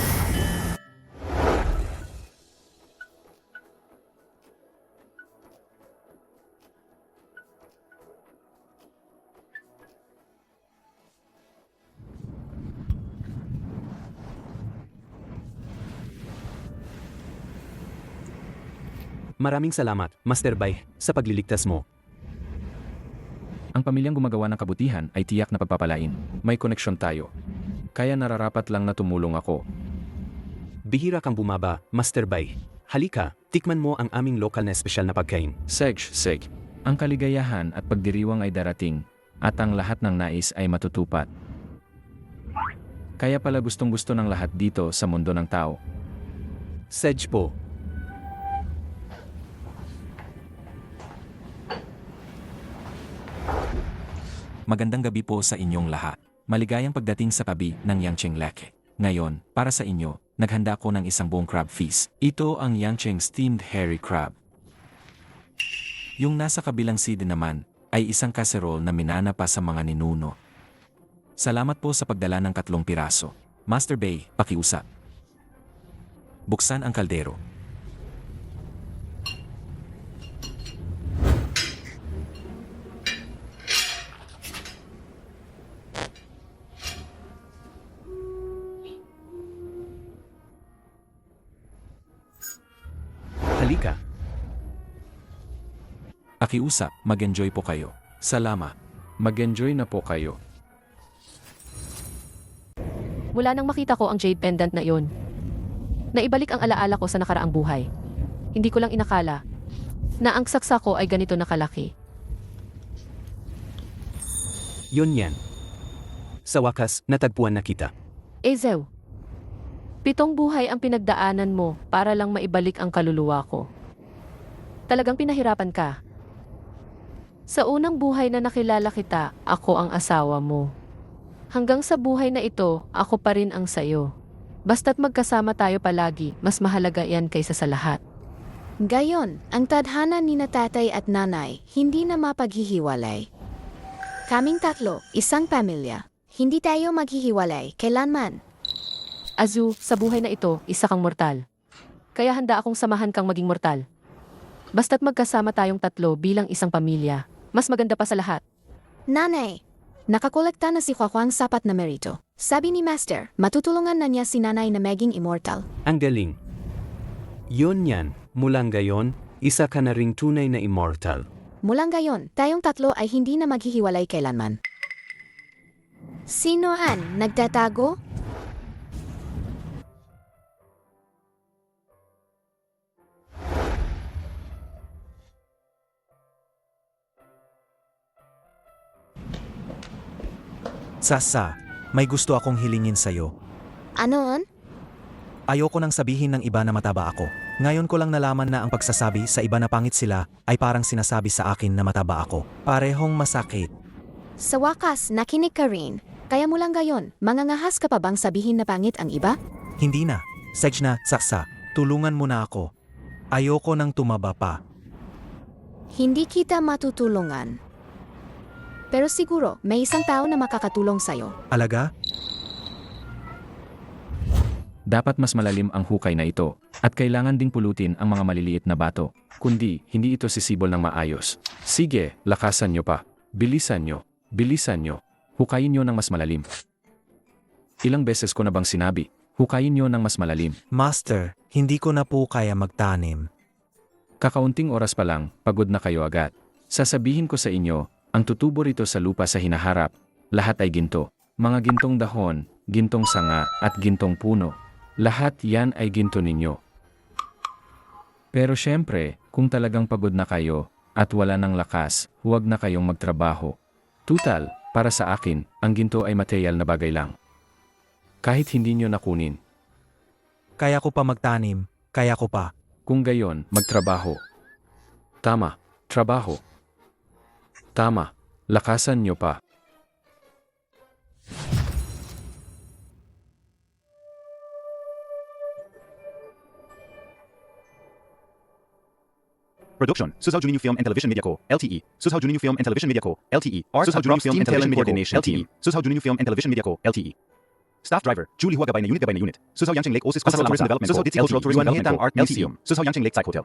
Maraming salamat, Master Bai, sa pagliligtas mo. Ang pamilyang gumagawa ng kabutihan ay tiyak na pagpapalain. May koneksyon tayo. Kaya nararapat lang na tumulong ako. Bihira kang bumaba, Master Bai. Halika, tikman mo ang aming lokal na espesyal na pagkain. Seg. Ang kaligayahan at pagdiriwang ay darating, at ang lahat ng nais ay matutupad. Kaya pala gustong-gusto ng lahat dito sa mundo ng tao. Sedge po. Magandang gabi po sa inyong lahat. Maligayang pagdating sa tabi ng Yangcheng Lake. Ngayon, para sa inyo, naghanda ko ng isang buong crab feast. Ito ang Yangcheng Steamed Hairy Crab. Yung nasa kabilang side naman, ay isang kaserol na minana pa sa mga ninuno. Salamat po sa pagdala ng 3 piraso. Master Bay, pakiusap. Buksan ang kaldero. Halika. Pakiusap, mag-enjoy po kayo. Salamat. Mag-enjoy na po kayo. Mula nang makita ko ang jade pendant na iyon, naibalik ang alaala ko sa nakaraang buhay. Hindi ko lang inakala na ang saksa ko ay ganito na kalaki. Yun yan. Sa wakas, natagpuan na kita. Ezew, 7 buhay ang pinagdaanan mo para lang maibalik ang kaluluwa ko. Talagang pinahirapan ka. Sa unang buhay na nakilala kita, ako ang asawa mo. Hanggang sa buhay na ito, ako pa rin ang sayo. Basta't magkasama tayo palagi, mas mahalaga yan kaysa sa lahat. Gayon, ang tadhana ni na tatay at nanay, hindi na mapaghihiwalay. Kaming 3, isang pamilya. Hindi tayo maghihiwalay, kailanman. Azu, sa buhay na ito, isa kang mortal. Kaya handa akong samahan kang maging mortal. Basta't magkasama tayong 3 bilang isang pamilya, mas maganda pa sa lahat. Nanay, nakakolekta na si Huahuang sapat na merito. Sabi ni Master, matutulungan na niya si nanay na maging immortal. Ang galing. Yun yan. Mulang gayon, isa ka na ring tunay na immortal. Mulang gayon, tayong 3 ay hindi na maghihiwalay kailanman. Sino an nagtatago? Sasa, may gusto akong hilingin sa'yo. Anoon? Ayoko nang sabihin ng iba na mataba ako. Ngayon ko lang nalaman na ang pagsasabi sa iba na pangit sila ay parang sinasabi sa akin na mataba ako. Parehong masakit. Sa wakas, nakinig ka rin. Kaya mulang gayon, mangangahas ka pa bang sabihin na pangit ang iba? Hindi na. Sejna, Saksa, tulungan mo na ako. Ayoko nang tumaba pa. Hindi kita matutulungan. Pero siguro, may isang tao na makakatulong sa'yo. Alaga? Dapat mas malalim ang hukay na ito, at kailangan ding pulutin ang mga maliliit na bato. Kundi, hindi ito sisibol ng maayos. Sige, lakasan nyo pa. Bilisan nyo. Bilisan nyo. Hukayin nyo ng mas malalim. Ilang beses ko na bang sinabi, hukayin nyo ng mas malalim. Master, hindi ko na po kaya magtanim. Kakaunting oras pa lang, pagod na kayo agad. Sasabihin ko sa inyo, ang tutubo rito sa lupa sa hinaharap, lahat ay ginto. Mga gintong dahon, gintong sanga, at gintong puno. Lahat yan ay ginto ninyo. Pero syempre, kung talagang pagod na kayo, at wala ng lakas, huwag na kayong magtrabaho. Tutal, para sa akin, ang ginto ay material na bagay lang. Kahit hindi nyo nakunin. Kaya ko pa magtanim, kaya ko pa. Kung gayon, magtrabaho. Tama, trabaho. Tama, lakasan nyo pa. Production, Suzhou Juninu Film and Television Media Co., LTE. Suzhou Juninu Film and Television Media Co., LTE. Suzhou Juninu Film and Television Coordination, LTE. Suzhou Juninu Film and Television Media Co., LTE. Staff Driver, Julie Huagabay na Unit Gabay na Unit. Suzhou Yangcheng Lake Oasis Cultural Tourism Development Co., Cultural Tourism Development Co., Art Museum. Suzhou Yangcheng Lake Site Hotel.